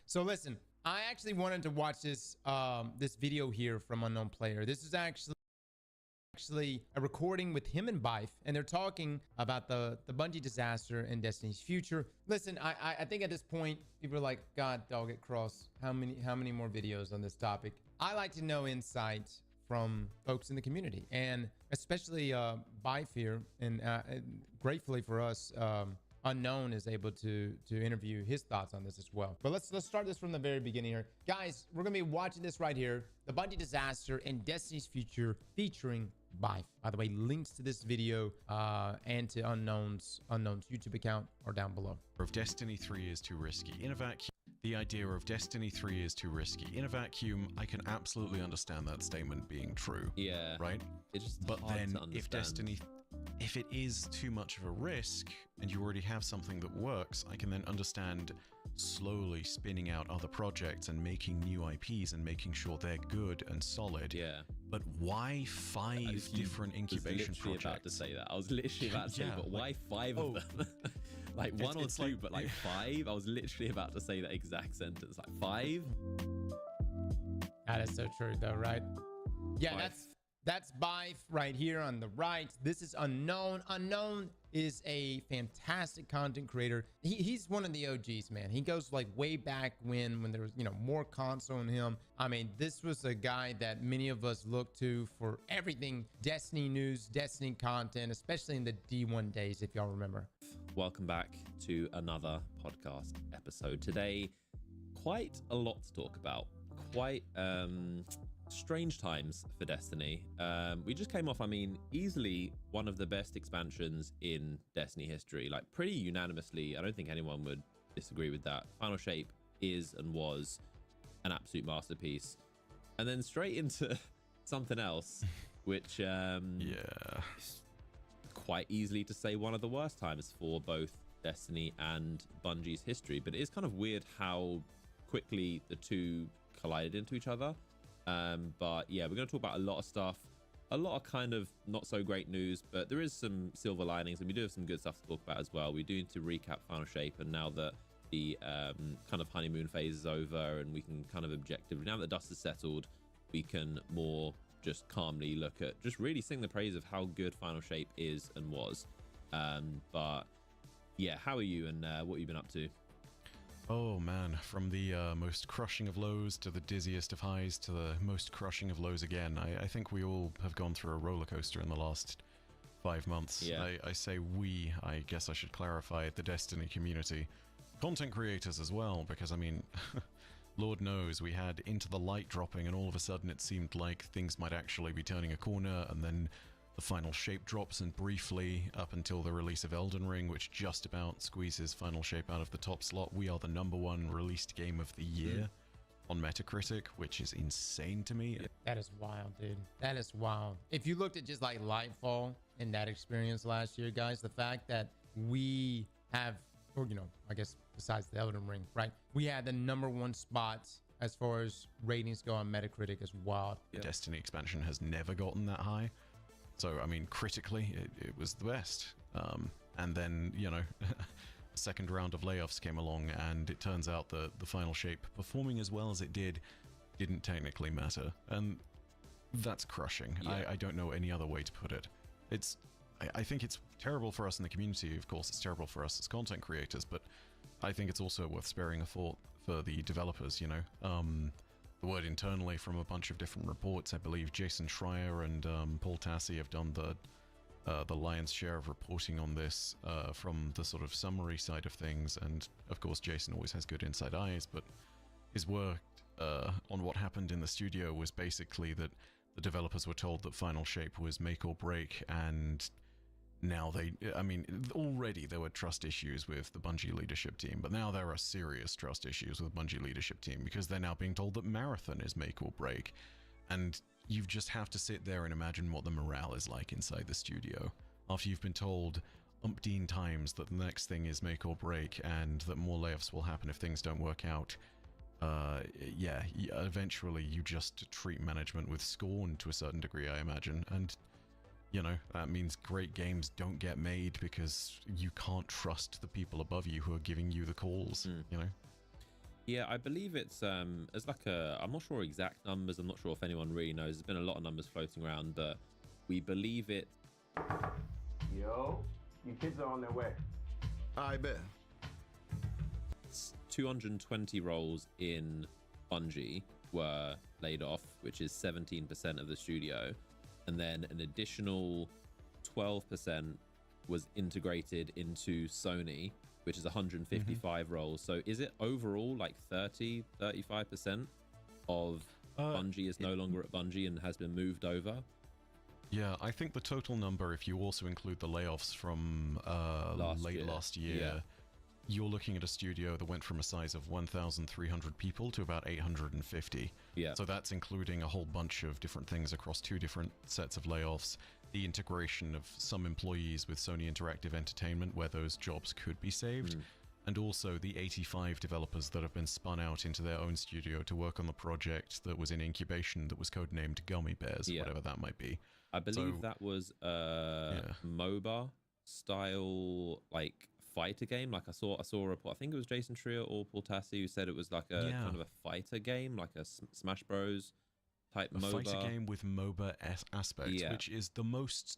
So listen, I actually wanted to watch this this video here from Unknown Player. This is actually a recording with him and Bife, and they're talking about the Bungie disaster and Destiny's future. Listen, I think at this point people are like, God, dog it cross. How many more videos on this topic? I like to know insight from folks in the community, and especially Bife here, and gratefully for us, Unknown is able to interview his thoughts on this as well. But let's start this from the very beginning here. Guys, we're gonna be watching this right here, the Bungie disaster and Destiny's future, featuring Bife. By the way, links to this video and to Unknown's YouTube account are down below. Of Destiny 3 is too risky. In a vacuum, the idea of Destiny 3 is too risky. In a vacuum, I can absolutely understand that statement being true. Yeah. Right? It's just but hard then to understand. if it is too much of a risk and you already have something that works, I can then understand slowly spinning out other projects and making new IPs and making sure they're good and solid. Yeah. But why 5 different incubation projects? I was literally about to say that. I was literally about to say, but why 5 of them? Like one or two, but like 5? I was literally about to say that exact sentence. Like 5? That is so true though, right? Yeah, 5. That's Bife right here on the right. This is Unknown. Unknown is a fantastic content creator. He's one of the OGs, man. He goes like way back when there was, more console in him. I mean, this was a guy that many of us look to for everything Destiny news, Destiny content, especially in the D1 days, if y'all remember. Welcome back to another podcast episode. Today, quite a lot to talk about. Quite strange times for Destiny. We just came off, easily one of the best expansions in Destiny history, like pretty unanimously. I don't think anyone would disagree with that. Final Shape is and was an absolute masterpiece, and then straight into something else which is quite easily to say one of the worst times for both Destiny and Bungie's history. But it is kind of weird how quickly the two collided into each other. But yeah, we're going to talk about a lot of stuff, a lot of kind of not so great news, but there is some silver linings, and we do have some good stuff to talk about as well. We do need to recap Final Shape, and now that the kind of honeymoon phase is over and we can kind of objectively, now that the dust is settled, we can more just calmly look at, just really sing the praise of how good Final Shape is and was. But yeah, how are you, and what have you been up to? Oh man, from the most crushing of lows to the dizziest of highs to the most crushing of lows again. I think we all have gone through a roller coaster in the last 5 months. Yeah. I say we, I guess I should clarify, the Destiny community. Content creators as well, because Lord knows, we had Into the Light dropping and all of a sudden it seemed like things might actually be turning a corner, and then the Final Shape drops, and briefly up until the release of Elden Ring, which just about squeezes Final Shape out of the top slot, we are the #1 released game of the year on Metacritic, which is insane to me. That is wild, dude. That is wild. If you looked at just like Lightfall and that experience last year, guys, the fact that we have, or I guess besides the Elden Ring, right? We had the #1 spot as far as ratings go on Metacritic is wild. The Destiny expansion has never gotten that high. So, critically, it was the best. And then, second round of layoffs came along, and it turns out that the Final Shape performing as well as it didn't technically matter. And that's crushing. Yeah. I don't know any other way to put it. I think it's terrible for us in the community. Of course, it's terrible for us as content creators, but I think it's also worth sparing a thought for the developers, The word internally from a bunch of different reports. I believe Jason Schreier and Paul Tassi have done the lion's share of reporting on this from the sort of summary side of things. And of course, Jason always has good inside eyes, but his work on what happened in the studio was basically that the developers were told that Final Shape was make or break, and now already there were trust issues with the Bungie leadership team, but now there are serious trust issues with the Bungie leadership team because they're now being told that Marathon is make or break. And you just have to sit there and imagine what the morale is like inside the studio after you've been told umpteen times that the next thing is make or break and that more layoffs will happen if things don't work out. Eventually you just treat management with scorn to a certain degree, I imagine. And that means great games don't get made because you can't trust the people above you who are giving you the calls, Yeah, I believe it's like I'm not sure exact numbers. I'm not sure if anyone really knows. There's been a lot of numbers floating around, but we believe it. Yo, your kids are on their way. I bet. 220 roles in Bungie were laid off, which is 17% of the studio, and then an additional 12% was integrated into Sony, which is 155 roles. So is it overall like 35% of Bungie is no longer at Bungie and has been moved over? Yeah, I think the total number, if you also include the layoffs from last year, you're looking at a studio that went from a size of 1,300 people to about 850. Yeah. So that's including a whole bunch of different things across 2 different sets of layoffs, the integration of some employees with Sony Interactive Entertainment where those jobs could be saved, and also the 85 developers that have been spun out into their own studio to work on the project that was in incubation that was codenamed Gummy Bears, whatever that might be. I believe that was MOBA style, like fighter game. Like I saw a report, I think it was Jason Trier or Paul Tassi, who said it was like a kind of a fighter game, like a Smash Bros type a MOBA. Fighter game with MOBA aspects, which is the most...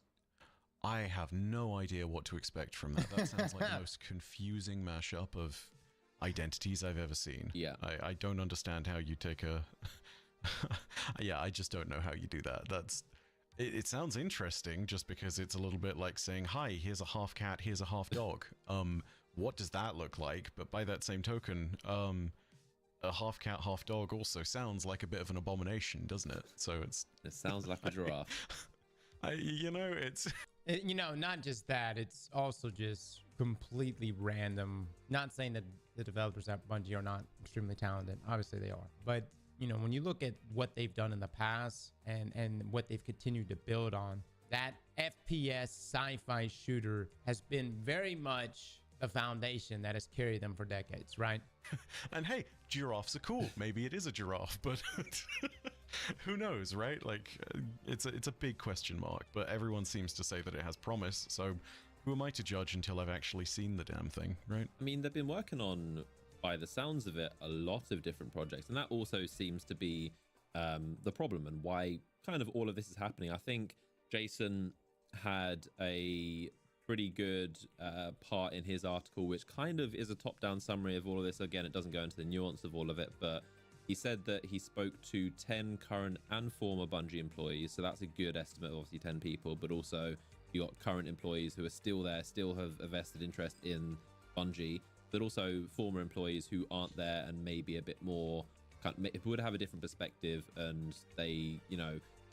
I have no idea what to expect from that. That sounds like the most confusing mashup of identities I've ever seen. Yeah. I don't understand how you take a... I just don't know how you do that. It sounds interesting just because it's a little bit like saying, hi, here's a half cat, here's a half dog. What does that look like? But by that same token, a half cat, half dog also sounds like a bit of an abomination, doesn't it? So it sounds like a giraffe. It's... not just that, it's also just completely random. Not saying that the developers at Bungie are not extremely talented. Obviously they are. But, when you look at what they've done in the past and what they've continued to build on, that FPS sci-fi shooter has been very much the foundation that has carried them for decades, right? And hey, giraffes are cool. Maybe it is a giraffe, but who knows, right? Like, it's a big question mark, but everyone seems to say that it has promise, so who am I to judge until I've actually seen the damn thing, right? I mean, they've been working on, by the sounds of it, a lot of different projects, and that also seems to be the problem and why kind of all of this is happening. I think Jason had a pretty good part in his article, which kind of is a top-down summary of all of this. Again, it doesn't go into the nuance of all of it, but he said that he spoke to 10 current and former Bungie employees, so that's a good estimate of obviously 10 people, but also you got current employees who are still there, still have a vested interest in Bungie, but also former employees who aren't there and maybe a bit more would have a different perspective, and they,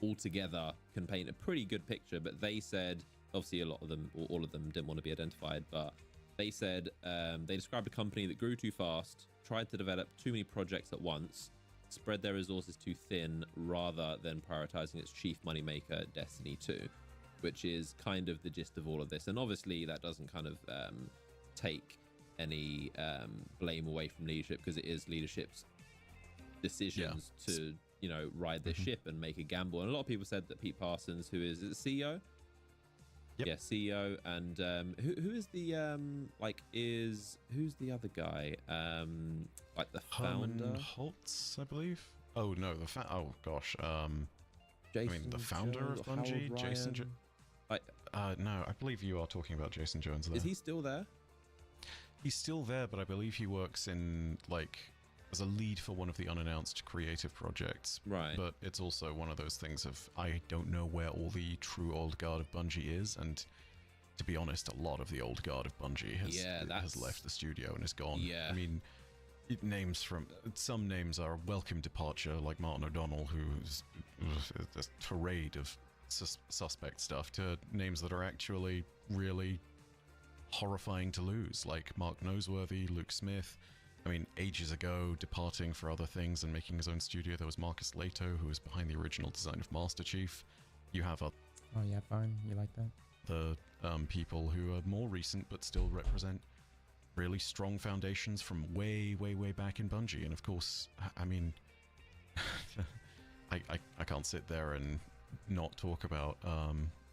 all together can paint a pretty good picture. But they said, obviously a lot of them, or all of them, didn't want to be identified, but they said they described a company that grew too fast, tried to develop too many projects at once, spread their resources too thin rather than prioritizing its chief moneymaker, Destiny 2, which is kind of the gist of all of this. And obviously that doesn't kind of take any blame away from leadership, because it is leadership's decisions to ride this ship and make a gamble. And a lot of people said that Pete Parsons, who is CEO, CEO, and who is the who's the other guy, like the founder? Herman Holtz, I believe. Oh no, Jason the founder Jones, of Bungie, Jason. No, I believe you are talking about Jason Jones there. Is he still there? He's still there, but I believe he works in, as a lead for one of the unannounced creative projects. Right. But it's also one of those things of, I don't know where all the true old guard of Bungie is, and to be honest, a lot of the old guard of Bungie has left the studio and is gone. Yeah. I mean, some names are a welcome departure, like Martin O'Donnell, who's a parade of suspect stuff, to names that are actually really horrifying to lose, like Mark Noseworthy, Luke Smith. I mean, ages ago, departing for other things and making his own studio, there was Marcus Leto, who was behind the original design of Master Chief. You have oh yeah, fine, you like that? The people who are more recent but still represent really strong foundations from way back in Bungie. And of course, I mean, I can't sit there and not talk about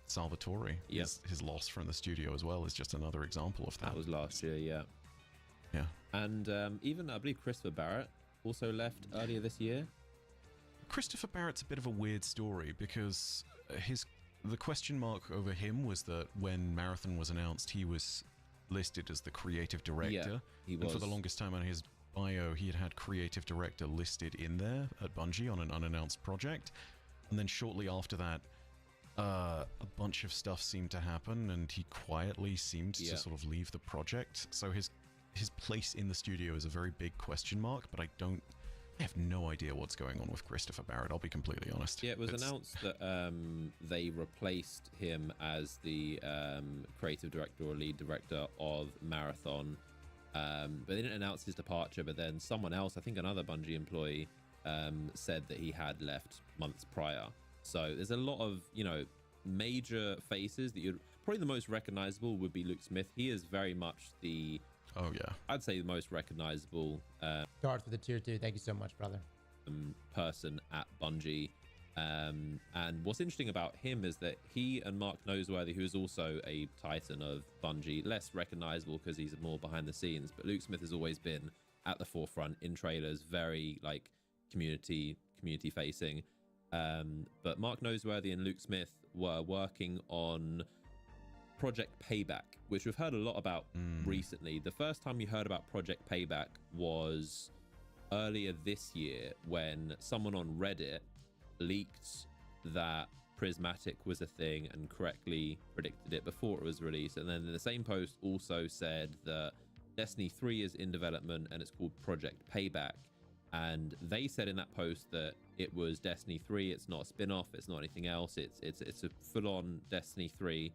Salvatore. Yep. His loss from the studio as well is just another example of that. That was last year, yeah. Yeah. And even, I believe, Christopher Barrett, also left earlier this year. Christopher Barrett's a bit of a weird story because the question mark over him was that when Marathon was announced, he was listed as the creative director. Yeah, he was. And for the longest time on his bio, he had creative director listed in there at Bungie on an unannounced project. And then shortly after that, a bunch of stuff seemed to happen, and he quietly seemed to sort of leave the project. So his place in the studio is a very big question mark, but I have no idea what's going on with Christopher Barrett, I'll be completely honest. Yeah, it was announced that they replaced him as the creative director or lead director of Marathon, but they didn't announce his departure. But then someone else, I think another Bungie employee, said that he had left months prior. So there's a lot of, major faces that you'd probably the most recognizable would be Luke Smith. He is very much I'd say the most recognizable Guard for the tier 2. Thank you so much, brother. Person at Bungie. And what's interesting about him is that he and Mark Noseworthy, who is also a titan of Bungie, less recognizable because he's more behind the scenes, but Luke Smith has always been at the forefront in trailers, very like community facing. But Mark Noseworthy and Luke Smith were working on Project Payback, which we've heard a lot about recently. The first time we heard about Project Payback was earlier this year when someone on Reddit leaked that Prismatic was a thing and correctly predicted it before it was released. And then in the same post also said that Destiny 3 is in development and it's called Project Payback. And they said in that post that it was Destiny 3. It's not a spin-off. It's not anything else. It's a full-on Destiny 3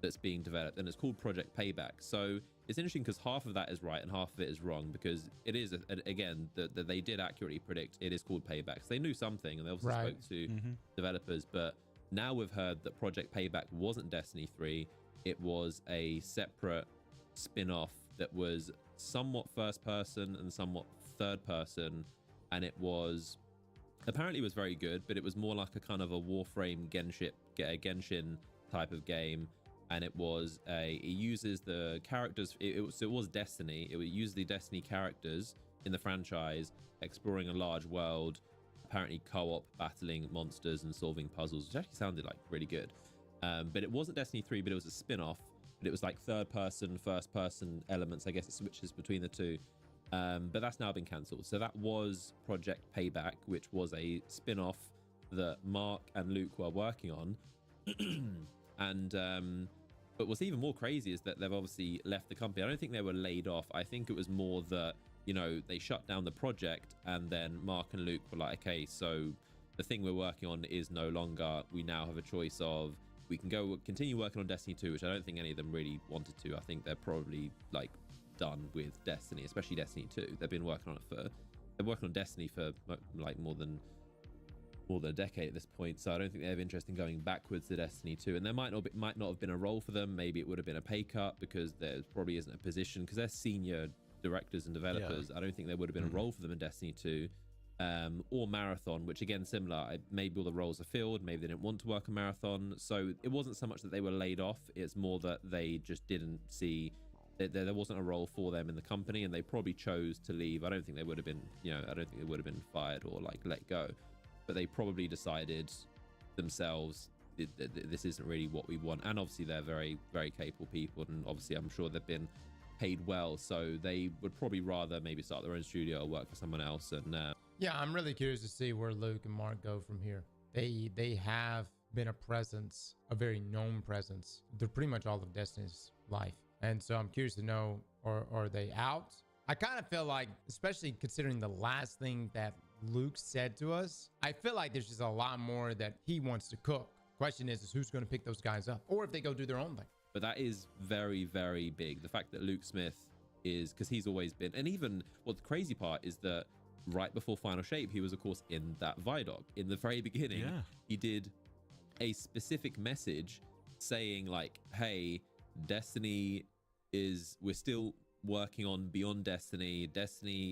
that's being developed, and it's called Project Payback. So it's interesting because half of that is right and half of it is wrong, because it is again that they did accurately predict it is called Payback. So they knew something, and they also spoke to developers. But now we've heard that Project Payback wasn't Destiny 3. It was a separate spin-off that was somewhat first person and somewhat third person, and it was apparently was very good, but it was more like a kind of a Warframe Genshin type of game. And it uses the characters. It was Destiny. It would use the Destiny characters in the franchise, exploring a large world, apparently co-op, battling monsters and solving puzzles, which actually sounded like really good. But it wasn't Destiny 3, but it was a spin-off. But it was like third-person, first-person elements. I guess it switches between the two. But that's now been cancelled. So that was Project Payback, which was a spin-off that Mark and Luke were working on. But what's even more crazy is that they've obviously left the company. I don't think they were laid off. I think it was more that, they shut down the project, and then Mark and Luke were like, okay, so the thing we're working on is no longer. We now have a choice of, we can go continue working on Destiny 2, which I don't think any of them really wanted to. I think they're probably like done with Destiny, especially Destiny 2. They've been working on they're working on Destiny for like more than a decade at this point, so I don't think they have interest in going backwards to Destiny 2. And there might not have been a role for them. Maybe it would have been a pay cut, because there probably isn't a position, because they're senior directors and developers. I don't think there would have been a role for them in Destiny 2 or Marathon, which again similar. Maybe all the roles are filled, maybe they didn't want to work on Marathon. So it wasn't so much that they were laid off, it's more that they just didn't see that there wasn't a role for them in the company, and they probably chose to leave. I don't think they would have been I don't think they would have been fired or like let go. But they probably decided themselves this isn't really what we want. And obviously they're very, very capable people, and obviously I'm sure they've been paid well, so they would probably rather maybe start their own studio or work for someone else. And yeah, I'm really curious to see where Luke and Mark go from here. They have been a presence, a very known presence, through pretty much all of Destiny's life. And so I'm curious to know, are they out? I kind of feel like, especially considering the last thing that Luke said to us, I feel like there's just a lot more that he wants to cook. Question is who's going to pick those guys up, or if they go do their own thing. But that is very, very big. The fact that Luke Smith is, because he's always been, and even what the crazy part is that right before Final Shape, he was of course in that Vidoc. In the very beginning, he did a specific message saying like, hey, Destiny we're still working on Beyond Destiny.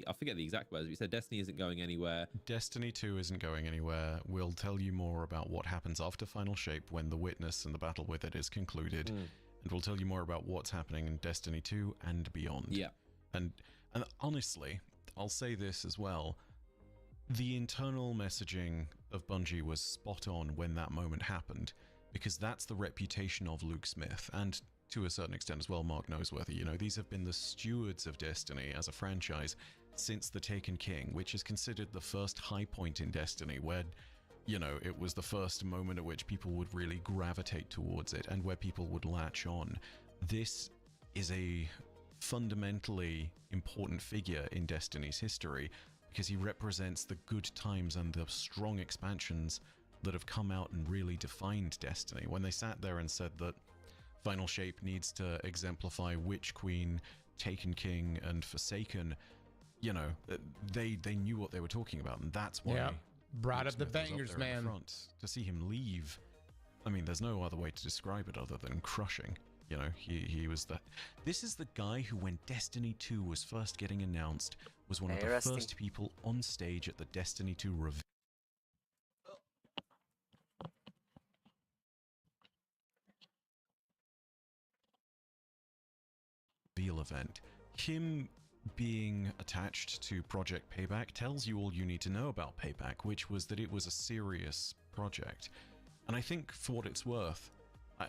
I forget the exact words, but he said Destiny isn't going anywhere. Destiny 2 isn't going anywhere. We'll tell you more about what happens after Final Shape when the Witness and the battle with it is concluded. And we'll tell you more about what's happening in Destiny 2 and beyond. Yeah. And honestly, I'll say this as well. The internal messaging of Bungie was spot on when that moment happened, because that's the reputation of Luke Smith, and to a certain extent as well, Mark Noseworthy. You know, these have been the stewards of Destiny as a franchise since The Taken King, which is considered the first high point in Destiny, where, you know, it was the first moment at which people would really gravitate towards it and where people would latch on. This is a fundamentally important figure in Destiny's history, because he represents the good times and the strong expansions that have come out and really defined Destiny. When they sat there and said that Final Shape needs to exemplify Witch Queen, Taken King, and Forsaken, you know, they knew what they were talking about, and that's why brought Luke up the Smith was bangers, there in the man. front. To see him leave, I mean, there's no other way to describe it other than crushing. You know, he was the... This is the guy who, when Destiny 2 was first getting announced, was one of the Interesting. first people on stage at the Destiny 2 reveal event. Him being attached to Project Payback tells you all you need to know about Payback, which was that it was a serious project. And I think, for what it's worth,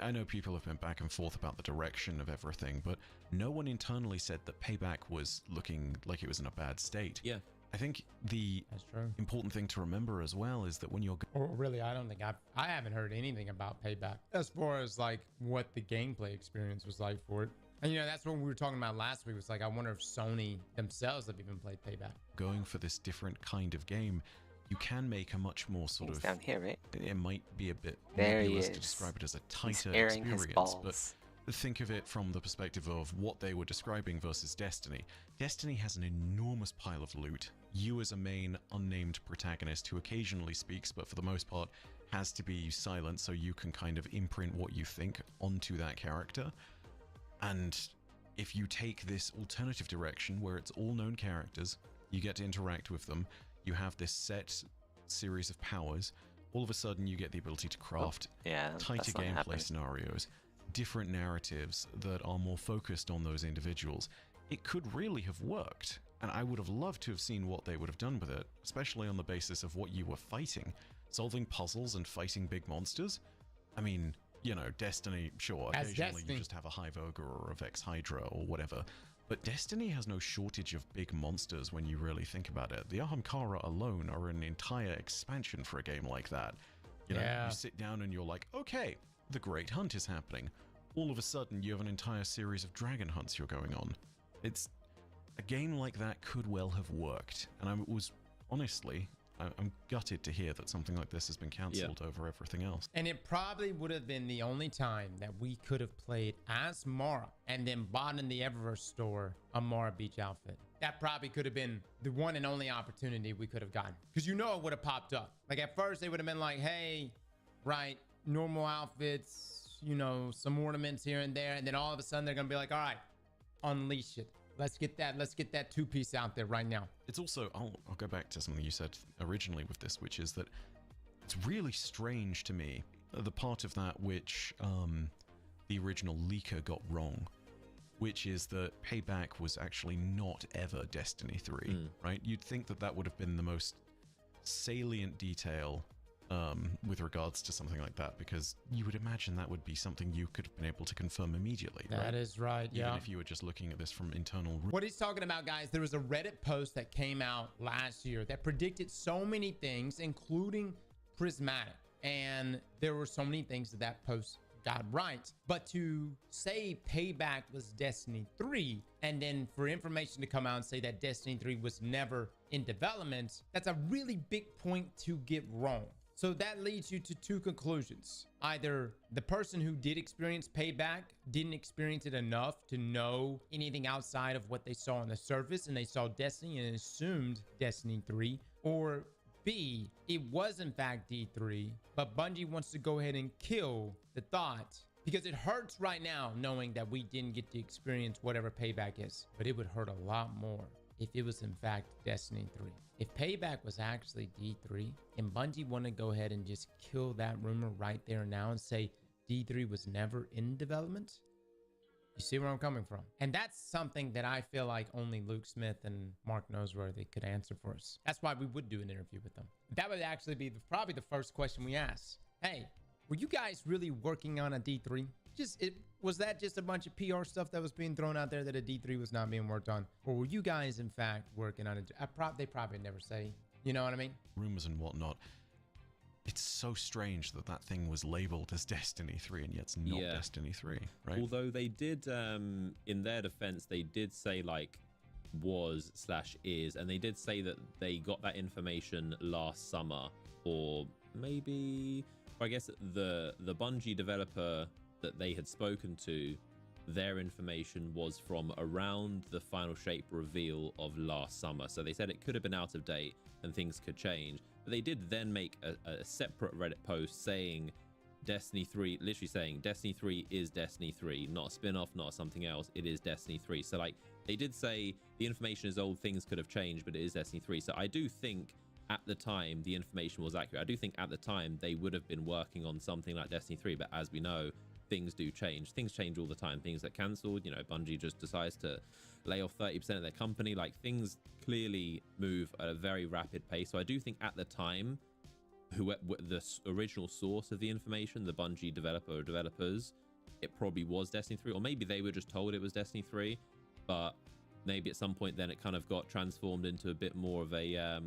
I know people have been back and forth about the direction of everything, but no one internally said that Payback was looking like it was in a bad state. Yeah. I think the That's true. important thing to remember as well is that when you're Or really, I don't think I haven't heard anything about Payback as far as like what the gameplay experience was like for it. And you know, that's what we were talking about last week. Was like, I wonder if Sony themselves have even played Payback. going for this different kind of game, you can make a much more sort He's of... down here, right? It might be a bit There he nebulous is. to describe it as a He's tighter airing his experience, balls. but think of it from the perspective of what they were describing versus Destiny. Destiny has an enormous pile of loot. You as a main unnamed protagonist who occasionally speaks, but for the most part has to be silent so you can kind of imprint what you think onto that character. And if you take this alternative direction where it's all known characters, you get to interact with them, you have this set series of powers, all of a sudden you get the ability to craft Yeah, tighter that's not gameplay happening. scenarios, different narratives that are more focused on those individuals. It could really have worked, and I would have loved to have seen what they would have done with it, especially on the basis of what you were fighting. Solving puzzles and fighting big monsters? I mean, you know, Destiny, sure, As occasionally Destiny. you just have a Hive Ogre or a Vex Hydra or whatever, but Destiny has no shortage of big monsters when you really think about it. The Ahamkara alone are an entire expansion for a game like that. You know, Yeah. you sit down and you're like, okay, the Great Hunt is happening. All of a sudden, you have an entire series of dragon hunts you're going on. It's... A game like that could well have worked, and I'm gutted to hear that something like this has been cancelled over everything else. And it probably would have been the only time that we could have played as Mara and then bought in the Eververse store a Mara Beach outfit. That probably could have been the one and only opportunity we could have gotten. Because you know it would have popped up. Like at first they would have been like, hey, right, normal outfits, you know, some ornaments here and there. And then all of a sudden they're going to be like, all right, unleash it. Let's get that two-piece out there right now. It's also, I'll go back to something you said originally with this, which is that it's really strange to me, the part of that which the original leaker got wrong, which is that Payback was actually not ever Destiny 3, right? You'd think that that would have been the most salient detail with regards to something like that, because you would imagine that would be something you could have been able to confirm immediately, right? That is right, Even yeah. if you were just looking at this from internal... What he's talking about, guys, there was a Reddit post that came out last year that predicted so many things, including Prismatic. And there were so many things that post got right. But to say Payback was Destiny 3, and then for information to come out and say that Destiny 3 was never in development, that's a really big point to get wrong. So that leads you to two conclusions. Either the person who did experience Payback didn't experience it enough to know anything outside of what they saw on the surface, and they saw Destiny and assumed Destiny 3, or B, it was in fact D3, but Bungie wants to go ahead and kill the thought, because it hurts right now knowing that we didn't get to experience whatever Payback is, but it would hurt a lot more if it was in fact Destiny 3. If Payback was actually D3 and Bungie want to go ahead and just kill that rumor right there now and say D3 was never in development, You see where I'm coming from? And that's something that I feel like only Luke Smith and Mark Noseworthy could answer for us. That's why we would do an interview with them. That would actually be probably the first question we ask. Hey, were you guys really working on a D3? Was that just a bunch of PR stuff that was being thrown out there that a D3 was not being worked on? Or were you guys, in fact, working on it? They probably never say. You know what I mean? Rumors and whatnot. It's so strange that that thing was labeled as Destiny 3 and yet it's not Destiny 3, right? Although they did, in their defense, they did say like was/is, and they did say that they got that information last summer, or maybe, I guess the Bungie developer that they had spoken to, their information was from around the Final Shape reveal of last summer. So they said it could have been out of date and things could change. But they did then make a separate Reddit post saying Destiny 3, literally saying Destiny 3 is Destiny 3, not a spin-off, not something else. It is Destiny 3. So like they did say the information is old, things could have changed, but it is Destiny 3. So I do think at the time the information was accurate. I do think at the time they would have been working on something like Destiny 3, but as we know, things do change. Things change all the time. Things that cancelled, you know, Bungie just decides to lay off 30% of their company. Like, things clearly move at a very rapid pace. So I do think at the time, the original source of the information, the Bungie developer or developers, it probably was Destiny 3, or maybe they were just told it was Destiny 3, but maybe at some point then it kind of got transformed into a bit more of a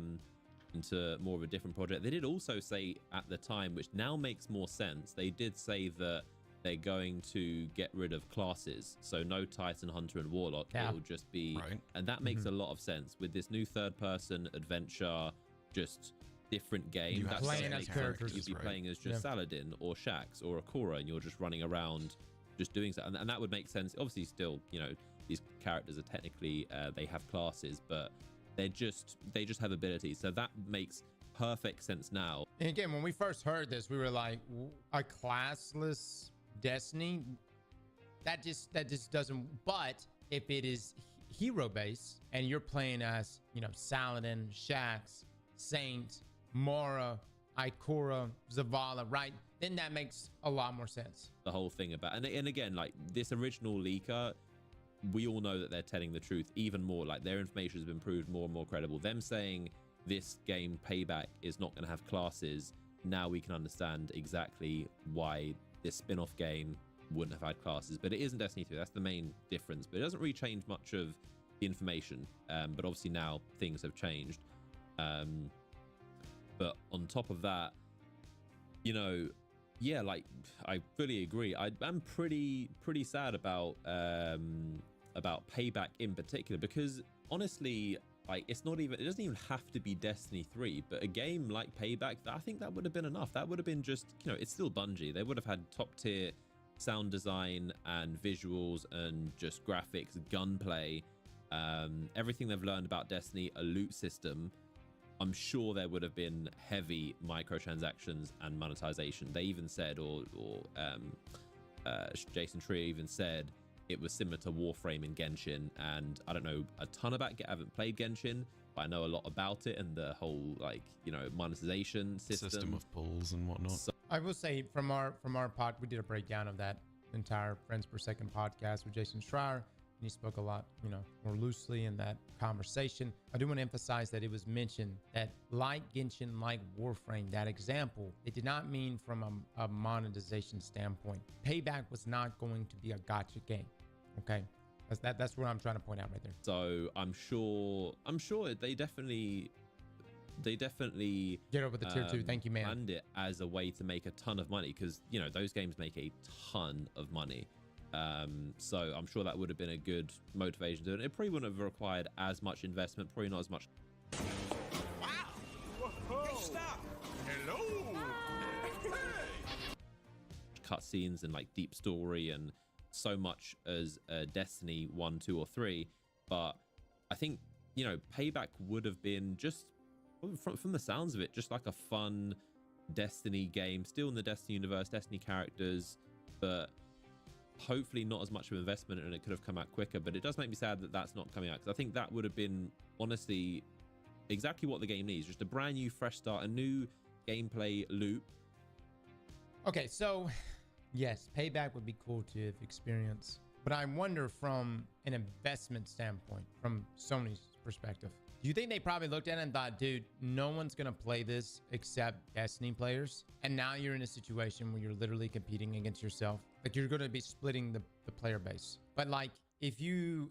different project. They did also say at the time, which now makes more sense, they did say that they're going to get rid of classes, so no Titan, Hunter, and Warlock. It'll just be and that makes a lot of sense with this new third-person adventure, just different game. That's playing as characters. You'd be playing as just Saladin or Shaxx or Akura, and you're just running around, just doing so, and that would make sense. Obviously, still, you know, these characters are technically they have classes, but they just have abilities, so that makes perfect sense now. And again, when we first heard this, we were like, a classless Destiny, that just doesn't. But if it is hero based and you're playing as, you know, Saladin, Shaxx, Saint, Mora, Ikora, Zavala, right, then that makes a lot more sense. The whole thing about, and again, like this original leaker, we all know that they're telling the truth even more. Like, their information has been proved more and more credible. Them saying this game Payback is not going to have classes, now we can understand exactly why this spin-off game wouldn't have had classes. But it isn't Destiny 3, that's the main difference. But it doesn't really change much of the information, but obviously now things have changed. But on top of that, you know, yeah, like, I fully agree. I'm pretty sad about Payback in particular, because honestly, like, it doesn't even have to be Destiny 3, but a game like Payback, I think that would have been enough. That would have been just, you know, it's still Bungie. They would have had top tier sound design and visuals and just graphics, gunplay, everything they've learned about Destiny, a loot system. I'm sure there would have been heavy microtransactions and monetization. They even said, Jason Schreier even said, it was similar to Warframe in Genshin, and I don't know a ton about it. I haven't played Genshin, but I know a lot about it and the whole, like, you know, monetization system of pulls and whatnot. So, I will say from our pod, we did a breakdown of that entire Friends Per Second podcast with Jason Schreier, and he spoke a lot, you know, more loosely in that conversation. I do want to emphasize that it was mentioned that, like Genshin, like Warframe, that example, it did not mean from a monetization standpoint. Payback was not going to be a gacha game. Okay, that's what I'm trying to point out right there. So I'm sure they definitely get over the tier 2. Thank you, man. Planned it as a way to make a ton of money, because, you know, those games make a ton of money. So I'm sure that would have been a good motivation to do it. It probably wouldn't have required as much investment, probably not as much. Wow! Whoa. Hey, stop! Hello! Cutscenes and like deep story and so much as Destiny 1, 2, or 3, but I think, you know, Payback would have been just from the sounds of it, just like a fun Destiny game, still in the Destiny universe, Destiny characters, but hopefully not as much of an investment, and it could have come out quicker. But it does make me sad that that's not coming out, because I think that would have been honestly exactly what the game needs, just a brand new fresh start, a new gameplay loop. Okay, so yes, Payback would be cool to have experienced But I wonder from an investment standpoint, from Sony's perspective, do you think they probably looked at it and thought, dude, no one's going to play this except Destiny players? And now you're in a situation where you're literally competing against yourself. Like, you're going to be splitting the player base. But like, if you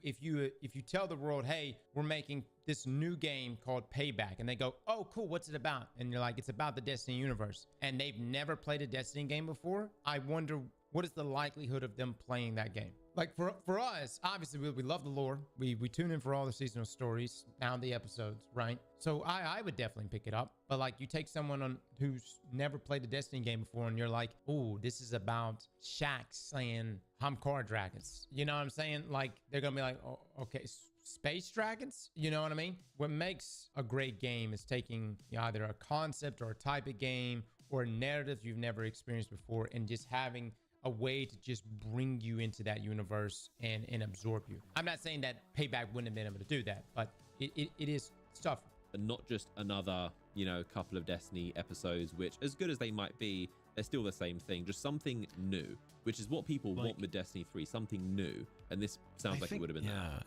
tell the world, hey, we're making this new game called Payback, and they go, oh, cool, what's it about? And you're like, it's about the Destiny universe, and they've never played a Destiny game before, I wonder what is the likelihood of them playing that game? Like, for us, obviously, we love the lore. We tune in for all the seasonal stories, now the episodes, right? So I would definitely pick it up. But like, you take someone on who's never played a Destiny game before, and you're like, oh, this is about Shaq saying Hamkar dragons. You know what I'm saying? Like, they're gonna be like, oh, okay, space dragons. You know what I mean? What makes a great game is taking either a concept or a type of game or a narrative you've never experienced before, and just having a way to just bring you into that universe and absorb you. I'm not saying that Payback wouldn't have been able to do that, but it is tough. And not just another, you know, couple of Destiny episodes, which, as good as they might be, they're still the same thing. Just something new, which is what people want with Destiny 3, something new. And this sounds like it would have been that.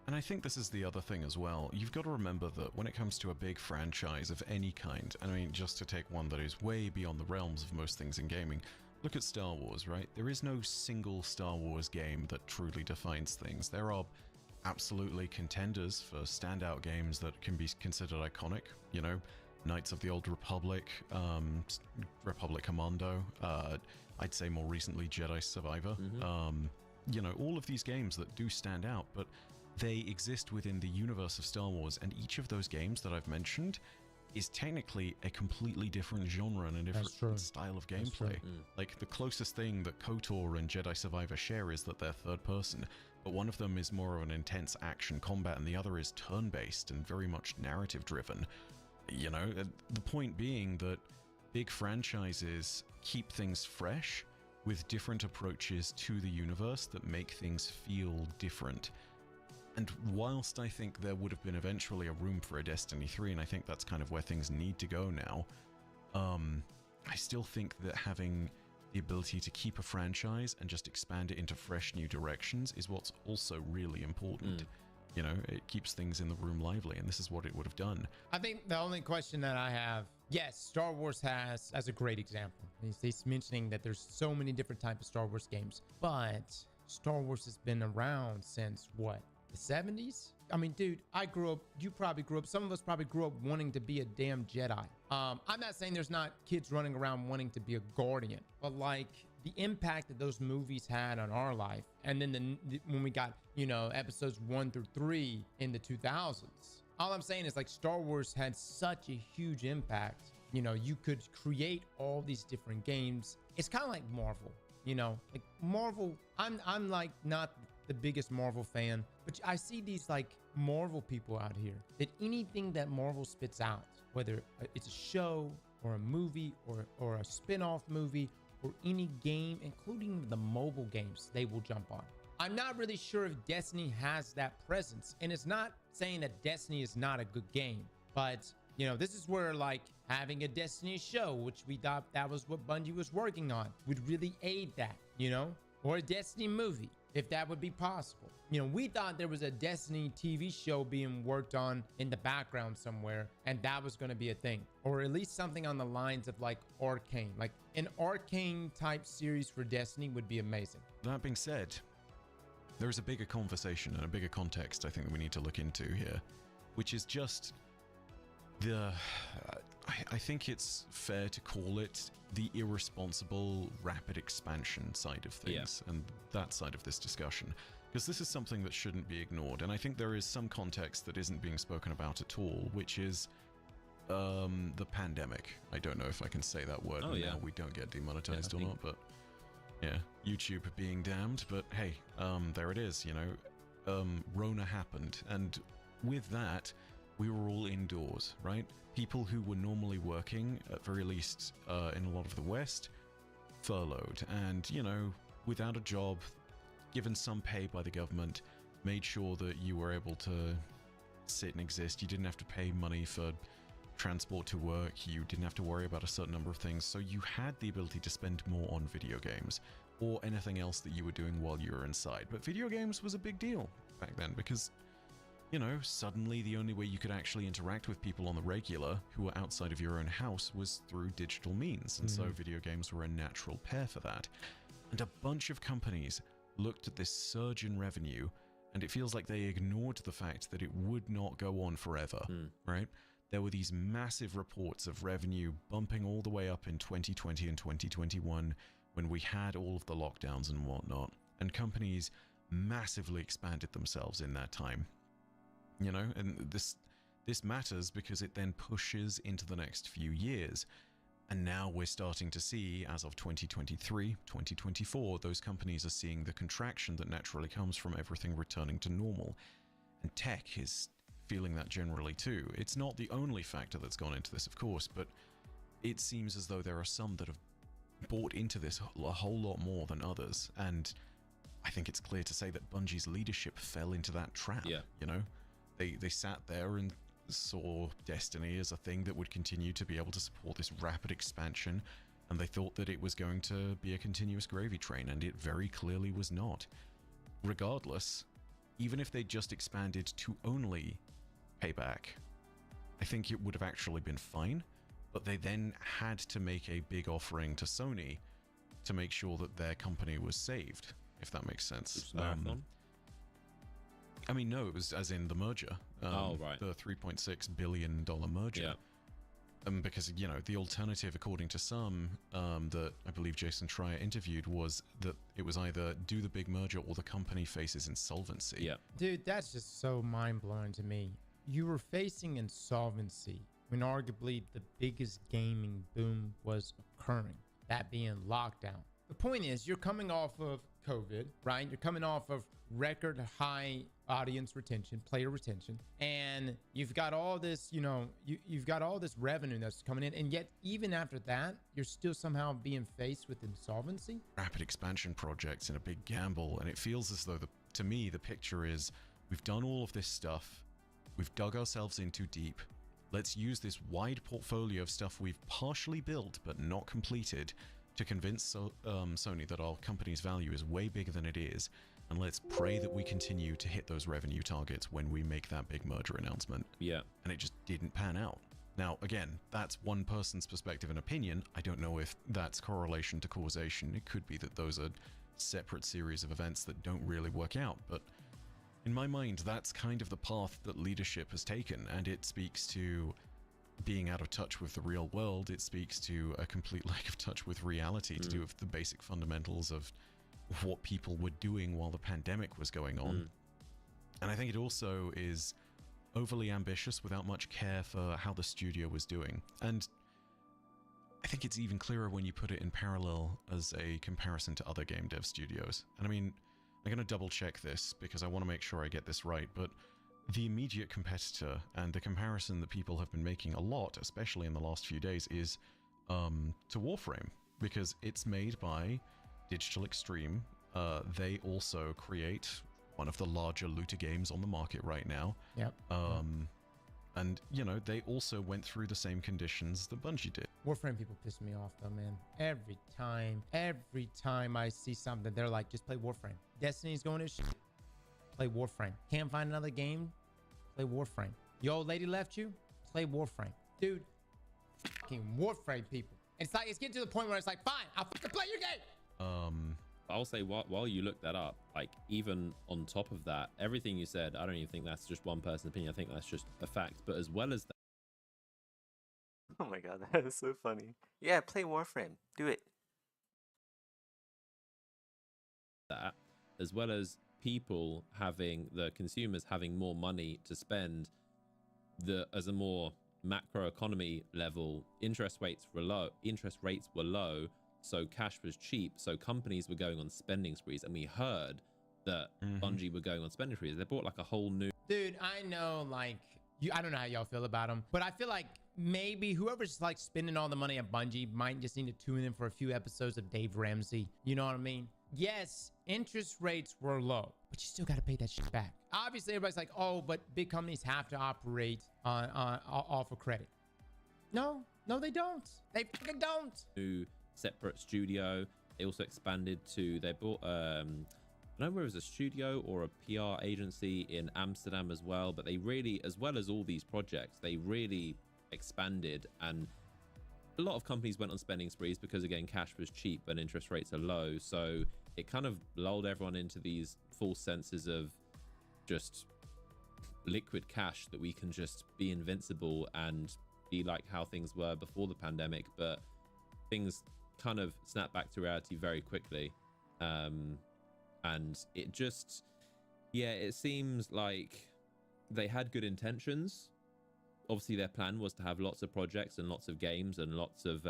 And I think this is the other thing as well. You've got to remember that when it comes to a big franchise of any kind, I mean, just to take one that is way beyond the realms of most things in gaming, look at Star Wars, right? There is no single Star Wars game that truly defines things. There are absolutely contenders for standout games that can be considered iconic, you know, Knights of the Old Republic, Republic Commando, I'd say more recently Jedi Survivor. You know, all of these games that do stand out, but they exist within the universe of Star Wars, and each of those games that I've mentioned is technically a completely different genre and a different style of gameplay. Like, the closest thing that KOTOR and Jedi Survivor share is that they're third person, but one of them is more of an intense action combat and the other is turn-based and very much narrative driven. You know, the point being that big franchises keep things fresh with different approaches to the universe that make things feel different. And whilst I think there would have been eventually a room for a Destiny 3, and I think that's kind of where things need to go now, I still think that having the ability to keep a franchise and just expand it into fresh new directions is what's also really important. You know, it keeps things in the room lively, and this is what it would have done. I think the only question that I have, yes, Star Wars has, as a great example. He's mentioning that there's so many different types of Star Wars games, but Star Wars has been around since what? The 70s? I mean, dude, I grew up, you probably grew up, some of us probably grew up wanting to be a damn Jedi. I'm not saying there's not kids running around wanting to be a Guardian, but like the impact that those movies had on our life, and then when we got, you know, episodes 1 through 3 in the 2000s, all I'm saying is like Star Wars had such a huge impact. You know, you could create all these different games. It's kind of like Marvel, you know, like Marvel. I'm like not the biggest Marvel fan, but I see these like Marvel people out here that anything that Marvel spits out, whether it's a show or a movie or a spin-off movie or any game, including the mobile games, they will jump on. I'm not really sure if Destiny has that presence, and it's not saying that Destiny is not a good game, but you know, this is where like having a Destiny show, which we thought that was what Bungie was working on, would really aid that, you know, or a Destiny movie, if that would be possible. You know, we thought there was a Destiny TV show being worked on in the background somewhere, and that was going to be a thing, or at least something on the lines of like Arcane, like an Arcane type series for Destiny would be amazing. That being said, there is a bigger conversation and a bigger context I think that we need to look into here, which is just the, I think it's fair to call it the irresponsible rapid expansion side of things, and that side of this discussion, because this is something that shouldn't be ignored. And I think there is some context that isn't being spoken about at all, which is the pandemic. I don't know if I can say that word now we don't get demonetized or not, but yeah, YouTube being damned. But hey, there it is, you know. Rona happened, and with that, we were all indoors, right? People who were normally working, at very least in a lot of the West, furloughed and, you know, without a job, given some pay by the government, made sure that you were able to sit and exist. You didn't have to pay money for transport to work. You didn't have to worry about a certain number of things. So you had the ability to spend more on video games. or anything else that you were doing while you were inside. But video games was a big deal back then because, you know, suddenly the only way you could actually interact with people on the regular who were outside of your own house was through digital means. And so video games were a natural pair for that. And a bunch of companies looked at this surge in revenue, and it feels like they ignored the fact that it would not go on forever, right? There were these massive reports of revenue bumping all the way up in 2020 and 2021 when we had all of the lockdowns and whatnot, and companies massively expanded themselves in that time. You know, and this matters because it then pushes into the next few years. And now we're starting to see, as of 2023, 2024, those companies are seeing the contraction that naturally comes from everything returning to normal. And tech is feeling that generally too. It's not the only factor that's gone into this, of course, but it seems as though there are some that have bought into this a whole lot more than others. And I think it's clear to say that Bungie's leadership fell into that trap. Yeah. You know, they sat there and saw Destiny as a thing that would continue to be able to support this rapid expansion, and they thought that it was going to be a continuous gravy train, and it very clearly was not. Regardless, even if they just expanded to only Payback, I think it would have actually been fine, but they then had to make a big offering to Sony to make sure that their company was saved, if that makes sense. Marathon? I mean, no, it was as in the merger. Right. The $3.6 billion merger. Yeah. Because, you know, the alternative, according to some, that I believe Jason Schreier interviewed, was that it was either do the big merger or the company faces insolvency. Yeah. Dude, that's just so mind-blowing to me. You were facing insolvency when arguably the biggest gaming boom was occurring, that being lockdown. The point is, you're coming off of COVID, right? You're coming off of record high audience retention, player retention, and you've got all this, you know, you've got all this revenue that's coming in, and yet even after that, you're still somehow being faced with insolvency. Rapid expansion projects and a big gamble, and it feels as though, to me, the picture is we've done all of this stuff, we've dug ourselves in too deep. Let's use this wide portfolio of stuff we've partially built but not completed to convince Sony that our company's value is way bigger than it is, and let's pray that we continue to hit those revenue targets when we make that big merger announcement. Yeah. And it just didn't pan out. Now, again, that's one person's perspective and opinion. I don't know if that's correlation to causation. It could be that those are separate series of events that don't really work out, but in my mind, that's kind of the path that leadership has taken, and it speaks to being out of touch with the real world. It speaks to a complete lack of touch with reality to do with the basic fundamentals of what people were doing while the pandemic was going on. And I think it also is overly ambitious without much care for how the studio was doing. And I think it's even clearer when you put it in parallel as a comparison to other game dev studios. And I mean, I'm going to double check this because I want to make sure I get this right, but the immediate competitor and the comparison that people have been making a lot, especially in the last few days, is to Warframe, because it's made by Digital Extreme. They also create one of the larger looter games on the market right now. Yep. And, you know, they also went through the same conditions that Bungie did. Warframe people piss me off though, man. Every time I see something, they're like, just play Warframe. Destiny's going to shit. Play Warframe. Can't find another game? Play Warframe. Your old lady left you? Play Warframe. Dude, fucking Warframe people. It's like, it's getting to the point where it's like, fine, I'll fucking play your game. I'll say while you look that up, like even on top of that, everything you said, I don't even think that's just one person's opinion. I think that's just a fact. But as well as that, Oh my god, that is so funny. Yeah, play Warframe. Do it. as well as people having, the consumers having more money to spend, as a more macroeconomy level, interest rates were low, so cash was cheap, so companies were going on spending sprees, and we heard that Bungie were going on spending sprees. They bought like a whole new... Dude, I know, like, I don't know how y'all feel about them, but I feel like maybe whoever's like spending all the money at Bungie might just need to tune in for a few episodes of Dave Ramsey. You know what I mean? Yes, interest rates were low, but you still got to pay that shit back. Obviously, everybody's like, oh, but big companies have to operate off of credit. No, they don't. They fucking don't. New separate studio. They also expanded to, they bought I don't know whether it was a studio or a PR agency in Amsterdam as well, but they really, as well as all these projects, they really expanded. And a lot of companies went on spending sprees because, again, cash was cheap and interest rates are low. So it kind of lulled everyone into these false senses of just liquid cash, that we can just be invincible and be like how things were before the pandemic. But things kind of snapped back to reality very quickly. And it just, yeah, it seems like they had good intentions. Obviously their plan was to have lots of projects and lots of games and lots of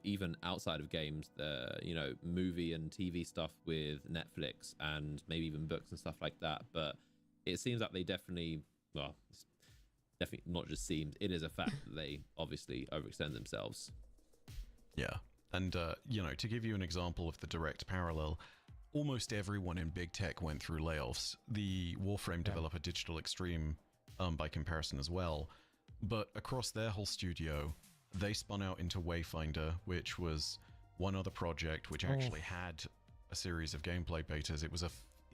even outside of games, you know, movie and TV stuff with Netflix and maybe even books and stuff like that. But it seems like they definitely, well, it's definitely not just seems, it is a fact that they obviously overextend themselves. Yeah. And, you know, to give you an example of the direct parallel, almost everyone in big tech went through layoffs. The Warframe developer Digital Extreme, by comparison as well. But across their whole studio, they spun out into Wayfinder, which was one other project which actually had a series of gameplay betas. It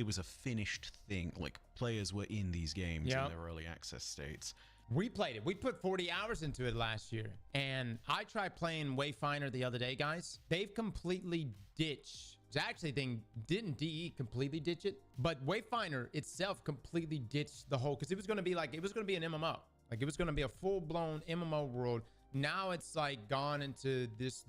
was a finished thing. Like, players were in these games in their early access states. We played it. We put 40 hours into it last year. And I tried playing Wayfinder the other day, guys. They've completely ditched. Actually, they didn't DE completely ditch it, but Wayfinder itself completely ditched the whole, because it was going to be like, it was going to be an MMO. Like, it was going to be a full-blown MMO world. Now it's like gone into this,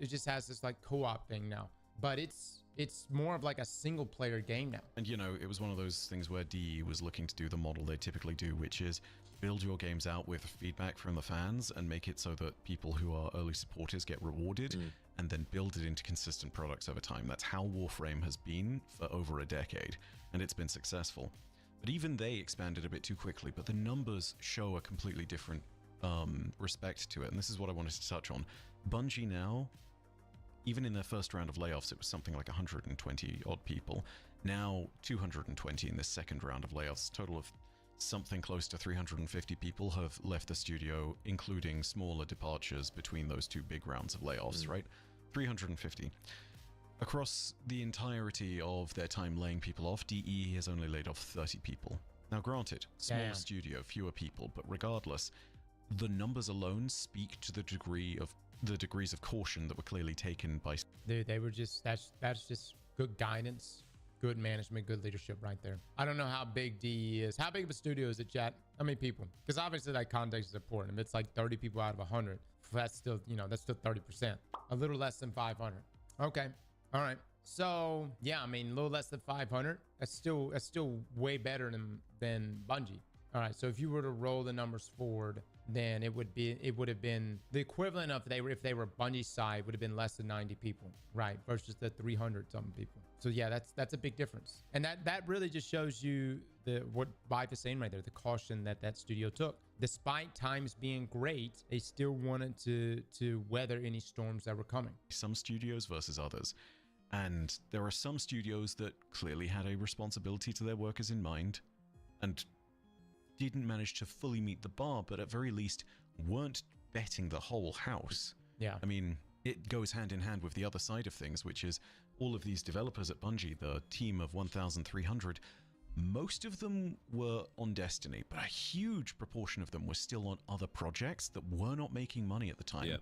it just has this like co-op thing now. But it's more of like a single player game now. And, you know, it was one of those things where DE was looking to do the model they typically do, which is build your games out with feedback from the fans and make it so that people who are early supporters get rewarded, and then build it into consistent products over time. That's how Warframe has been for over a decade, and it's been successful. But even they expanded a bit too quickly, but the numbers show a completely different respect to it, and this is what I wanted to touch on. Bungie now, even in their first round of layoffs, it was something like 120 odd people. Now 220 in this second round of layoffs. Total of something close to 350 people have left the studio, including smaller departures between those two big rounds of layoffs, right? 350. Across the entirety of their time laying people off, DE has only laid off 30 people. Now granted, smaller studio, fewer people, but regardless, the numbers alone speak to the degrees of caution that were clearly taken by... Dude, they were just, that's just good guidance, good management, good leadership right there. I don't know how big DE is. How big of a studio is it, chat? How many people? Because obviously that context is important. If it's like 30 people out of 100, that's still, you know, that's still 30%. A little less than 500. Okay. All right. So yeah, I mean, a little less than 500. That's still way better than Bungie. All right. So if you were to roll the numbers forward, then it would have been the equivalent of if they were Bungie's side, would have been less than 90 people, right? Versus the 300 something people. So yeah, that's a big difference. And that really just shows you what Vive is saying right there, the caution that studio took. Despite times being great, they still wanted to weather any storms that were coming. Some studios versus others. And there are some studios that clearly had a responsibility to their workers in mind and didn't manage to fully meet the bar, but at very least weren't betting the whole house. Yeah. I mean, it goes hand in hand with the other side of things, which is all of these developers at Bungie, the team of 1,300, most of them were on Destiny, but a huge proportion of them were still on other projects that were not making money at the time. Yeah.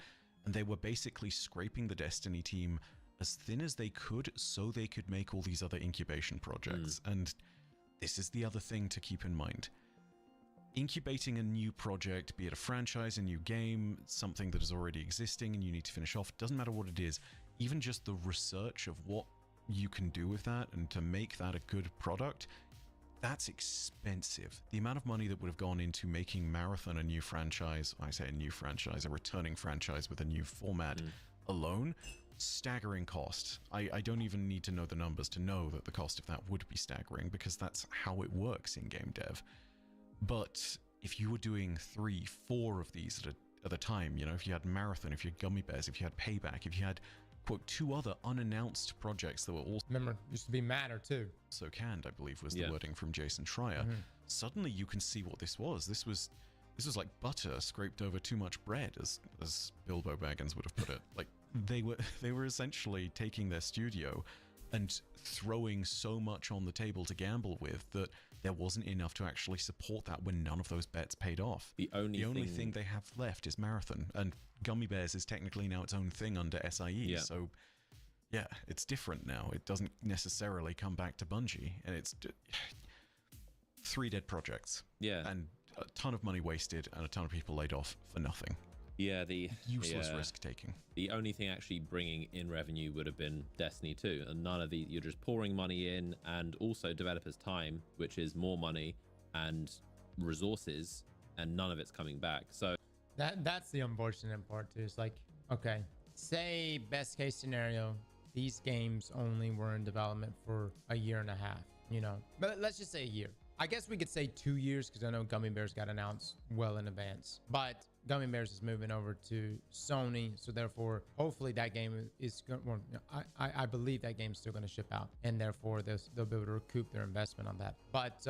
And they were basically scraping the Destiny team as thin as they could so they could make all these other incubation projects. And this is the other thing to keep in mind. Incubating a new project, be it a franchise, a new game, something that is already existing and you need to finish off, doesn't matter what it is, even just the research of what you can do with that and to make that a good product, that's expensive. The amount of money that would have gone into making Marathon a new franchise, I say a new franchise, a returning franchise with a new format alone, staggering cost. I don't even need to know the numbers to know that the cost of that would be staggering, because that's how it works in game dev. But if you were doing 3, 4 of these at a time, you know, if you had Marathon, if you had Gummy Bears, if you had Payback, if you had, quote, 2 other unannounced projects that were also... Remember, used to be Matter too. So canned, I believe, was the wording from Jason Schreier. Suddenly you can see what this was. This was like butter scraped over too much bread, as Bilbo Baggins would have put it. Like, they were essentially taking their studio and throwing so much on the table to gamble with that there wasn't enough to actually support that when none of those bets paid off. The only thing they have left is Marathon, and Gummy Bears is technically now its own thing under SIE. So yeah, it's different now. It doesn't necessarily come back to Bungie, and it's 3 dead projects. Yeah, and a ton of money wasted and a ton of people laid off for nothing. Yeah, the useless risk taking. The only thing actually bringing in revenue would have been Destiny 2, and none of the, you're just pouring money in, and also developers' time, which is more money and resources, and none of it's coming back. So that's the unfortunate part too. It's like, okay, say best case scenario, these games only were in development for a year and a half, you know, but let's just say a year. I guess we could say 2 years because I know Gummy Bears got announced well in advance, but Gummy Bears is moving over to Sony, so therefore hopefully that game is going. Well, I believe that game's still going to ship out, and therefore they'll be able to recoup their investment on that. But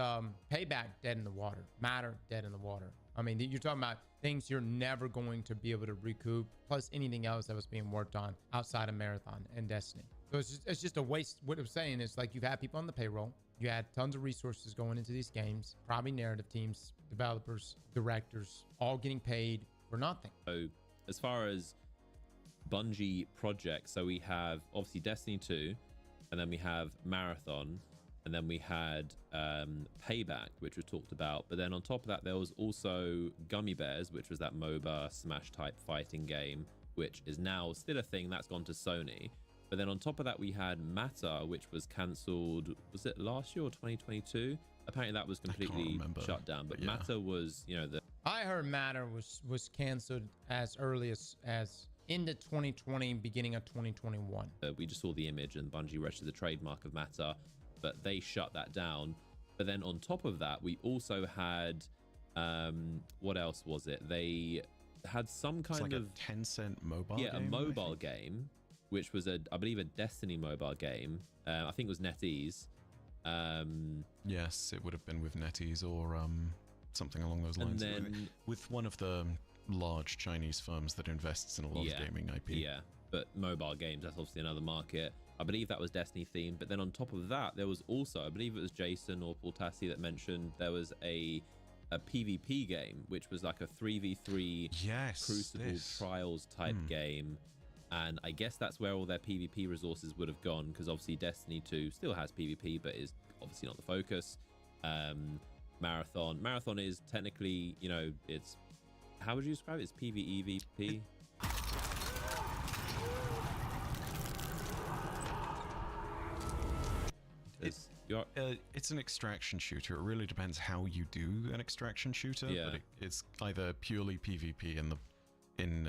Payback dead in the water, Matter dead in the water. I mean, you're talking about things you're never going to be able to recoup, plus anything else that was being worked on outside of Marathon and Destiny. So it's just a waste. What I'm saying is, like, you've had people on the payroll, you had tons of resources going into these games, probably narrative teams, developers, directors, all getting paid for nothing. So as far as Bungie projects, so we have obviously Destiny 2, and then we have Marathon, and then we had Payback, which was talked about. But then on top of that, there was also Gummy Bears, which was that MOBA Smash type fighting game, which is now still a thing that's gone to Sony. But then on top of that, we had Matter, which was cancelled. Was it last year or 2022? Apparently that was completely shut down. But yeah. Matter was, you know, I heard Matter was canceled as early as into 2020, beginning of 2021. We just saw the image and Bungie registered the trademark of Matter, but they shut that down. But then on top of that, we also had what else was it? They had some kind of a Tencent mobile game. Yeah, a mobile game, which was I believe a Destiny mobile game. I think it was NetEase. Yes, it would have been with NetEase or something along those lines. And then with one of the large Chinese firms that invests in a lot of gaming IP. Yeah, but mobile games, that's obviously another market. I believe that was Destiny themed. But then on top of that, there was also, I believe it was Jason or Paul Tassi that mentioned there was a PvP game, which was like a 3v3 Crucible Trials type game. And I guess that's where all their PvP resources would have gone, because obviously Destiny 2 still has PvP, but is obviously not the focus. Marathon is technically, you know, it's, how would you describe it? It's PvEVP. It's an extraction shooter. It really depends how you do an extraction shooter. Yeah. But it's either purely PvP in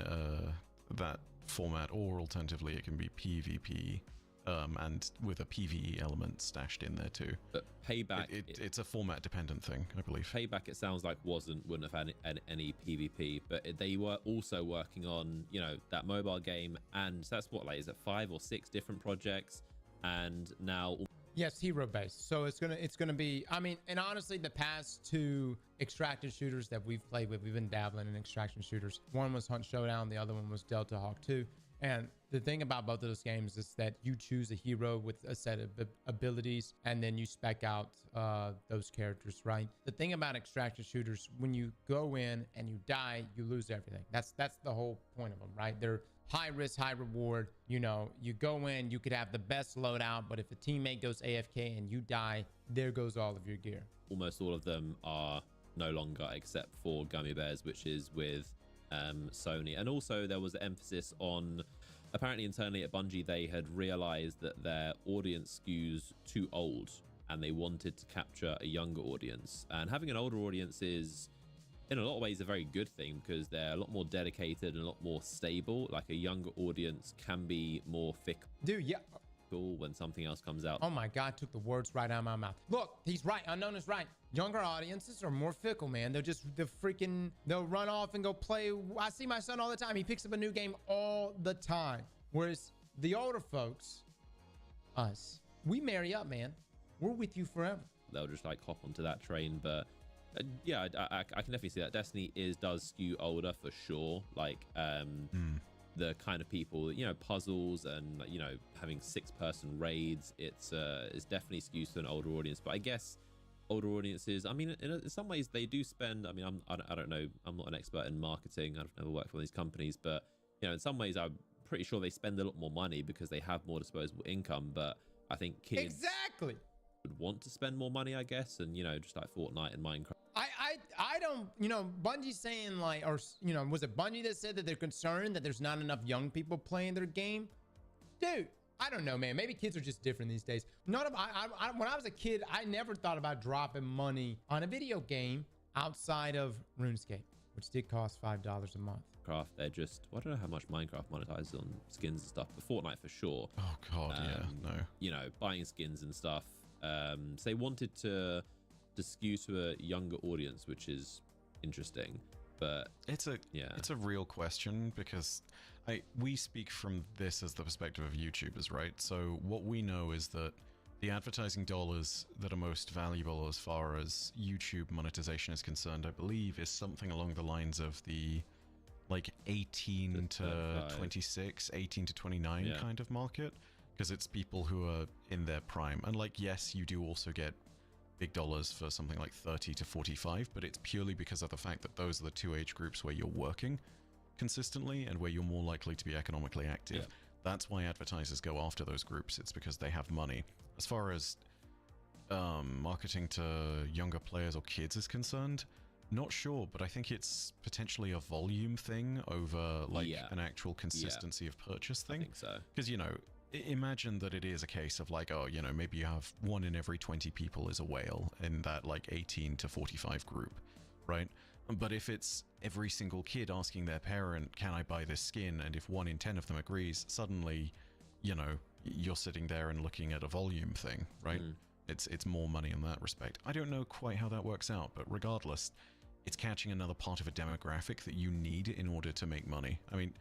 that format, or alternatively it can be PvP and with a PvE element stashed in there too. But Payback, it's a format dependent thing, I believe. Payback, it sounds like wouldn't have had any PvP, but they were also working on, you know, that mobile game, and that's what, like, is it 5 or 6 different projects, and now. Yes, hero based. So it's gonna be. I mean, and honestly, the past 2 extraction shooters that we've played with, we've been dabbling in extraction shooters. One was Hunt Showdown, the other one was Delta Hawk 2. And the thing about both of those games is that you choose a hero with a set of abilities, and then you spec out those characters, right? The thing about extraction shooters, when you go in and you die, you lose everything. That's the whole point of them, right? They're high risk, high reward. You know, you go in, you could have the best loadout, but if a teammate goes AFK and you die, there goes all of your gear. Almost all of them are no longer, except for Gummy Bears, which is with Sony. And also there was an emphasis on, apparently internally at Bungie, they had realized that their audience skews too old, and they wanted to capture a younger audience. And having an older audience is, in a lot of ways, a very good thing, because they're a lot more dedicated and a lot more stable. Like, a younger audience can be more fickle. Dude, yeah. When something else comes out. Oh my God, took the words right out of my mouth. Look, he's right. Unknown is right. Younger audiences are more fickle, man. They'll run off and go play. I see my son all the time. He picks up a new game all the time. Whereas the older folks, us, we marry up, man. We're with you forever. They'll just like hop onto that train. But yeah, I can definitely see that. Destiny does skew older for sure. Like, the kind of people, you know, puzzles and, you know, having 6-person raids, it's definitely skews to an older audience. But I guess older audiences, I mean, in some ways they do spend, I mean, I don't know, I'm not an expert in marketing, I've never worked for one of these companies, but, you know, in some ways I'm pretty sure they spend a lot more money because they have more disposable income. But I think kids Exactly. would want to spend more money, I guess, and, you know, just like Fortnite and Minecraft. I don't, you know, Bungie's saying like, or, you know, was it Bungie that said that they're concerned that there's not enough young people playing their game? Dude, I don't know, man. Maybe kids are just different these days. When I was a kid, I never thought about dropping money on a video game outside of RuneScape, which did cost $5 a month. They're just, I don't know how much Minecraft monetizes on skins and stuff, but Fortnite for sure. Oh god, yeah, no. You know, buying skins and stuff. So they wanted to skew to a younger audience, which is interesting. But it's a real question, because we speak from this as the perspective of YouTubers, right? So what we know is that the advertising dollars that are most valuable as far as YouTube monetization is concerned, I believe, is something along the lines of the like 18 to 26, 18 to 29 kind of market, because it's people who are in their prime. And like, yes, you do also get big dollars for something like 30 to 45, but it's purely because of the fact that those are the two age groups where you're working consistently and where you're more likely to be economically active. That's why advertisers go after those groups. It's because they have money. As far as marketing to younger players or kids is concerned, not sure, but I think it's potentially a volume thing over like an actual consistency of purchase thing. I think so. Because, you know, imagine that it is a case of like, oh, you know, maybe you have 1 in every 20 people is a whale in that like 18 to 45 group, right? But if it's every single kid asking their parent, can I buy this skin? And if 1 in 10 of them agrees, suddenly, you know, you're sitting there and looking at a volume thing, right? It's more money in that respect. I don't know quite how that works out, but regardless, it's catching another part of a demographic that you need in order to make money. I mean,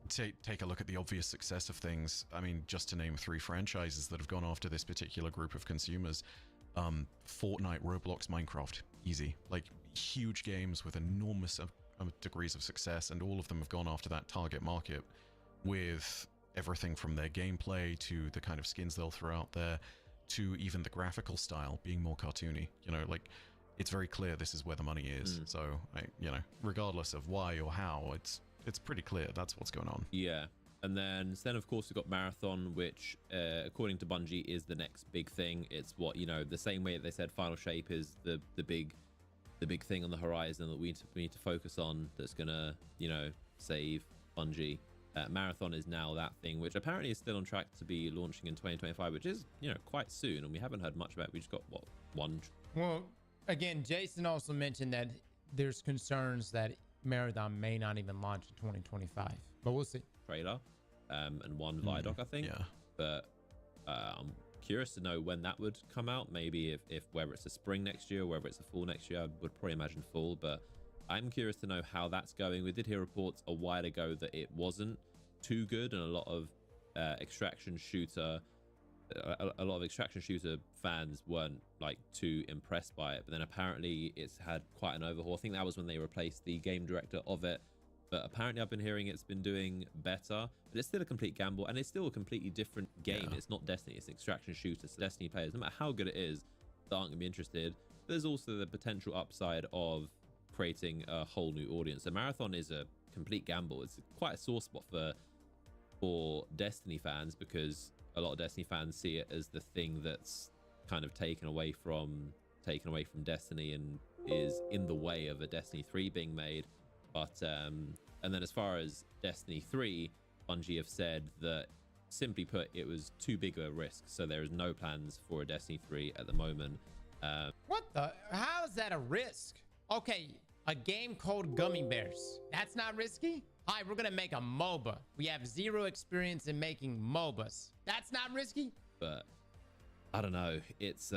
take a look at the obvious success of things. I mean, just to name 3 franchises that have gone after this particular group of consumers, Fortnite, Roblox, Minecraft, easy. Like, huge games with enormous degrees of success, and all of them have gone after that target market with everything from their gameplay to the kind of skins they'll throw out there to even the graphical style being more cartoony. You know, like, it's very clear this is where the money is. So, you know, regardless of why or how, it's pretty clear that's what's going on. Yeah. And then of course we've got Marathon, which according to Bungie is the next big thing. It's what, you know, the same way that they said Final Shape is the big thing on the horizon that we need to focus on, that's gonna, you know, save Bungie. Marathon is now that thing, which apparently is still on track to be launching in 2025, which is, you know, quite soon, and we haven't heard much about it. We just got what, one. Well, again, Jason also mentioned that there's concerns that Marathon may not even launch in 2025, but we'll see. Trailer and one Vidoc, I think. Yeah. But I'm curious to know when that would come out. Maybe if whether it's a spring next year or whether it's a fall next year. I would probably imagine fall, but I'm curious to know how that's going. We did hear reports a while ago that it wasn't too good, and a lot of extraction shooter fans weren't like too impressed by it. But then apparently it's had quite an overhaul. I think that was when they replaced the game director of it. But apparently I've been hearing it's been doing better, but it's still a complete gamble, and it's still a completely different game. It's not Destiny, it's an extraction shooter. So Destiny players, no matter how good it is, they aren't gonna be interested. There's also the potential upside of creating a whole new audience. The Marathon is a complete gamble. It's quite a sore spot for Destiny fans, because a lot of Destiny fans see it as the thing that's kind of taken away from Destiny and is in the way of a Destiny 3 being made. But and then as far as Destiny 3, Bungie have said that, simply put, it was too big of a risk, so there is no plans for a Destiny 3 at the moment. What the? How is that a risk? Okay, a game called Gummy Bears. That's not risky? Hi, we're gonna make a MOBA. We have 0 experience in making MOBAs. That's not risky? But I don't know. It's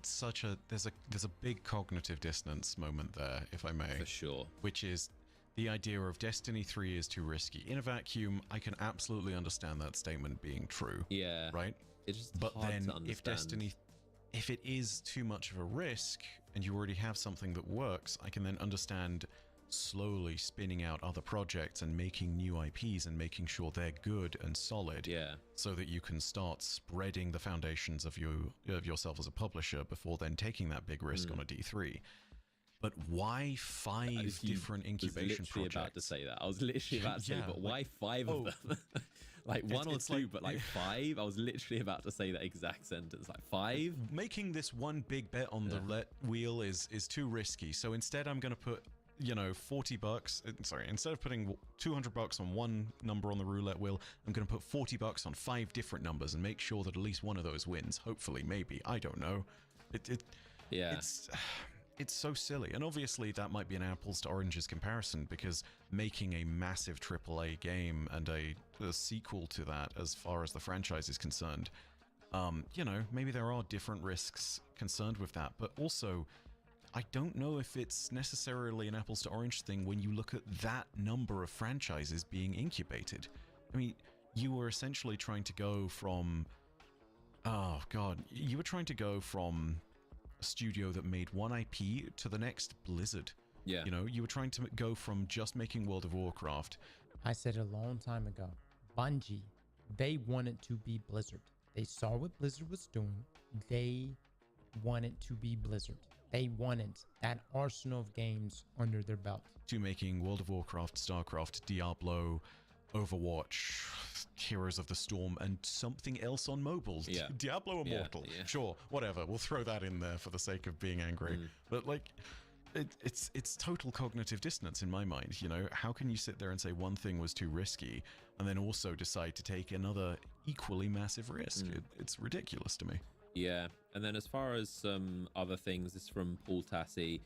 such a there's a big cognitive dissonance moment there, if I may. For sure. Which is the idea of Destiny 3 is too risky. In a vacuum, I can absolutely understand that statement being true. Yeah. Right? It's just but hard then to understand. if it is too much of a risk and you already have something that works, I can then understand slowly spinning out other projects and making new IPs and making sure they're good and solid. Yeah. So that you can start spreading the foundations of yourself as a publisher before then taking that big risk on a D3. But why 5 different incubation projects? I was literally about to say that. I was literally about to say, but why 5 of them? Like one or two, but like 5? I was literally about to say that exact sentence. Like 5? Making this one big bet on the roulette wheel is too risky. So instead, I'm going to put, you know, $40. Sorry, instead of putting $200 on one number on the roulette wheel, I'm going to put $40 on 5 different numbers and make sure that at least one of those wins. Hopefully, maybe. I don't know. It's so silly. And obviously that might be an apples to oranges comparison, because making a massive AAA game and a sequel to that as far as the franchise is concerned, you know, maybe there are different risks concerned with that. But also, I don't know if it's necessarily an apples to orange thing when you look at that number of franchises being incubated. I mean, you were essentially trying to go from... Oh, God. You were trying to go from a studio that made one IP to the next Blizzard. Yeah. You know, you were trying to go from just making World of Warcraft. I said a long time ago, Bungie, they wanted to be Blizzard. They saw what Blizzard was doing. They wanted to be Blizzard. They wanted that arsenal of games under their belt. To making World of Warcraft, StarCraft, Diablo, Overwatch, Heroes of the Storm, and something else on mobile. Yeah. Diablo Immortal. Yeah. Sure, whatever. We'll throw that in there for the sake of being angry. But like, it's total cognitive dissonance in my mind. You know, how can you sit there and say one thing was too risky and then also decide to take another equally massive risk? It's ridiculous to me. Yeah. And then as far as some other things, this is from Paul Tassi.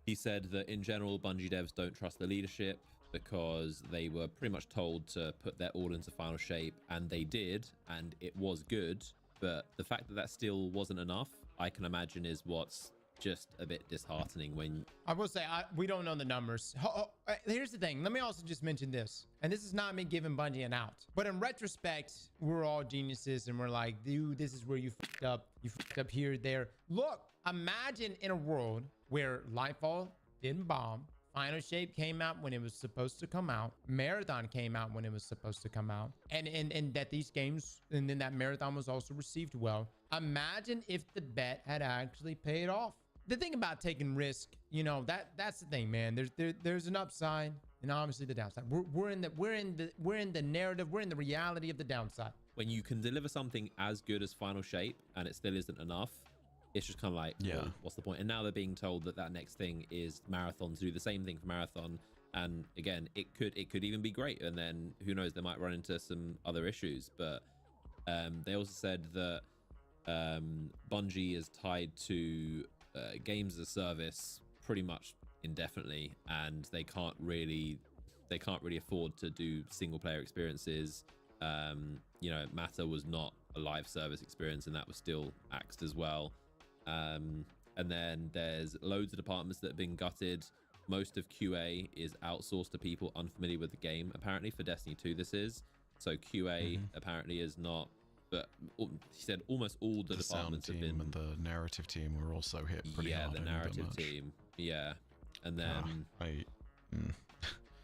He said that in general, Bungie devs don't trust the leadership, because they were pretty much told to put their all into final shape, and they did, and it was good. But the fact that that still wasn't enough, I can imagine, is what's just a bit disheartening. When I will say, we don't know the numbers. Here's the thing. Let me also just mention this. And this is not me giving Bungie an out. But in retrospect, we're all geniuses and we're like, dude, this is where you fucked up. You fucked up here, there. Look, imagine in a world where Lightfall didn't bomb. Final Shape came out when it was supposed to come out. Marathon came out when it was supposed to come out. And that these games, and then that Marathon was also received well. Imagine if the bet had actually paid off. The thing about taking risk, you know, that's the thing, man. There's an upside and obviously the downside. We're in the narrative, we're in the reality of the downside. when you can deliver something as good as Final Shape and it still isn't enough, it's just kind of like, well, what's the point? And now they're being told that that next thing is Marathon, to do the same thing for Marathon. And again, it could even be great. And then who knows, they might run into some other issues. But they also said that Bungie is tied to games as a service pretty much indefinitely, and they can't really afford to do single player experiences. You know, Matter was not a live service experience, and that was still axed as well. And then there's loads of departments that have been gutted. Most of QA is outsourced to people unfamiliar with the game. Apparently for Destiny 2 this is. So QA apparently is not, but he said almost all the departments have been. And the narrative team were also hit pretty hard. Yeah, the narrative team. Yeah. And then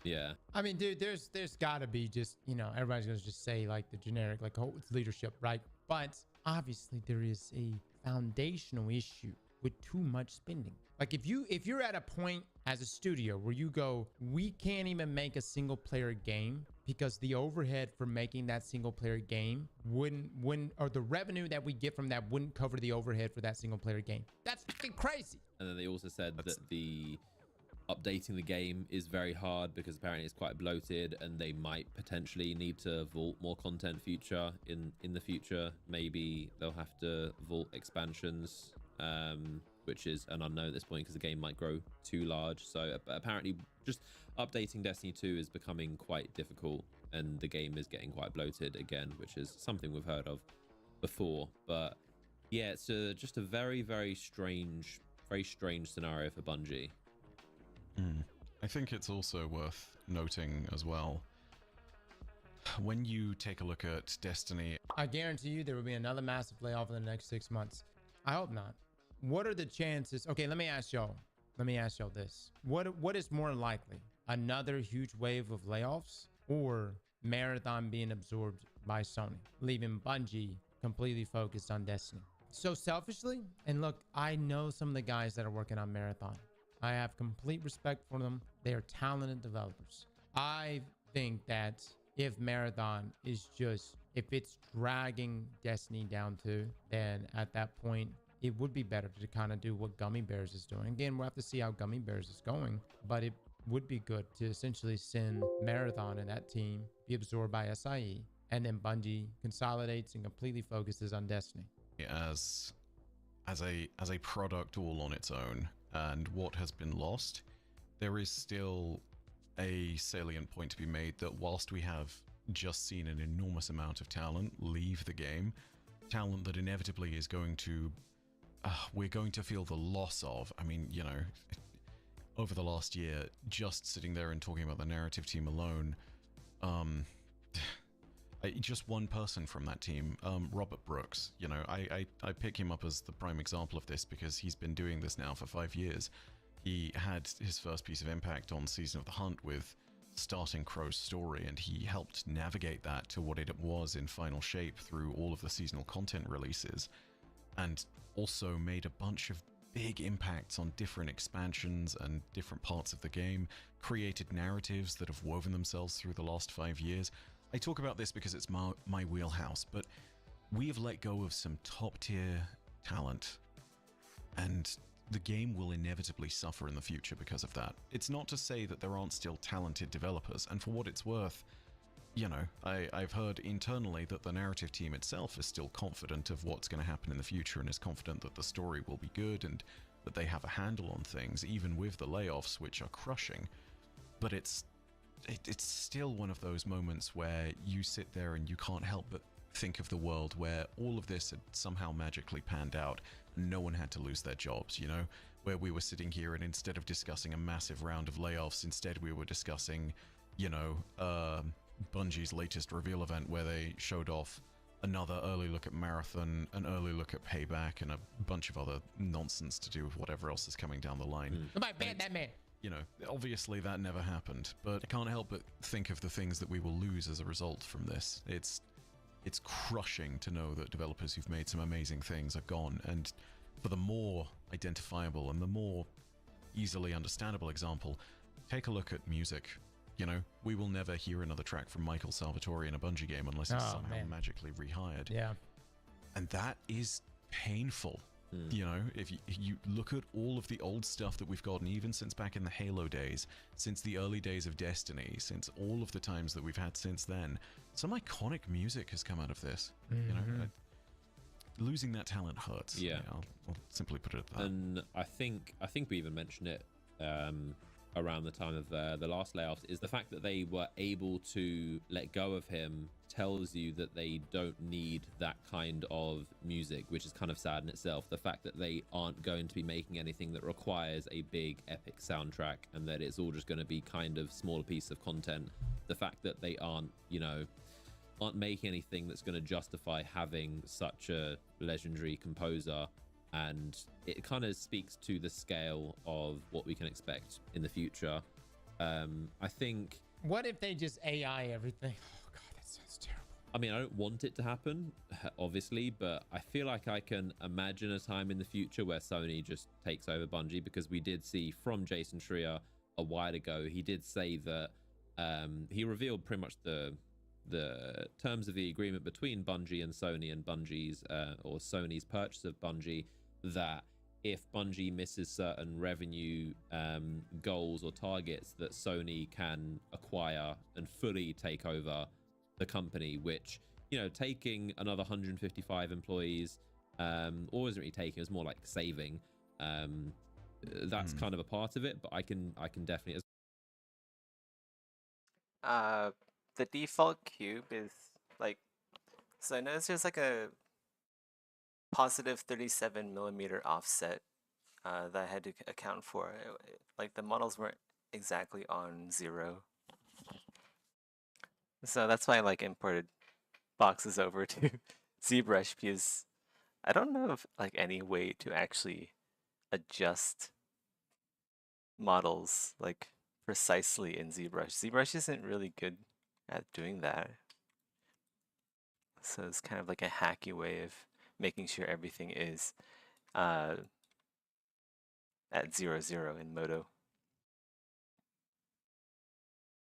yeah. I mean, dude, there's got to be just, you know, everybody's going to just say like the generic, like, oh, it's leadership, right? But obviously there is a foundational issue with too much spending. Like if you're at a point as a studio where you go, we can't even make a single player game because the overhead for making that single player game wouldn't, or the revenue that we get from that wouldn't cover the overhead for that single player game. That's fucking crazy. And then they also said that the updating the game is very hard because apparently it's quite bloated, and they might potentially need to vault more content in the future. Maybe they'll have to vault expansions, which is an unknown at this point because the game might grow too large. So apparently just updating Destiny 2 is becoming quite difficult, and the game is getting quite bloated again, which is something we've heard of before. But yeah, it's just a very, very strange scenario for Bungie. I think it's also worth noting as well, when you take a look at Destiny, I guarantee you there will be another massive layoff in the next 6 months. I hope not. What are the chances? Okay, let me ask y'all. let me ask y'all this. What is more likely? Another huge wave of layoffs or Marathon being absorbed by Sony, leaving Bungie completely focused on Destiny? So selfishly, and look, I know some of the guys that are working on Marathon. I have complete respect for them. They are talented developers. I think that if Marathon is just, if it's dragging Destiny down to, then at that point, it would be better to kind of do what Gummy Bears is doing. Again, we'll have to see how Gummy Bears is going, but it would be good to essentially send Marathon and that team be absorbed by SIE, and then Bungie consolidates and completely focuses on Destiny. As a product all on its own, and what has been lost, there is still a salient point to be made that whilst we have just seen an enormous amount of talent leave the game, talent that inevitably is going to we're going to feel the loss of. I mean, you know, over the last year, just sitting there and talking about the narrative team alone, just one person from that team, Robert Brooks, you know, I pick him up as the prime example of this because he's been doing this now for 5 years. He had his first piece of impact on Season of the Hunt with starting Crow's story, and he helped navigate that to what it was in final shape through all of the seasonal content releases, and also made a bunch of big impacts on different expansions and different parts of the game, created narratives that have woven themselves through the last 5 years. I talk about this because it's my wheelhouse, but we have let go of some top tier talent, and the game will inevitably suffer in the future because of that. It's not to say that there aren't still talented developers, and for what it's worth, you know, I've heard internally that the narrative team itself is still confident of what's going to happen in the future and is confident that the story will be good and that they have a handle on things, even with the layoffs, which are crushing. But it's still one of those moments where you sit there and you can't help but think of the world where all of this had somehow magically panned out and no one had to lose their jobs, you know, where we were sitting here and instead of discussing a massive round of layoffs, instead we were discussing, you know, Bungie's latest reveal event where they showed off another early look at Marathon, an early look at Payback, and a bunch of other nonsense to do with whatever else is coming down the line. Goodbye, ban that man. You know, obviously that never happened, but I can't help but think of the things that we will lose as a result from this. It's crushing to know that developers who've made some amazing things are gone, and for the more identifiable and the more easily understandable example, take a look at music. You know, we will never hear another track from Michael Salvatore in a Bungie game unless it's somehow magically rehired. Yeah. And that is painful. You know, if you look at all of the old stuff that we've gotten, even since back in the Halo days, since the early days of Destiny, since all of the times that we've had since then, some iconic music has come out of this. You know, losing that talent hurts. Yeah, I'll simply put it at that. And I think we even mentioned it around the time of the last layoffs, is the fact that they were able to let go of him tells you that they don't need that kind of music, which is kind of sad in itself. The fact that they aren't going to be making anything that requires a big epic soundtrack and that it's all just going to be kind of smaller piece of content. The fact that they aren't making anything that's going to justify having such a legendary composer, and it kind of speaks to the scale of what we can expect in the future. I think, what if they just AI everything? Oh god, that sounds terrible. I mean, I don't want it to happen, obviously, but I feel like I can imagine a time in the future where Sony just takes over Bungie, because we did see from Jason Schreier a while ago, he did say that he revealed pretty much the terms of the agreement between Bungie and Sony, and Bungie's or Sony's purchase of Bungie, that if Bungie misses certain revenue goals or targets, that Sony can acquire and fully take over the company, which, you know, taking another 155 employees, or isn't really taking, it's more like saving. That's kind of a part of it, but I can definitely. The default cube is like, so I noticed there's like a positive 37mm offset that I had to account for. Like the models weren't exactly on 0. So that's why I like imported boxes over to ZBrush, because I don't know of like any way to actually adjust models like precisely in ZBrush. ZBrush isn't really good at doing that. So it's kind of like a hacky way of making sure everything is at 0, in Modo.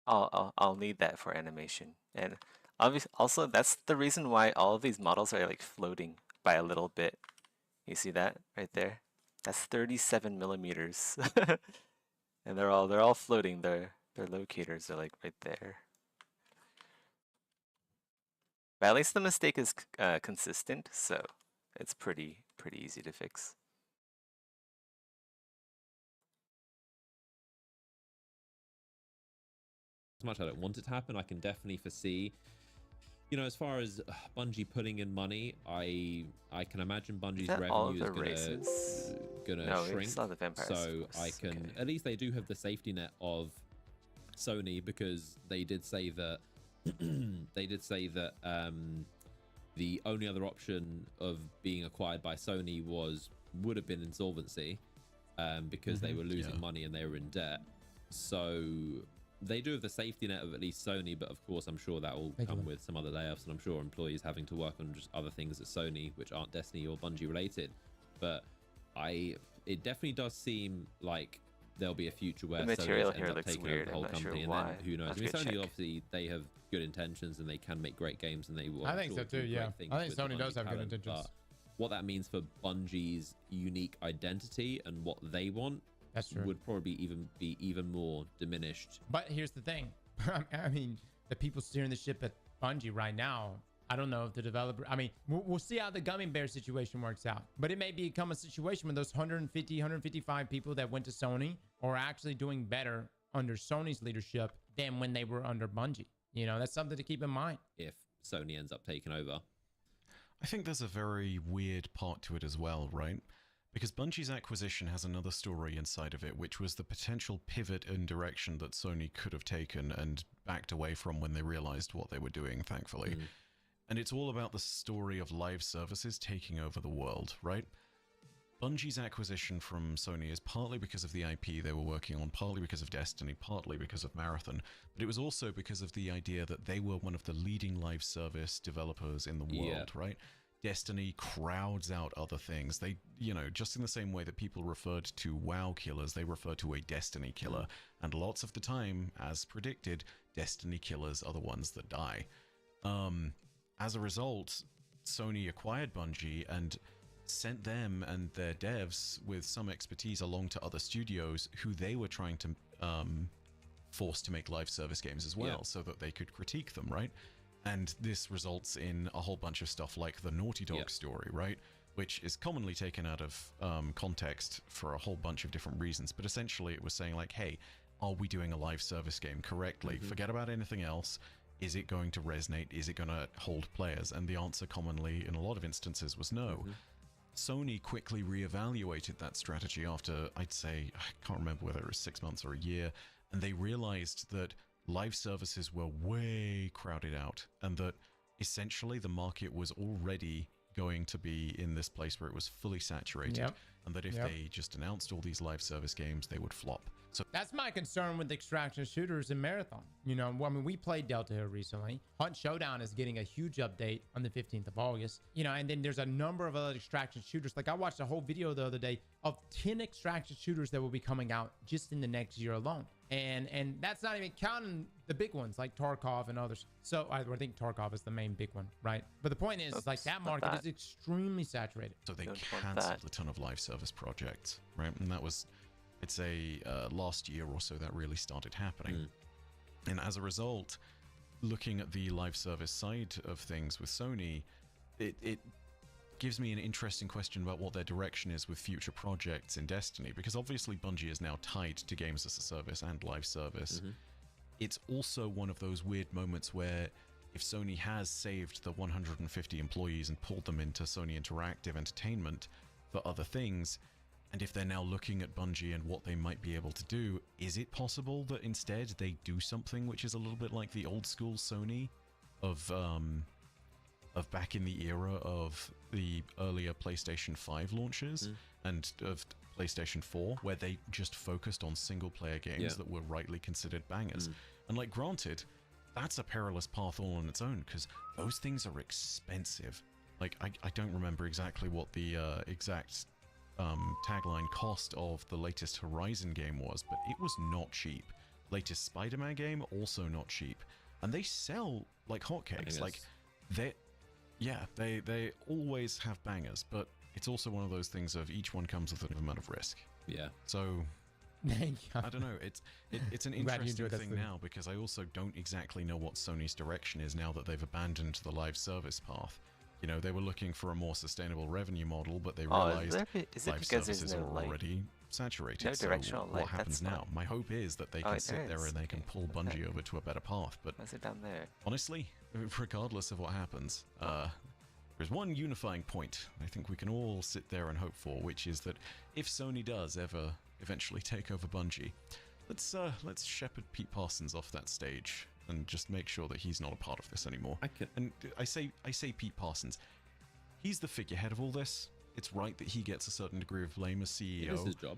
I'll need that for animation. And obviously, also that's the reason why all of these models are like floating by a little bit. You see that right there? That's 37 millimeters, and they're all floating. Their locators are like right there. But at least the mistake is consistent, so it's pretty easy to fix. As much as I don't want it to happen, I can definitely foresee, you know, as far as Bungie putting in money, I can imagine Bungie's revenue is gonna shrink. The vampires. So I can at least they do have the safety net of Sony, because they did say that the only other option of being acquired by Sony would have been insolvency, because they were losing money and they were in debt. So they do have the safety net of at least Sony, but of course I'm sure that will come with some other layoffs, and I'm sure employees having to work on just other things at Sony which aren't Destiny or Bungie related. But it definitely does seem like there'll be a future where Sony ends up taking over the whole company, and then who knows? I mean, Sony obviously they have good intentions and they can make great games, and they will. I think so too. Yeah, I think Sony does have good intentions. But what that means for Bungie's unique identity and what they want, that's true, would probably be even more diminished. But here's the thing. I mean, the people steering the ship at Bungie right now, I don't know if the developer, I mean, we'll see how the Gummy Bear situation works out, but it may become a situation where those 155 people that went to Sony are actually doing better under Sony's leadership than when they were under Bungie. You know, that's something to keep in mind. If Sony ends up taking over. I think there's a very weird part to it as well, right? Because Bungie's acquisition has another story inside of it, which was the potential pivot in direction that Sony could have taken and backed away from when they realized what they were doing, thankfully. And it's all about the story of live services taking over the world, right? Bungie's acquisition from Sony is partly because of the IP they were working on, partly because of Destiny, partly because of Marathon, but it was also because of the idea that they were one of the leading live service developers in the world, right? Destiny crowds out other things. They, you know, just in the same way that people referred to WoW killers, they refer to a Destiny killer. And lots of the time, as predicted, Destiny killers are the ones that die. As a result, Sony acquired Bungie and sent them and their devs with some expertise along to other studios who they were trying to force to make live service games as well, so that they could critique them, right? And this results in a whole bunch of stuff like the Naughty Dog story, right? Which is commonly taken out of context for a whole bunch of different reasons. But essentially it was saying like, hey, are we doing a live service game correctly? Forget about anything else. Is it going to resonate? Is it going to hold players? And the answer commonly in a lot of instances was no. Sony quickly reevaluated that strategy after, I'd say, I can't remember whether it was 6 months or a year, and they realized that live services were way crowded out, and that essentially the market was already going to be in this place where it was fully saturated, and that if they just announced all these live service games, they would flop. So that's my concern with extraction shooters in Marathon. You know, I mean, we played Delta here recently. Hunt Showdown is getting a huge update on the 15th of August. You know, and then there's a number of other extraction shooters. Like I watched a whole video the other day of 10 extraction shooters that will be coming out just in the next year alone. And that's not even counting the big ones like Tarkov and others. So I think Tarkov is the main big one, right? But the point is, like that market is extremely saturated. So they canceled a ton of live service projects, right? And that was, it's a last year or so that really started happening. And as a result, looking at the live service side of things with Sony, it gives me an interesting question about what their direction is with future projects in Destiny, because obviously Bungie is now tied to games as a service and live service. It's also one of those weird moments where if Sony has saved the 150 employees and pulled them into Sony Interactive Entertainment for other things, and if they're now looking at Bungie and what they might be able to do, is it possible that instead they do something which is a little bit like the old school Sony of of back in the era of the earlier PlayStation 5 launches and of PlayStation 4, where they just focused on single-player games that were rightly considered bangers. And like, granted, that's a perilous path all on its own, because those things are expensive. Like, I don't remember exactly what the exact tagline cost of the latest Horizon game was, but it was not cheap. Latest Spider-Man game, also not cheap. And they sell like hotcakes. Like, they always have bangers, but it's also one of those things of each one comes with an amount of risk. Yeah. So I don't know. It's an interesting thing now, because I also don't exactly know what Sony's direction is now that they've abandoned the live service path. You know, they were looking for a more sustainable revenue model, but they realized live services are already saturated. No directional so what happens now? My hope is that they can sit there and they can pull Bungie over to a better path. But what's it down there? Honestly, regardless of what happens, there's one unifying point I think we can all sit there and hope for, which is that if Sony does ever eventually take over Bungie, let's shepherd Pete Parsons off that stage and just make sure that he's not a part of this anymore. And I say Pete Parsons. He's the figurehead of all this. It's right that he gets a certain degree of blame as CEO. It is his job.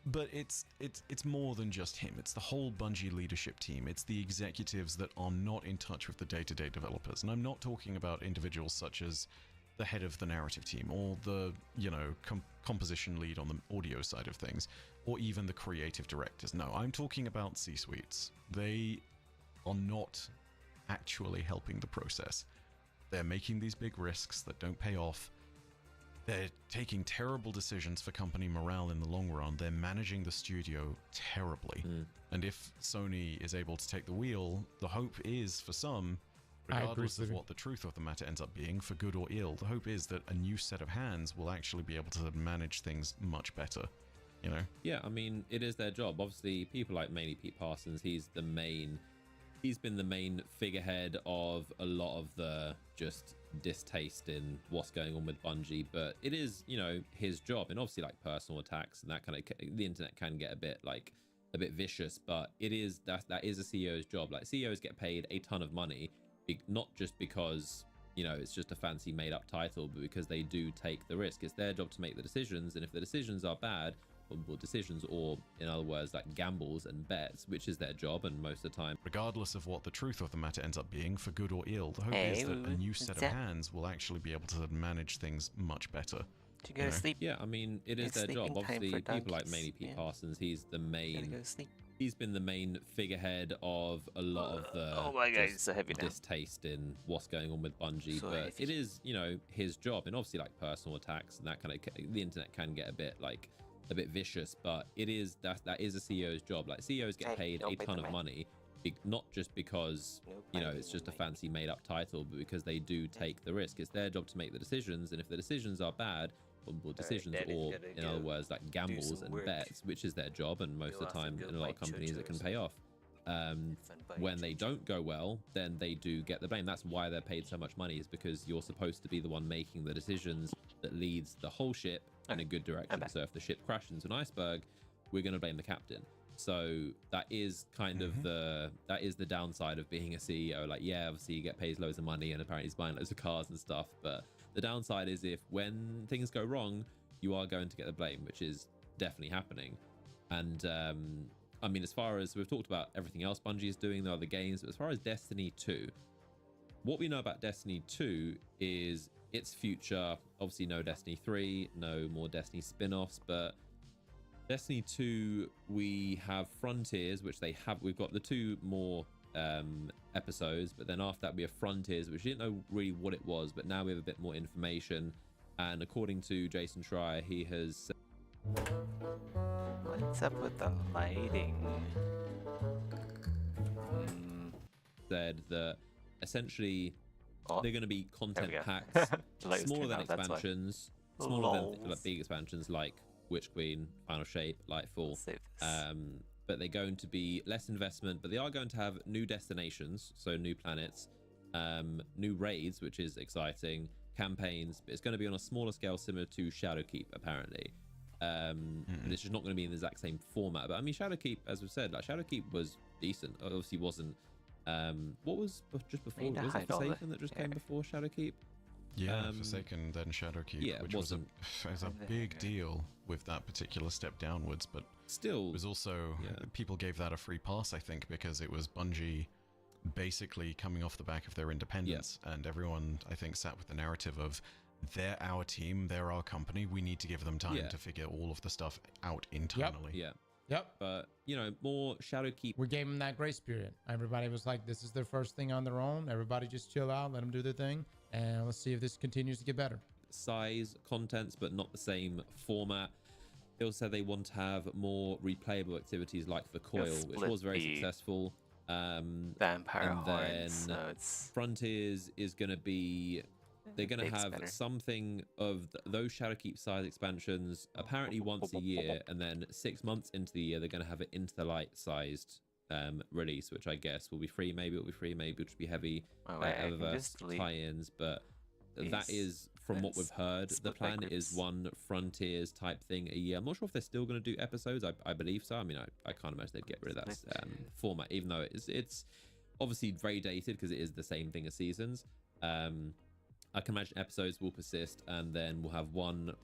But it's more than just him. It's the whole Bungie leadership team. It's the executives that are not in touch with the day-to-day developers. And I'm not talking about individuals such as the head of the narrative team, or the, you know, composition lead on the audio side of things, or even the creative directors. No, I'm talking about C-suites. They are not actually helping the process. They're making these big risks that don't pay off. They're taking terrible decisions for company morale in the long run. They're managing the studio terribly. And if Sony is able to take the wheel, the hope is for some, regardless of what the truth of the matter ends up being, for good or ill, the hope is that a new set of hands will actually be able to manage things much better. You know? Yeah, I mean, it is their job. Obviously, people like mainly Pete Parsons, he's been the main figurehead of a lot of the just distaste in what's going on with Bungie, but it is, you know, his job. And obviously, like, personal attacks and that kind of, the internet can get a bit vicious, but it is that is a CEO's job. Like, CEOs get paid a ton of money, not just because, you know, it's just a fancy made up title, but because they do take the risk. It's their job to make the decisions, and if the decisions are bad, decisions, or in other words, like gambles and bets, which is their job, and most of the time, regardless of what the truth of the matter ends up being, for good or ill, the hope is that a new set of hands will actually be able to manage things much better. Did you go to sleep? Yeah, I mean, it is their job. Obviously, people like mainly Pete Parsons, he's been the main figurehead of a lot of the so heavy distaste in what's going on with Bungie, but heavy. It is, you know, his job. And obviously, like, personal attacks and that kind of, the internet can get a bit vicious, but it is that is a CEO's job. Like, CEOs get paid a ton of money, not just because, you know, it's just a fancy made up title, but because they do take the risk. It's their job to make the decisions, and if the decisions are bad, decisions, or in other words, like gambles and bets, which is their job, and most of the time in a lot of companies it can pay off. When they don't go well, then they do get the blame. That's why they're paid so much money, is because you're supposed to be the one making the decisions that leads the whole ship in a good direction. So if the ship crashes into an iceberg, we're going to blame the captain. So that is kind of the downside of being a CEO. Like, yeah, obviously you get paid loads of money, and apparently he's buying loads of cars and stuff, but the downside is if when things go wrong, you are going to get the blame, which is definitely happening. And I mean, as far as we've talked about everything else Bungie is doing, the other games, but as far as Destiny 2, what we know about Destiny 2 is its future. Obviously no Destiny 3, no more Destiny spin-offs, but Destiny 2, we have Frontiers, which we've got the 2 more episodes, but then after that we have Frontiers, which we didn't know really what it was, but now we have a bit more information. And according to Jason Schreier, he has what's up with the lighting? Said that essentially they're going to be content packs, smaller than expansions, smaller than like big expansions like Witch Queen, Final Shape, Lightfall. But they're going to be less investment, but they are going to have new destinations, so new planets, new raids, which is exciting, campaigns, but it's going to be on a smaller scale, similar to Shadowkeep, apparently. But it's just not going to be in the exact same format. But I mean, Shadowkeep, as we've said, like, Shadowkeep was decent. Obviously wasn't What was just before? Need to Was it hide all the Forsaken that just came hair. before Shadowkeep? Yeah, Forsaken, then Shadowkeep, yeah, it which was a The big hair. deal with that particular step downwards, but Still, it was also, Yeah. people gave that a free pass, I think, because it was Bungie basically coming off the back of their independence, and everyone, I think, sat with the narrative of, they're our team, they're our company, we need to give them time Yeah. to figure all of the stuff out internally. yeah. Yep. But, you know, more Shadowkeep. We gave them that grace period. Everybody was like, this is their first thing on their own. Everybody just chill out, let them do their thing. And let's see if this continues to get better. Size contents, but not the same format. They also said they want to have more replayable activities like the Coil, which split was very the successful. Vampire and Horns, then so it's Frontiers is going to be, they're going to Big's have better. something of those Shadowkeep size expansions apparently once a year, and then 6 months into the year they're going to have an Into the Light sized release, which I guess will be free. Maybe it'll be free, maybe it'll be heavy Oh, wait, I can Eververse just delete tie-ins, but that these. is, from what we've Let's heard, the split by plan is groups. one Frontiers type thing a year. I'm not sure if they're still going to do episodes. I believe so. I mean, I can't imagine they'd get rid of that Split. format, even though it's obviously very dated because it is the same thing as seasons. I can imagine episodes will persist, and then we'll have one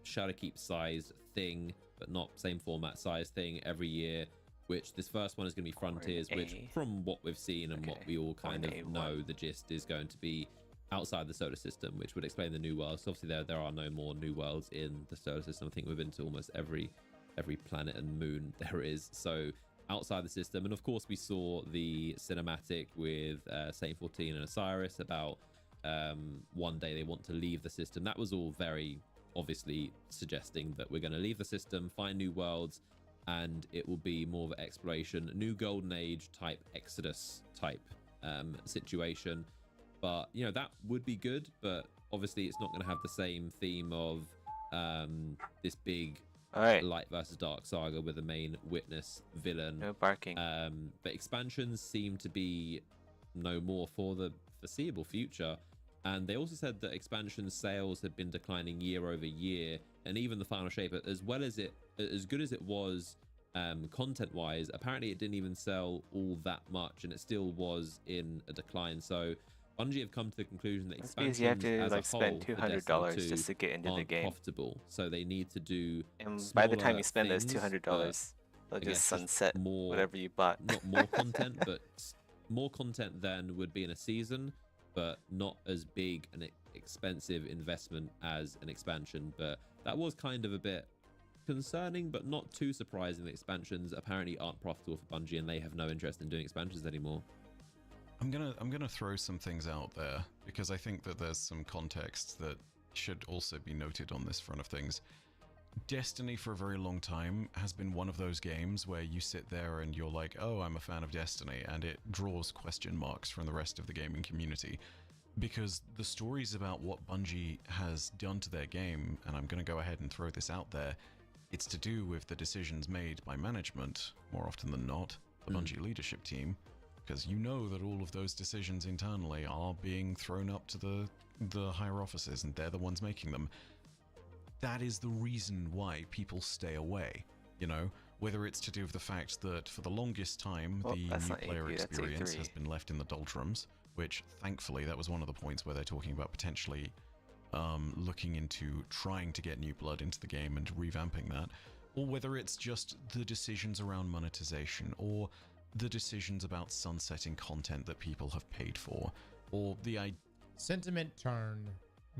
Shadowkeep size thing, but not same format size thing every year. Which this first one is going to be Frontiers, which A. from what we've seen and what Okay, we all kind Horn of A1. know, the gist is going to be outside the solar system, which would explain the new worlds. Obviously, there are no more new worlds in the solar system. I think we've been to almost every planet and moon there is. So outside the system, and of course we saw the cinematic with Saint 14 and Osiris about one day they want to leave the system. That was all very obviously suggesting that we're going to leave the system, find new worlds, and it will be more of an exploration, new golden age type Exodus type situation. But you know, that would be good, but obviously it's not going to have the same theme of this big All right, light versus dark saga with the main witness villain. no barking. But expansions seem to be no more for the foreseeable future. And they also said that expansion sales had been declining year over year, and even the Final Shape, as well as as good as it was content wise, apparently it didn't even sell all that much, and it still was in a decline. So Bungie have come to the conclusion that That's because expansions you have to as like a spend whole for Destiny $200 2 just to get into the aren't game, profitable. So they need to do and by the time smaller you spend those things, $200, but they'll I guess just just sunset more, whatever you bought. not more content, but more content than would be in a season, but not as big an expensive investment as an expansion. But that was kind of a bit concerning, but not too surprising that expansions apparently aren't profitable for Bungie, and they have no interest in doing expansions anymore. I'm gonna throw some things out there because I think that there's some context that should also be noted on this front of things. Destiny for a very long time has been one of those games where you sit there and you're like, oh, I'm a fan of Destiny, and it draws question marks from the rest of the gaming community. Because the stories about what Bungie has done to their game, and I'm going to go ahead and throw this out there, it's to do with the decisions made by management, more often than not, the Bungie leadership team, because you know that all of those decisions internally are being thrown up to the higher offices, and they're the ones making them. That is the reason why people stay away, you know, whether it's to do with the fact that for the longest time, Well, the that's new not player A3, that's experience A3. has been left in the doldrums, which thankfully that was one of the points where they're talking about potentially looking into trying to get new blood into the game and revamping that, or whether it's just the decisions around monetization, or the decisions about sunsetting content that people have paid for, or the Sentiment turned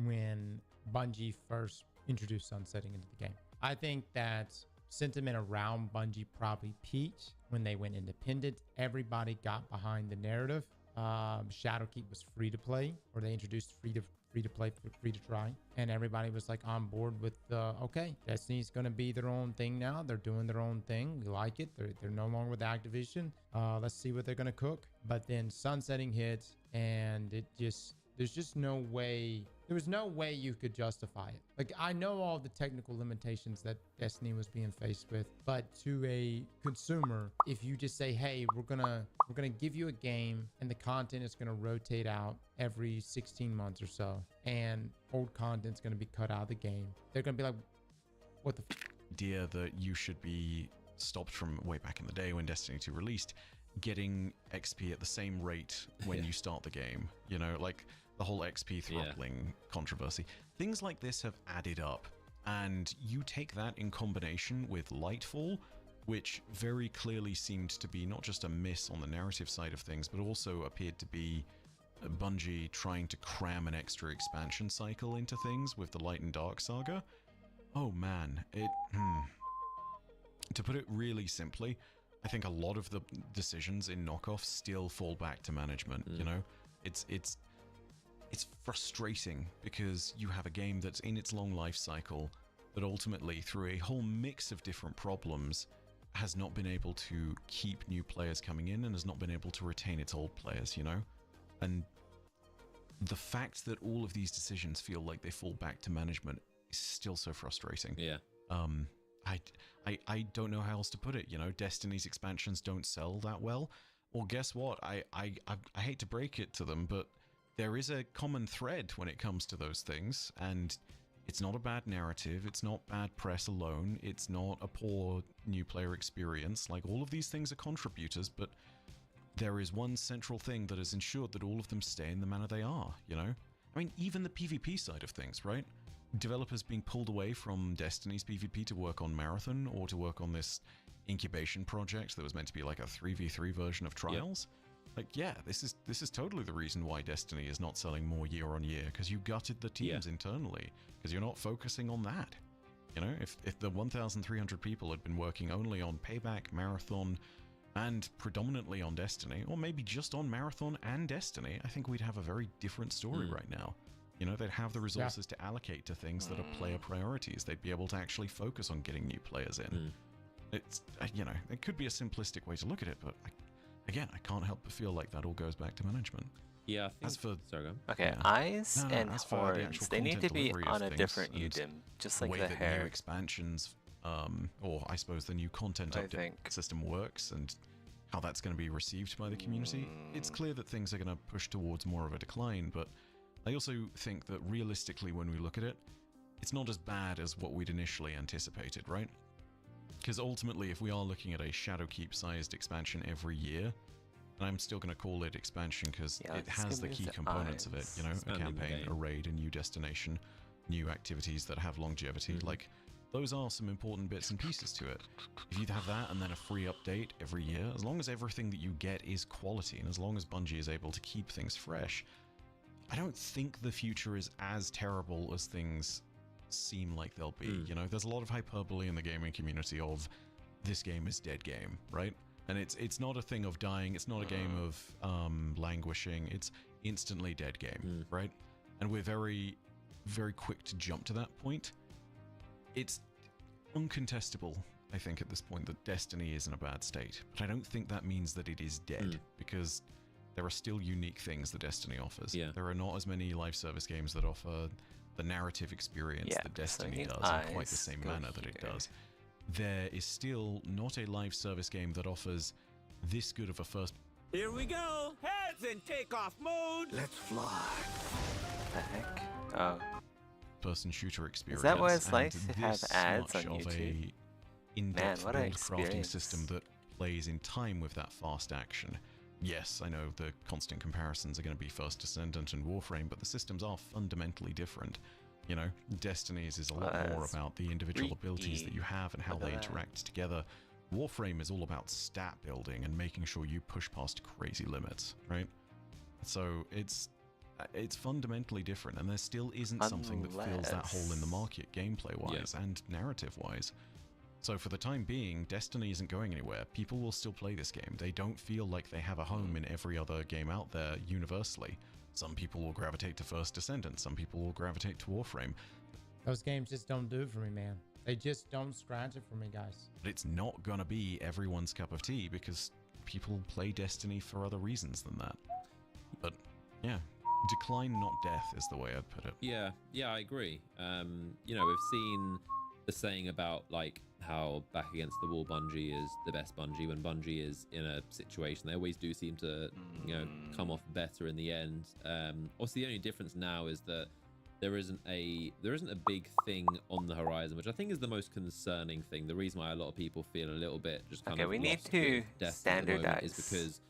when Bungie first introduced sunsetting into the game. I think that sentiment around Bungie probably peaked when they went independent. Everybody got behind the narrative. Shadowkeep was free to play, or they introduced free to play, free to try, and everybody was like on board with okay, Destiny's gonna be their own thing now. They're doing their own thing. We like it. They're no longer with Activision. Let's see what they're gonna cook. But then sunsetting hit, and there's just no way. There was no way you could justify it. Like, I know all the technical limitations that Destiny was being faced with, but to a consumer, if you just say, hey, we're gonna give you a game and the content is gonna rotate out every 16 months or so, and old content's gonna be cut out of the game, they're gonna be like, what the idea that you should be stopped from way back in the day when Destiny 2 released, getting XP at the same rate when you start the game. You know, like the whole XP throttling controversy. Things like this have added up, and you take that in combination with Lightfall, which very clearly seemed to be not just a miss on the narrative side of things, but also appeared to be Bungie trying to cram an extra expansion cycle into things with the Light and Dark saga. Oh man, to put it really simply, I think a lot of the decisions in Knockoff still fall back to management. You know, it's frustrating because you have a game that's in its long life cycle that ultimately, through a whole mix of different problems, has not been able to keep new players coming in and has not been able to retain its old players, you know? And the fact that all of these decisions feel like they fall back to management is still so frustrating. Yeah. I don't know how else to put it, you know? Destiny's expansions don't sell that well. Well, guess what? I hate to break it to them, but there is a common thread when it comes to those things, and it's not a bad narrative, it's not bad press alone, it's not a poor new player experience. Like, all of these things are contributors, but there is one central thing that has ensured that all of them stay in the manner they are, you know? I mean, even the PvP side of things, right? Developers being pulled away from Destiny's PvP to work on Marathon, or to work on this incubation project that was meant to be like a 3v3 version of Trials. Yep. Like, yeah, this is totally the reason why Destiny is not selling more year on year, because you gutted the teams internally, because you're not focusing on that. You know, if the 1,300 people had been working only on Payback, Marathon, and predominantly on Destiny, or maybe just on Marathon and Destiny, I think we'd have a very different story right now. You know, they'd have the resources to allocate to things that are player priorities. They'd be able to actually focus on getting new players in. It's, you know, it could be a simplistic way to look at it, but again, I can't help but feel like that all goes back to management. Yeah, I think... As for... Sorry, go on. Okay, eyes and horns, they need to be on a different UDIM, just like the hair. New expansions, or I suppose the new content update system works, and how that's going to be received by the community. It's clear that things are going to push towards more of a decline, but I also think that realistically, when we look at it, it's not as bad as what we'd initially anticipated, right? Because ultimately, if we are looking at a Shadowkeep-sized expansion every year, and I'm still going to call it expansion because it has the key components of it, you know, a campaign, a raid, a new destination, new activities that have longevity, like, those are some important bits and pieces to it. If you have that and then a free update every year, as long as everything that you get is quality, and as long as Bungie is able to keep things fresh, I don't think the future is as terrible as things seem like they'll be. You know, there's a lot of hyperbole in the gaming community of this game is dead game, right? And it's not a thing of dying, it's not a game of languishing, it's instantly dead game, right? And we're very, very quick to jump to that point. It's uncontestable, I think, at this point, that Destiny is in a bad state, but I don't think that means that it is dead, because there are still unique things that Destiny offers. There are not as many live service games that offer the narrative experience that Destiny does in quite the same manner that it does. There is still not a live service game that offers this good of a first... Here we go! Heads in takeoff mode! Let's fly. The heck? Oh. person shooter experience. Is that what it's like to have this ads on much of YouTube? a in-depth Man, what an build crafting experience. system that plays in time with that fast action. Yes, I know the constant comparisons are going to be First Descendant and Warframe, but the systems are fundamentally different. You know, Destiny's is a lot more about the individual abilities that you have and how they interact together. Warframe is all about stat building and making sure you push past crazy limits, right? So it's fundamentally different, and there still isn't something that fills that hole in the market gameplay-wise and narrative-wise. So for the time being, Destiny isn't going anywhere. People will still play this game. They don't feel like they have a home in every other game out there universally. Some people will gravitate to First Descendant, some people will gravitate to Warframe. Those games just don't do it for me, man. They just don't scratch it for me, guys. But it's not gonna be everyone's cup of tea because people play Destiny for other reasons than that. But yeah, decline not death is the way I'd put it. Yeah, I agree. You know, we've seen the saying about like how back against the wall Bungie is the best Bungie. When Bungie is in a situation, they always do seem to, you know, come off better in the end. Also, the only difference now is that there isn't a big thing on the horizon, which I think is the most concerning thing. The reason why a lot of people feel a little bit just kind Okay, of we need lost to with Destiny at the moment is standardize. because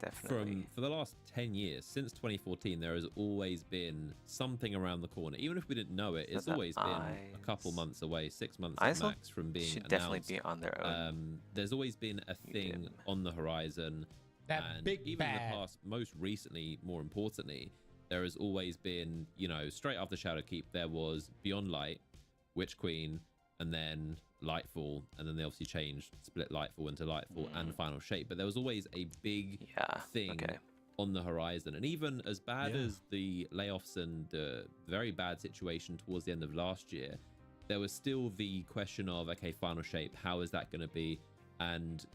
Definitely. for the last 10 years, since 2014, there has always been something around the corner. Even if we didn't know it, it's the always been a couple eyes- months away, 6 months eyes at will- max from being should announced. definitely be on their own. There's always been a thing medium. on the horizon. That And big even in bad. the past, most recently, more importantly, there has always been, straight after Shadowkeep, there was Beyond Light, Witch Queen, and then Lightfall, and then they obviously changed, split Lightfall into Lightfall and Final Shape. But there was always a big Yeah. thing Okay. on the horizon. And even as bad Yeah. as the layoffs and the very bad situation towards the end of last year, there was still the question of, okay, Final Shape, how is that going to be? And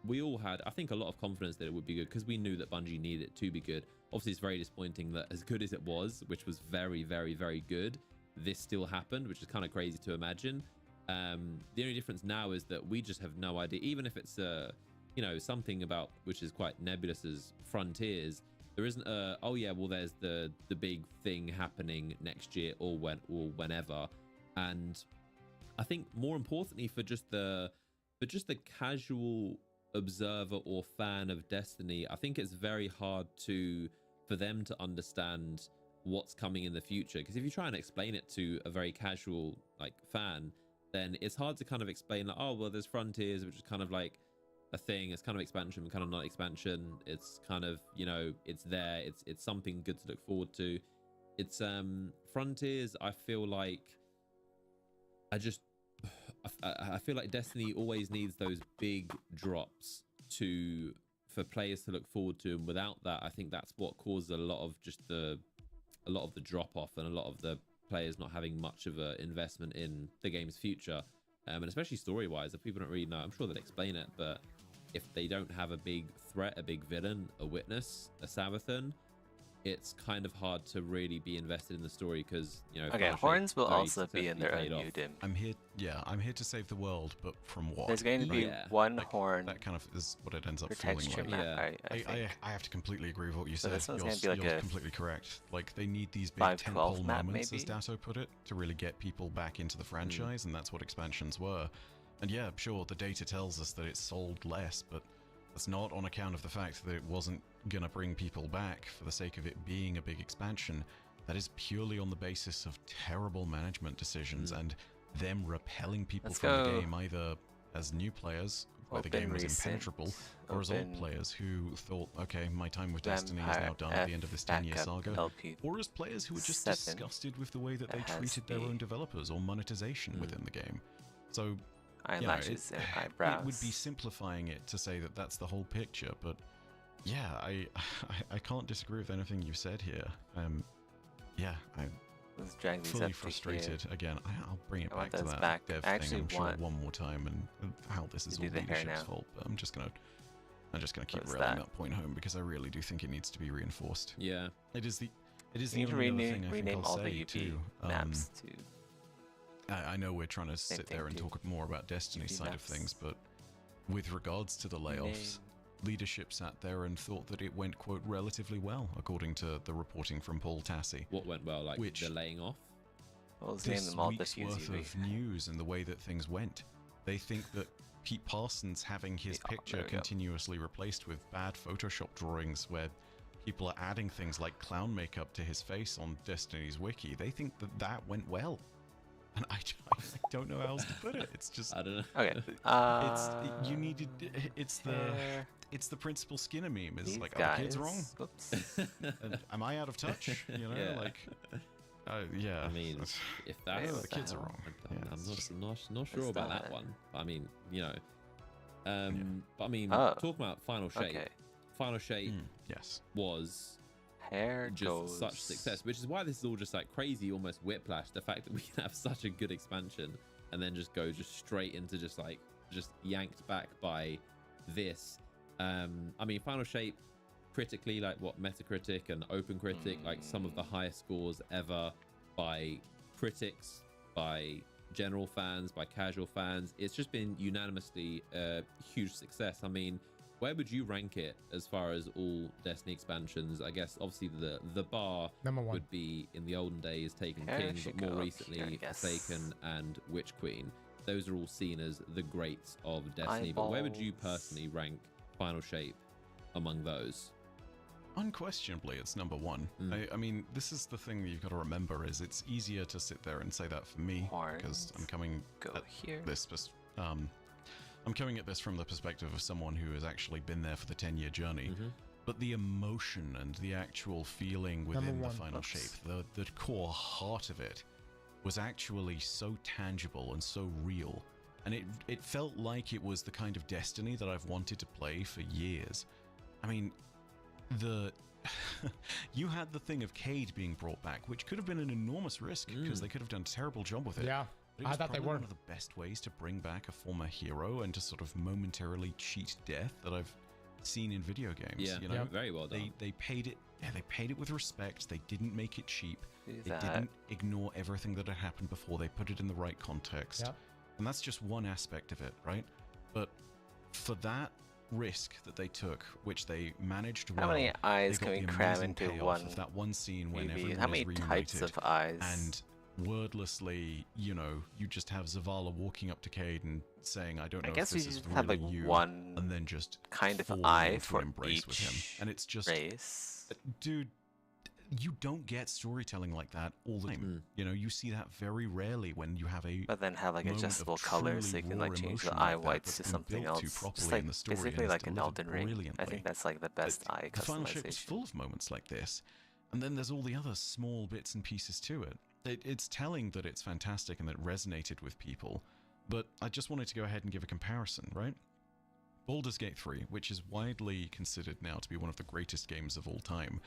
we all had, I think, a lot of confidence that it would be good because we knew that Bungie needed it to be good. Obviously, it's very disappointing that as good as it was, which was very, very, very good, this still happened, which is kind of crazy to imagine. The only difference now is that we just have no idea, even if it's something about which is quite nebulous as Frontiers. There isn't oh yeah, well there's the big thing happening next year or whenever. And I think more importantly for just the casual observer or fan of Destiny, I think it's very hard for them to understand what's coming in the future, because if you try and explain it to a very casual fan, then it's hard to kind of explain oh well, there's Frontiers, which is kind of like a thing. It's kind of expansion but kind of not expansion. It's kind of it's there, it's something good to look forward to. It's Frontiers, I feel like I feel like Destiny always needs those big drops for players to look forward to, and without that, I think that's what causes a lot of the drop off and a lot of the players not having much of an investment in the game's future, and especially story wise. If people don't really know, I'm sure they'll explain it, but if they don't have a big threat, a big villain, a witness, a Savathun, it's kind of hard to really be invested in the story because Okay, Final Shape Horns will very also be in their own successfully paid off. Udym. I'm here to save the world, but from what? There's going to be Yeah. one Like, horn That kind of is what it ends up per feeling texture like. map. Yeah. I think. I have to completely agree with what you So said. this one's You're, gonna be like you're a completely correct. Like they need these big 512 tentpole map, moments, maybe? as Datto put it, to really get people back into the franchise, and that's what expansions were. And yeah, sure, the data tells us that it sold less, but that's not on account of the fact that it wasn't gonna bring people back for the sake of it being a big expansion. That is purely on the basis of terrible management decisions and them repelling people Let's from the go game, either as new players, where the open game was recent, impenetrable, or as old open players who thought, okay, my time with Destiny is now Vampire done at the end of this 10-year backup saga, LP. or as players who were just 7 disgusted with the way that they that has treated their the own developers or monetization within the game. So, Eyelashes and it eyebrows. would be simplifying it to say that that's the whole picture, but yeah, I can't disagree with anything you've said here. Yeah, I'm Let's drag these fully up to frustrated. here. Again, I'll bring it I want back to those that back. dev I actually thing, I'm sure, want one more time, and how this is to all do the hair leadership's now. fault. But I'm just gonna keep What's railing that? that point home because I really do think it needs to be reinforced. Yeah. It is the We only need to other thing I think rename I'll all the say UP too. maps to. I know we're trying to Same sit thing there and too. talk more about Destiny's UP side of maps. things, but with regards to the layoffs, Rename. leadership sat there and thought that it went, quote, relatively well, according to the reporting from Paul Tassi. What went well? Like Which- the laying off? Well, let's name This them all week's Diffuse worth UV. of news and the way that things went. They think that Pete Parsons having his Yeah, picture there we go. continuously replaced with bad Photoshop drawings where people are adding things like clown makeup to his face on Destiny's wiki, they think that that went well. And I don't know how else to put it. It's just I don't know. Okay. it's you needed it's hair. the principal Skinner meme is These like, guys. are the kids wrong? Whoops. And am I out of touch? You know, Yeah. like yeah. I mean, if that's what the the kids are hell? wrong. I'm, Yeah, I'm it's just- not sure What's about that that? one. I mean, but I mean, Oh, talking about Final Shape. Okay. Final Shape yes. was Hair just goes. such success, which is why this is all just like crazy, almost whiplash. The fact that we can have such a good expansion and then just go straight into just yanked back by this. I mean, Final Shape critically, like what Metacritic and OpenCritic, like some of the highest scores ever by critics, by general fans, by casual fans. It's just been unanimously a huge success. I mean, where would you rank it as far as all Destiny expansions? I guess obviously the bar Number 1. would be in the olden days Taken Yeah, King, it should but more go up recently here, I guess. Forsaken and Witch Queen. Those are all seen as the greats of Destiny. But where would you Eyeballs. personally rank Final Shape among those? Unquestionably, it's number 1. I mean, this is the thing that you've got to remember is it's easier to sit there and say that for me because I'm Horns. coming Go at here. I'm coming at this from the perspective of someone who has actually been there for the 10-year journey. But the emotion and the actual feeling within the 1. Final Oops. Shape, the core heart of it, was actually so tangible and so real. And it felt like it was the kind of Destiny that I've wanted to play for years. I mean, you had the thing of Cade being brought back, which could have been an enormous risk because they could have done a terrible job with it. Yeah, But it I was thought they probably were. one of the best ways to bring back a former hero and to sort of momentarily cheat death that I've seen in video games. Yeah, you know? very well done. They paid it. Yeah, they paid it with respect. They didn't make it cheap. Do They that. didn't ignore everything that had happened before. They put it in the right context. Yep. And that's just one aspect of it, right? But for that risk that they took, which they managed How well, many eyes they can got we the cram amazing into payoff one of that one scene when UV? everyone How many is types reunited of eyes? and wordlessly, you know, you just have Zavala walking up to Cade and saying, "I don't know I guess if this we is just have really like you," one and then just kind of falling eye into for an embrace with him, each and it's just, race. dude, you don't get storytelling like that all the time. You know, you see that very rarely when you have a But then have like moment of adjustable colors so you can truly like raw change the emotion eye like that whites to that's been something built else. to properly Just like in the story and basically is like an delivered Elden Ring. I brilliantly. think that's like the best eye The Final Shape's customization. full of moments like this, and then there's all the other small bits and pieces to it. It's telling that it's fantastic and that it resonated with people, but I just wanted to go ahead and give a comparison, right? Baldur's Gate 3, which is widely considered now to be one of the greatest games of all time,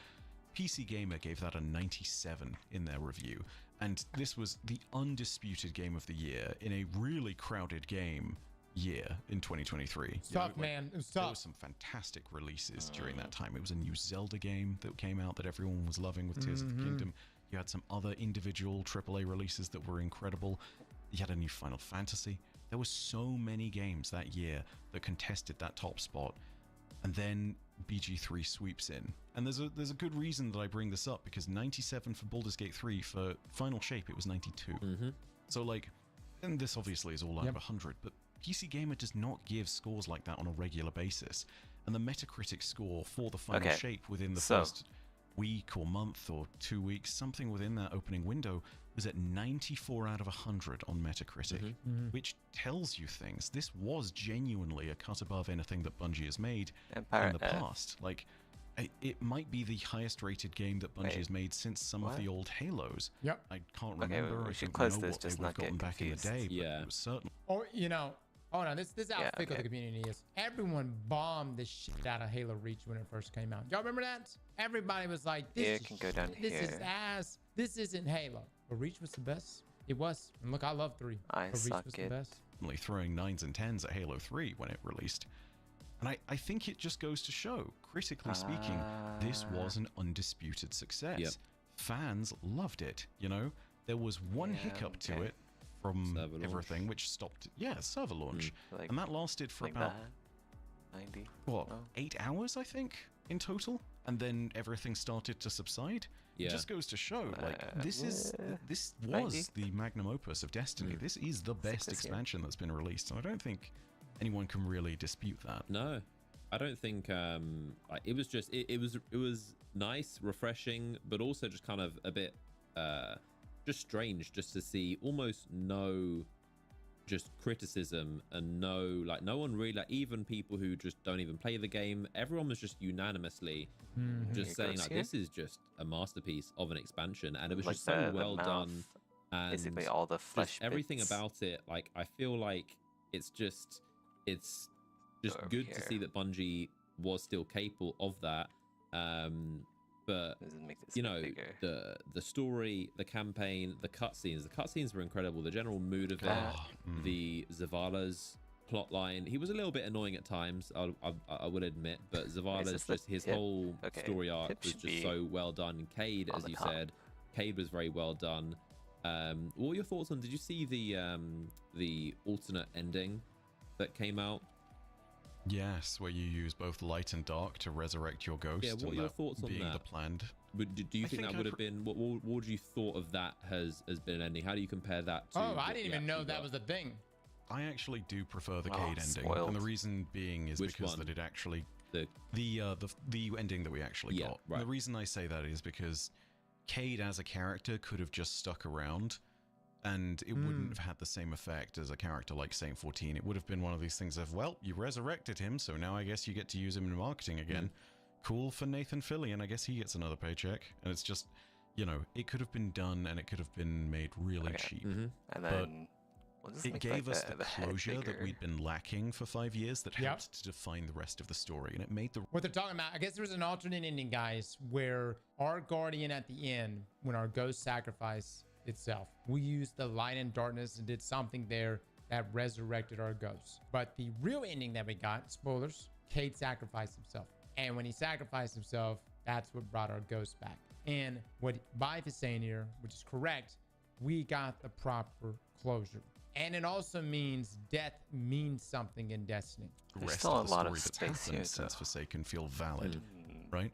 PC Gamer gave that a 97 in their review, and this was the undisputed game of the year in a really crowded game year in 2023. It's tough, man. It was There tough. was some fantastic releases during that time. It was a new Zelda game that came out that everyone was loving with Tears of the Kingdom. You had some other individual AAA releases that were incredible. You had a new Final Fantasy. There were so many games that year that contested that top spot. And then BG3 sweeps in. And there's a good reason that I bring this up, because 97 for Baldur's Gate 3, for Final Shape it was 92. So like, and this obviously is all out of 100, but PC Gamer does not give scores like that on a regular basis. And the Metacritic score for the Final Okay, Shape within the so- first week or month or 2 weeks, something within that opening window, was at 94 out of 100 on Metacritic, which tells you things. This was genuinely a cut above anything that Bungie has made Empire in the F. past. Like, it might be the highest rated game that Bungie Wait, has made since some of what? the old Halos. Yep. I can't Okay, remember. we I should don't close know this, what just they would not have gotten get back in the confused. day, but Yeah. it was certainly Or, you know, hold on. This is how Yeah, fickle okay. the community is. Everyone bombed the shit out of Halo Reach when it first came out. Y'all remember that? Everybody was like, this Yeah, is it can go down shit. This is here. ass. This isn't Halo. But Reach was the best. It was. And look, I love 3. I But Reach suck was the it. best. throwing 9s and 10s at Halo 3 when it released. And I think it just goes to show, critically speaking, this was an undisputed success. Yep. Fans loved it, you know? There was one Yeah, hiccup to okay. it from Server launch. everything, which stopped, server launch. Like, And that lasted for like about, that. 90. what, Oh. 8 hours, I think, in total? And then everything started to subside. Yeah. It just goes to show, like, this was 90? the magnum opus of Destiny. This is the best this year. expansion that's been released, and I don't think anyone can really dispute that. No, I don't think like, it was just it was nice, refreshing, but also just kind of a bit just strange just to see almost no just criticism and no one really, like, even people who just don't even play the game, everyone was just unanimously just Here saying goes like, here. this is just a masterpiece of an expansion, and it was Like just so the well mouth, done, and Basically all the flesh just everything bits. about it. Like, I feel like it's just over good to see here. that Bungie was still capable of that. But Doesn't make this you know, bigger. the story, the campaign, the cutscenes were incredible. The general mood of it, Ah. the Zavala's plotline. He was a little bit annoying at times, I will admit, but Zavala's this the just his tip? whole Okay, story arc tip was should just be so well done. And Cade, on as the you top. said, Cade was very well done. What were your thoughts on? Did you see the alternate ending that came out? Yes, where you use both light and dark to resurrect your ghost. Yeah, what and are your that thoughts on being that? the planned? Do you I think think that I'd would have been what would you thought of that has been an ending? How do you compare that to? Oh, I what didn't we even know actually that got? was a thing. I actually do prefer the Oh, Cade ending, spoiled. and the reason being is Which because one? that it actually The the ending that we actually Yeah, got. right. The reason I say that is because Cade as a character could have just stuck around, and it wouldn't have had the same effect as a character like Saint 14. It would have been one of these things of, well, you resurrected him, so now I guess you get to use him in marketing again. Cool for Nathan Fillion, I guess he gets another paycheck. And it's just, you know, it could have been done and it could have been made really Okay. cheap. And then we'll just It make, gave like, us the head closure that bigger. we'd been lacking for 5 years that Yep. helped to define the rest of the story. And it made the What they're talking about, I guess there was an alternate ending, guys, where our guardian at the end, when our ghost sacrificed itself, we used the light and darkness and did something there that resurrected our ghost. But the real ending that we got, spoilers, Cade sacrificed himself. And when he sacrificed himself, that's what brought our ghost back. And what Bife is saying here, which is correct, we got the proper closure. And it also means death means something in Destiny. the There's rest still of the a lot story of that's space happened here, since though. Forsaken feel valid, Mm. right?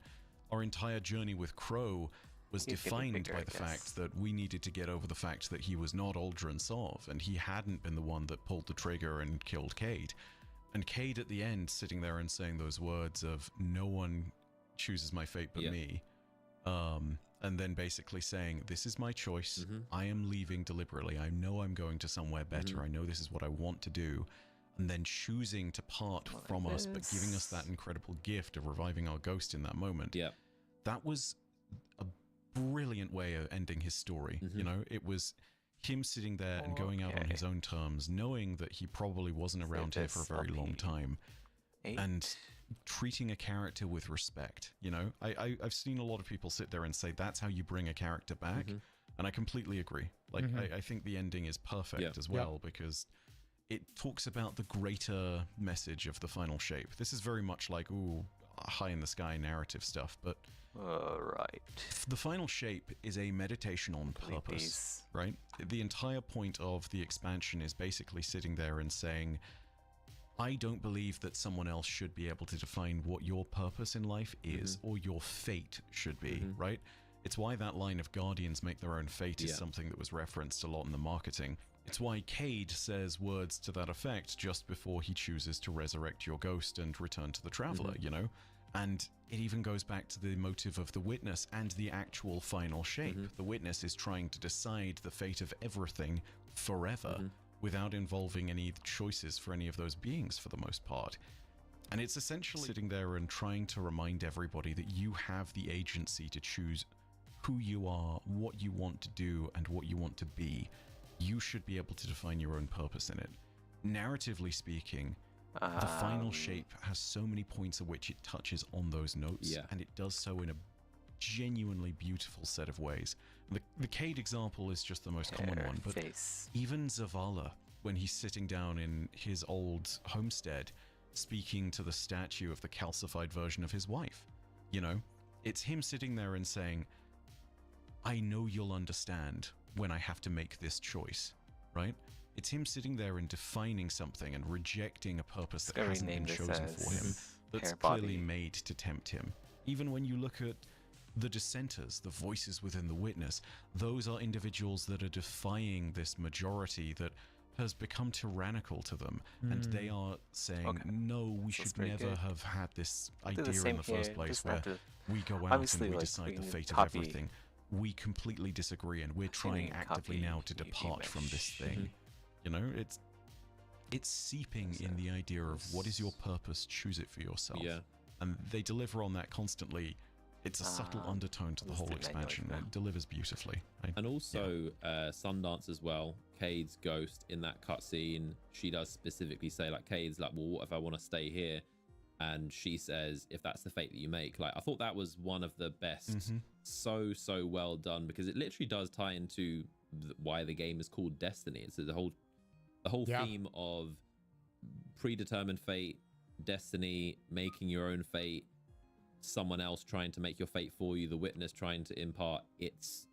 Our entire journey with Crow was He's getting defined bigger, by I the guess. fact that we needed to get over the fact that he was not Aldrin Sov, and he hadn't been the one that pulled the trigger and killed Cade. And Cade at the end sitting there and saying those words of, no one chooses my fate but Yeah. me. And then basically saying, this is my choice. Mhm. I am leaving deliberately. I know I'm going to somewhere better. Mhm. I know this is what I want to do. And then choosing to part Like from us, but giving us this. that incredible gift of reviving our ghost in that moment. Yeah. That was a brilliant way of ending his story. You Mhm. know, it was him sitting there and going out on his own terms, knowing that he probably wasn't Save around here for a this, very long LP. time, 8. and treating a character with respect. You know, I've seen a lot of people sit there and say that's how you bring a character back, Mhm. and I completely agree. Like, I think the ending is perfect Yeah. as well, because it talks about the greater message of the final shape. This is very much like, ooh, high in the sky narrative stuff, but Alright. the final shape is a meditation on Delete purpose, these. right? The entire point of the expansion is basically sitting there and saying, I don't believe that someone else should be able to define what your purpose in life is or your fate should be, right? It's why that line of Guardians make their own fate is Yeah. something that was referenced a lot in the marketing. It's why Cade says words to that effect just before he chooses to resurrect your ghost and return to the Traveler, you know? And it even goes back to the motive of the Witness and the actual final shape. The Witness is trying to decide the fate of everything forever without involving any choices for any of those beings for the most part. And it's essentially sitting there and trying to remind everybody that you have the agency to choose who you are, what you want to do, and what you want to be. You should be able to define your own purpose in it. Narratively speaking, the final shape has so many points at which it touches on those notes, Yeah. and it does so in a genuinely beautiful set of ways. The Cade example is just the most common one, but Face. even Zavala, when he's sitting down in his old homestead, speaking to the statue of the calcified version of his wife, you know, it's him sitting there and saying, I know you'll understand when I have to make this choice, right? It's him sitting there and defining something and rejecting a purpose that Gonna hasn't been rename this chosen for him, as that's Hair clearly Body. made to tempt him. Even when you look at the dissenters, the voices within the Witness, those are individuals that are defying this majority that has become tyrannical to them, and they are saying, Okay. no, we Sounds should pretty never good. have had this Do idea the in same the here, first place just where not to- we go out obviously, and we like, decide we the need fate of copy- everything. We completely disagree, and we're trying Assuming actively copy now to the depart from this image. thing. You know, it's seeping in the idea of what is your purpose, choose it for yourself. Yeah. And they deliver on that constantly. It's a subtle undertone to the let's whole do manual expansion, now. and it delivers beautifully. And also, Sundance as well. Cade's ghost in that cutscene, she does specifically say, like, Cade's like, well, what if I want to stay here? And she says, if that's the fate that you make. Like, I thought that was one of the best. So well done, because it literally does tie into why the game is called Destiny. It's the whole Yeah. theme of predetermined fate, destiny, making your own fate, someone else trying to make your fate for you, the Witness trying to impart its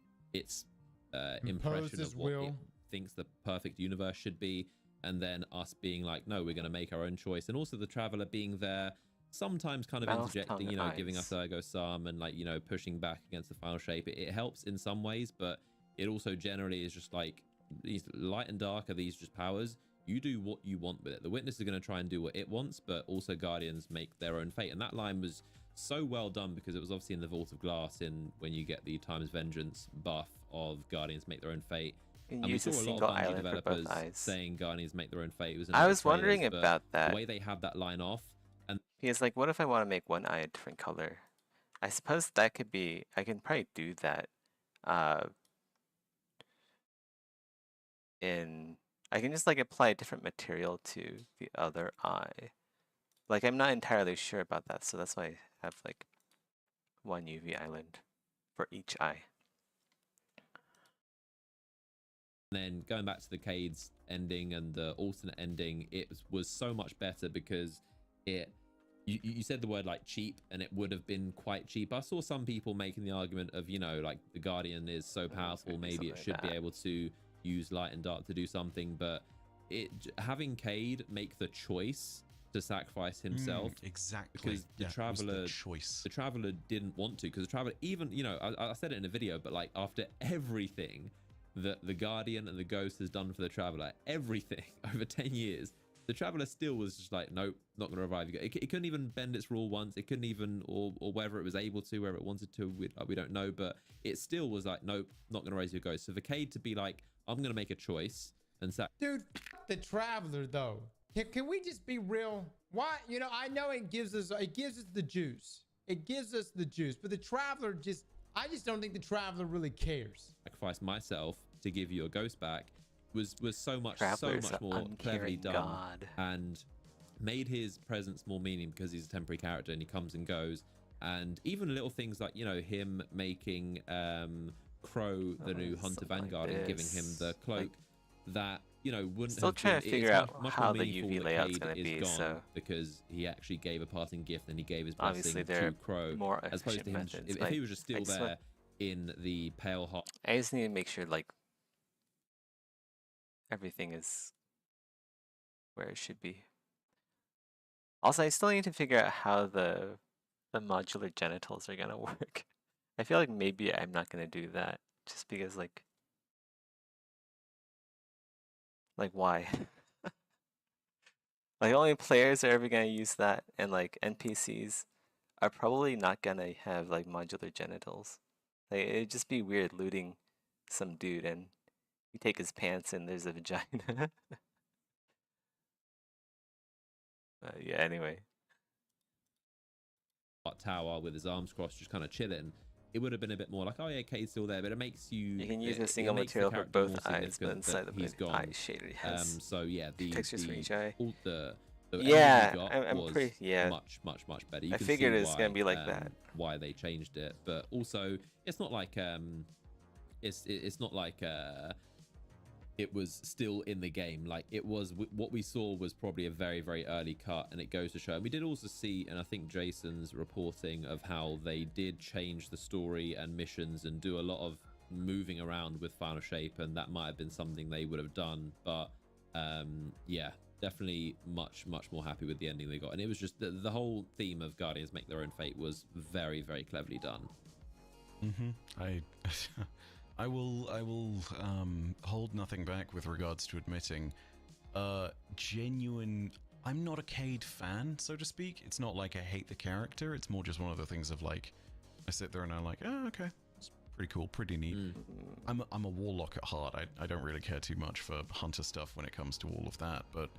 impression his of what it will. thinks the perfect universe should be. and then us being like, no, we're going to make our own choice. And also the Traveler being there, sometimes kind of Mouth, interjecting, tongue, you know, and giving eyes. us Ergo Sum and like, you know, pushing back against the final shape. It helps in some ways, but it also generally is just like, these light and dark are these just powers. You do what you want with it. The Witness is going to try and do what it wants, but also Guardians make their own fate. And that line was so well done because it was obviously in the Vault of Glass in when you get the Time's Vengeance buff of Guardians make their own fate. You can And we use saw a a lot of single Bungie island for developers both eyes. saying Guardians make their own fate. It was in I the was wondering trailers, but about that. the way they have that line off, and Because like, what if I want to make one eye a different color? I suppose that could be. I can probably do that. I can just like apply a different material to the other eye. Like I'm not entirely sure about that, so that's why I have like one UV island for each eye. then going back to the Cade's ending and the alternate ending, it was so much better because you said the word like cheap, and it would have been quite cheap. I saw some people making the argument of, you know, like the Guardian is so powerful, maybe it should be able to use light and dark to do something, but having Cade make the choice to sacrifice himself exactly, because the Traveler choice. The Traveler didn't want to, because the Traveler, even, you know, I said it in a video, but like after everything that the Guardian and the Ghost has done for the Traveler, everything over 10 years, the Traveler still was just like, nope, not going to revive you. It couldn't even bend its rule once. It couldn't even, or whether it was able to, whether it wanted to, we don't know, but it still was like, nope, not going to raise your Ghost. So for Cade to be like, I'm going to make a choice and say, dude, the Traveler though. Can we just be real? Why? You know, I know it gives us the juice. It gives us the juice, but the Traveler I just don't think the Traveler really cares. Sacrifice myself to give your Ghost back was so much Traveler's more cleverly uncaring done god. and made his presence more meaning because he's a temporary character and he comes and goes. And even little things like, you know, him making Crow the new Hunter Vanguard and giving him the cloak, that, you know, wouldn't Still have trying been, to figure it's out much how more the meaningful UV that layout's Cade gonna is be, gone so because he actually gave a parting gift and he gave his obviously blessing there to Crow, more as opposed to him. efficient methods. If he was just still there want, in the Pale Heart, I just need to make sure like everything is where it should be. Also, I still need to figure out how the modular genitals are gonna work. I feel like maybe I'm not gonna do that just because like why? Like only players are ever gonna use that, and like NPCs are probably not gonna have like modular genitals. Like it'd just be weird looting some dude and you take his pants and there's a vagina. Yeah, anyway. Tower with his arms crossed, just kind of chilling, it would have been a bit more like, oh yeah, Cade's still there, but it makes you. You can use a it single makes the material for character more both eyes, but significant inside that the he's gone. eye shader has So yeah, the textures for each eye. the Yeah, ending we got I'm was pretty much better. You I can figured see it was gonna be like that. Why they changed it, but also it's not like it's not like it was still in the game. Like it was, what we saw was probably a very, very early cut, and it goes to show. And we did also see, and I think Jason's reporting of how they did change the story and missions and do a lot of moving around with Final Shape, and that might have been something they would have done. But yeah, definitely much more happy with the ending they got. And it was just the whole theme of Guardians make their own fate was very, very cleverly done. I will hold nothing back with regards to admitting genuine. I'm not a Cade fan, so to speak. It's not like I hate the character. It's more just one of the things of like, I sit there and I'm like, oh, okay, it's pretty cool, pretty neat. I'm a warlock at heart. I don't really care too much for hunter stuff when it comes to all of that, but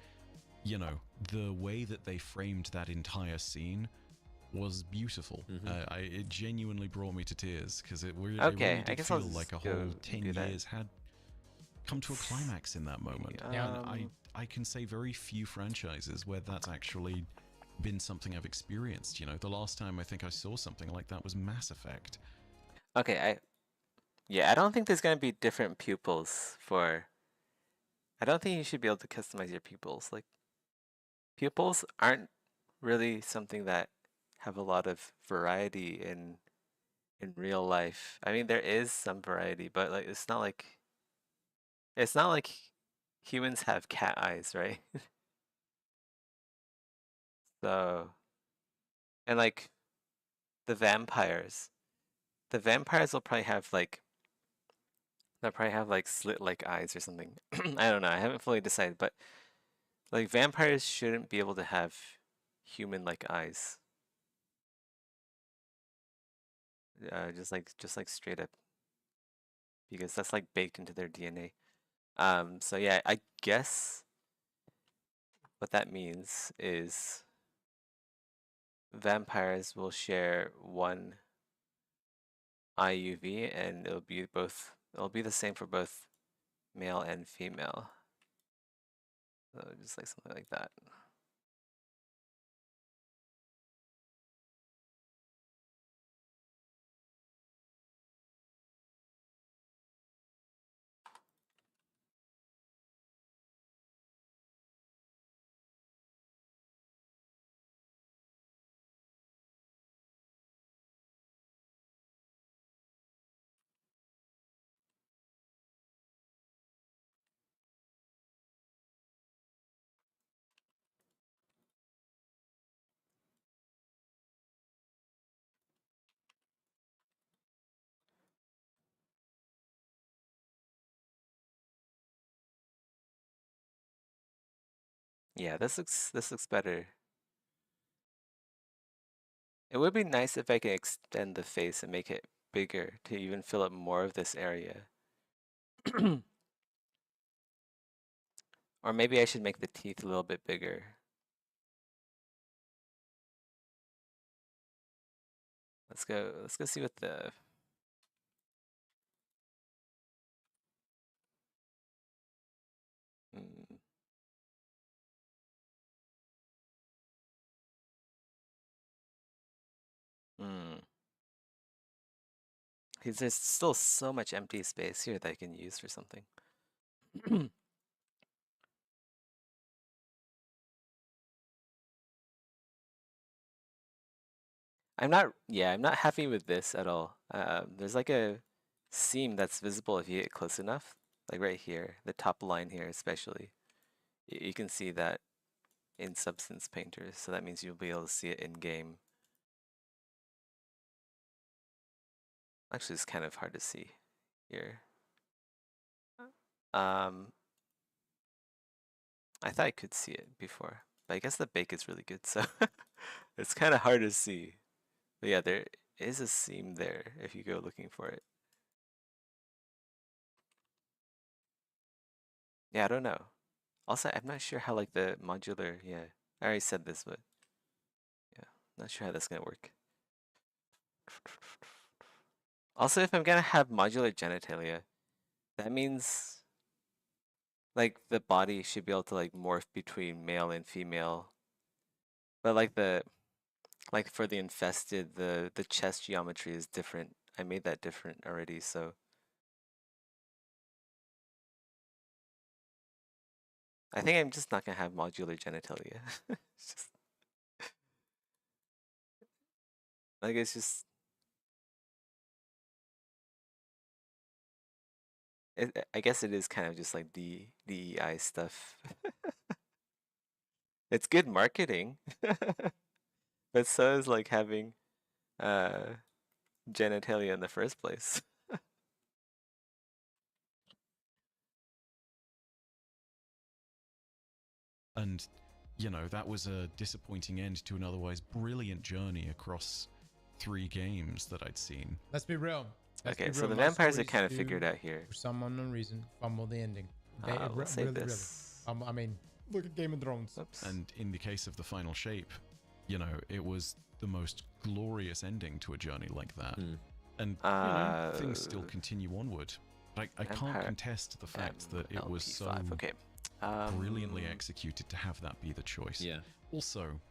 you know, the way that they framed that entire scene was beautiful. It genuinely brought me to tears because it really did I guess I'll feel like a just go whole 10 do that. years had come to a climax in that moment. Yeah. And I can say very few franchises where that's actually been something I've experienced. You know, the last time I think I saw something like that was Mass Effect. Okay, I don't think there's gonna be different pupils for. I don't think you should be able to customize your pupils. Like, pupils aren't really something that have a lot of variety in real life. I mean, there is some variety, but like it's not like humans have cat eyes, right? So, and like the vampires will probably have like they'll probably have like slit like eyes or something. I don't know. I haven't fully decided, but like vampires shouldn't be able to have human like eyes. Just like straight up, because that's like baked into their DNA. So yeah, I guess what that means is vampires will share one IUV, and it'll be the same for both male and female. So just like something like that. Yeah, this looks better. It would be nice if I could extend the face and make it bigger to even fill up more of this area. Or maybe I should make the teeth a little bit bigger. Let's go see what the mm, hmm. Because there's still so much empty space here that I can use for something. I'm not happy with this at all. There's like a seam that's visible if you get close enough, like right here, the top line here especially. You can see that in Substance Painter, so that means you'll be able to see it in game. Actually, it's kind of hard to see here. I thought I could see it before, but I guess the bake is really good, so it's kind of hard to see. But yeah, there is a seam there if you go looking for it. Yeah, I don't know. Also, I'm not sure how like the modular, yeah, I already said this, but yeah, not sure how that's gonna work. Also, if I'm gonna have modular genitalia, that means like the body should be able to like morph between male and female. But like for the infested, the chest geometry is different. I made that different already, so I think I'm just not gonna have modular genitalia. It's just like it's just I guess it is kind of just like DEI stuff. It's good marketing, but so is like having genitalia in the first place. And, you know, that was a disappointing end to an otherwise brilliant journey across 3 games that I'd seen. Let's be real. Okay, so the vampires are kind of figured out here. For some unknown reason, fumble the ending. We'll save this. I mean, look at Game of Thrones. Oops. And in the case of the final shape, you know, it was the most glorious ending to a journey like that. And you know, things still continue onward. But I can't contest the fact that it was so brilliantly executed to have that be the choice. Yeah. Also,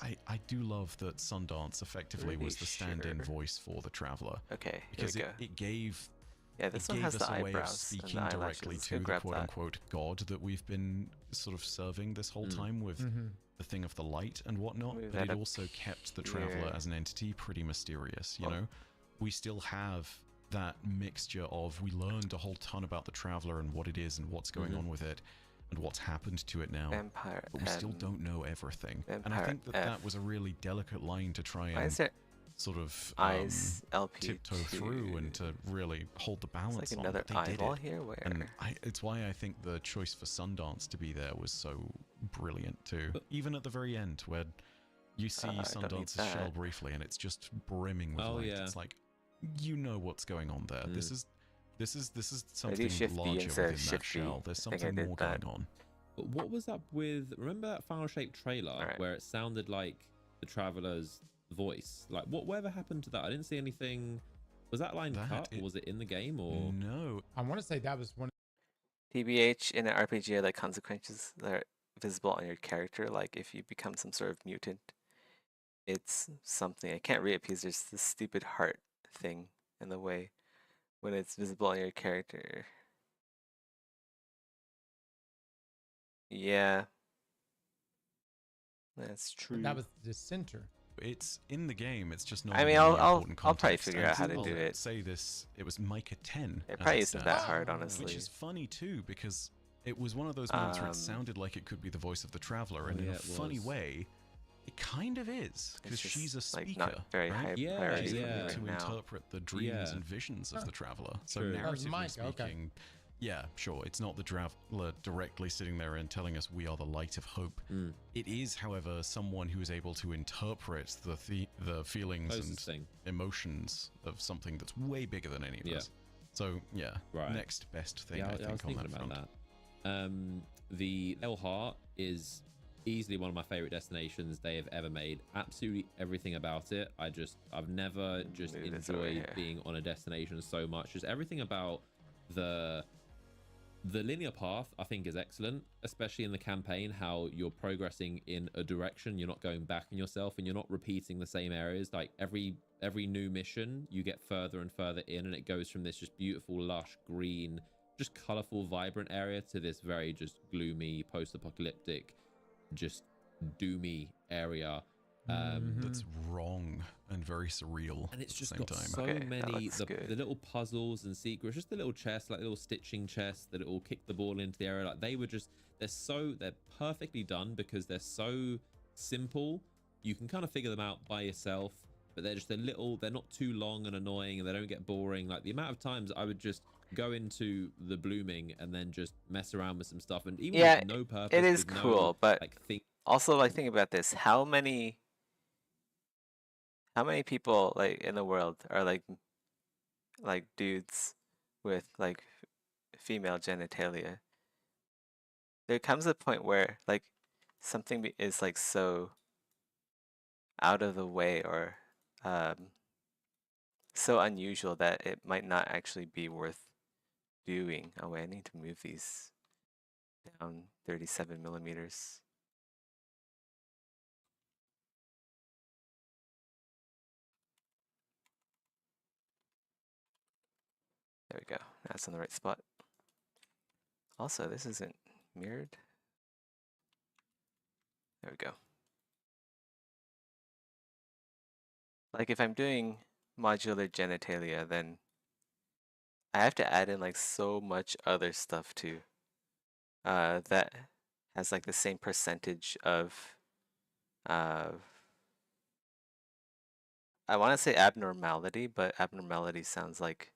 I do love that Sundance effectively was the stand-in voice for the Traveler. Okay, because here we go. it gave this one has us the a way of eyebrows speaking and the directly eyelashes. to the quote-unquote god that we've been sort of serving this whole time with the thing of the light and whatnot, Move but that it up also kept the Traveler here. as an entity pretty mysterious, you know? We still have that mixture of we learned a whole ton about the Traveler and what it is and what's going on with it, and what's happened to it now. Vampire But we still M. don't know everything. And I Vampire think that F. that was a really delicate line to try Why and is there sort of eyes LP? tiptoe through and to really hold the balance It's like on. another But they did eyeball it. here. Where? And it's why I think the choice for Sundance to be there was so brilliant too. But- Even at the very end, where you see I don't need Sundance's shell that. briefly, and it's just brimming with Oh, light. yeah. It's like, you know what's going on there. This is something Shift B larger instead of within that Shift B. shell. There's I think I something did more that. going on. But what was up with? Remember that Final Shape trailer Alright. where it sounded like the Traveler's voice? Like, whatever happened to that? I didn't see anything. Was that line cut, or was it in the game, or? No, I want to say that was one. TBH in an RPG are like consequences that are visible on your character. Like if you become some sort of mutant, it's something. I can't read it because there's this stupid heart thing in the way when it's visible on your character. Yeah. That's true. That was the center. it's in the game. It's just not. I in mean, any I'll important probably context. figure And out how to I'll do it. Say this. It was Micah 10. It as probably isn't that stands, hard, Oh. honestly. Which is funny too, because it was one of those moments where it Um, sounded like it could be the voice of the Traveler, and Oh, in yeah, a it funny was. way, it kind of is, because just, she's a like, speaker, not very right? high Yeah, priority She's for me yeah. able right to now. interpret the dreams Yeah. and visions of Huh. the Traveler. So True. That was narratively Micah, okay. speaking, yeah, sure, it's not the Traveler directly sitting there and telling us we are the light of hope. Mm. It is, however, someone who is able to interpret the feelings Closest and thing. emotions of something that's way bigger than any of Yeah. us. So yeah, Right. next best thing Yeah, I I was think on thinking that about front. that. The El Heart is easily one of my favorite destinations they have ever made. Absolutely everything about it. I've never just Move this over enjoyed here. being on a destination so much. Just everything about the linear path I think is excellent, especially in the campaign, how you're progressing in a direction, you're not going back on yourself, and you're not repeating the same areas. Like every new mission you get further and further in, and it goes from this just beautiful lush green, just colorful, vibrant area to this very just gloomy, post-apocalyptic, just doomy area. That's wrong and very surreal And it's at just the same got time. so Okay, that many looks the good. little puzzles and secrets, just the little chests, like little stitching chests that it will kick the ball into the area. Like they're perfectly done because they're so simple. You can kind of figure them out by yourself, but they're not too long and annoying, and they don't get boring. Like the amount of times I would just go into the blooming and then just mess around with some stuff, and even Yeah, with no purpose, it is with no, cool, but like think also, like, think about this: how many people like in the world are like dudes with like female genitalia? There comes a point where like something is like so out of the way or so unusual that it might not actually be worth doing. Oh wait, I need to move these down 37 millimeters. There we go. That's in the right spot. Also, this isn't mirrored. There we go. Like if I'm doing modular genitalia, then I have to add in like so much other stuff too. That has like the same percentage of I want to say abnormality, but abnormality sounds like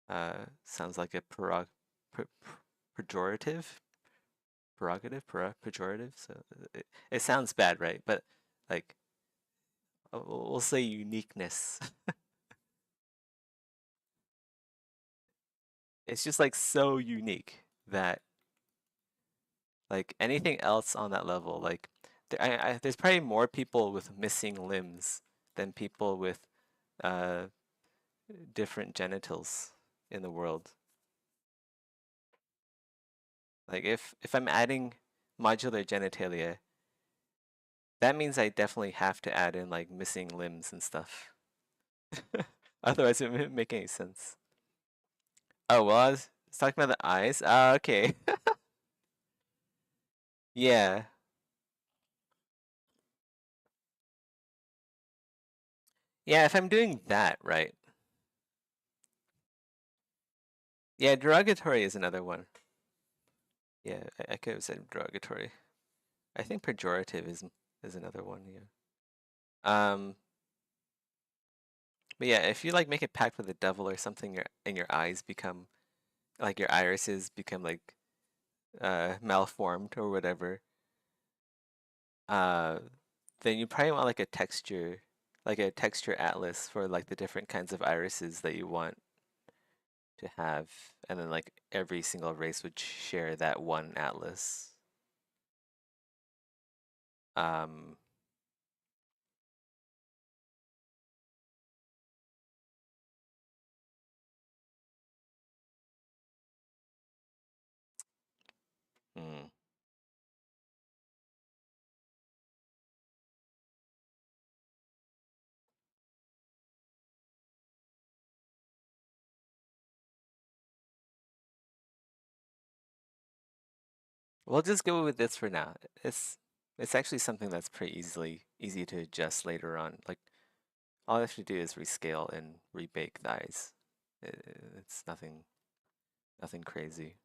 a pejorative. Pejorative. So it sounds bad, right? But like we'll say uniqueness. It's just like so unique that like anything else on that level, like there's probably more people with missing limbs than people with different genitals in the world. Like if I'm adding modular genitalia, that means I definitely have to add in like missing limbs and stuff. Otherwise it wouldn't make any sense. Oh, well, I was talking about the eyes. Ah, okay. Yeah. Yeah, if I'm doing that, right? Yeah, derogatory is another one. Yeah, I could have said derogatory. I think pejorative is another one. Yeah. But yeah, if you like make a pact with the devil or something, your eyes become like your irises become like malformed or whatever. Uh, then you probably want like a texture atlas for like the different kinds of irises that you want to have, and then like every single race would share that one atlas. Um, hmm. We'll just go with this for now. It's actually something that's pretty easy to adjust later on. Like all I have to do is rescale and rebake the eyes. It's nothing crazy.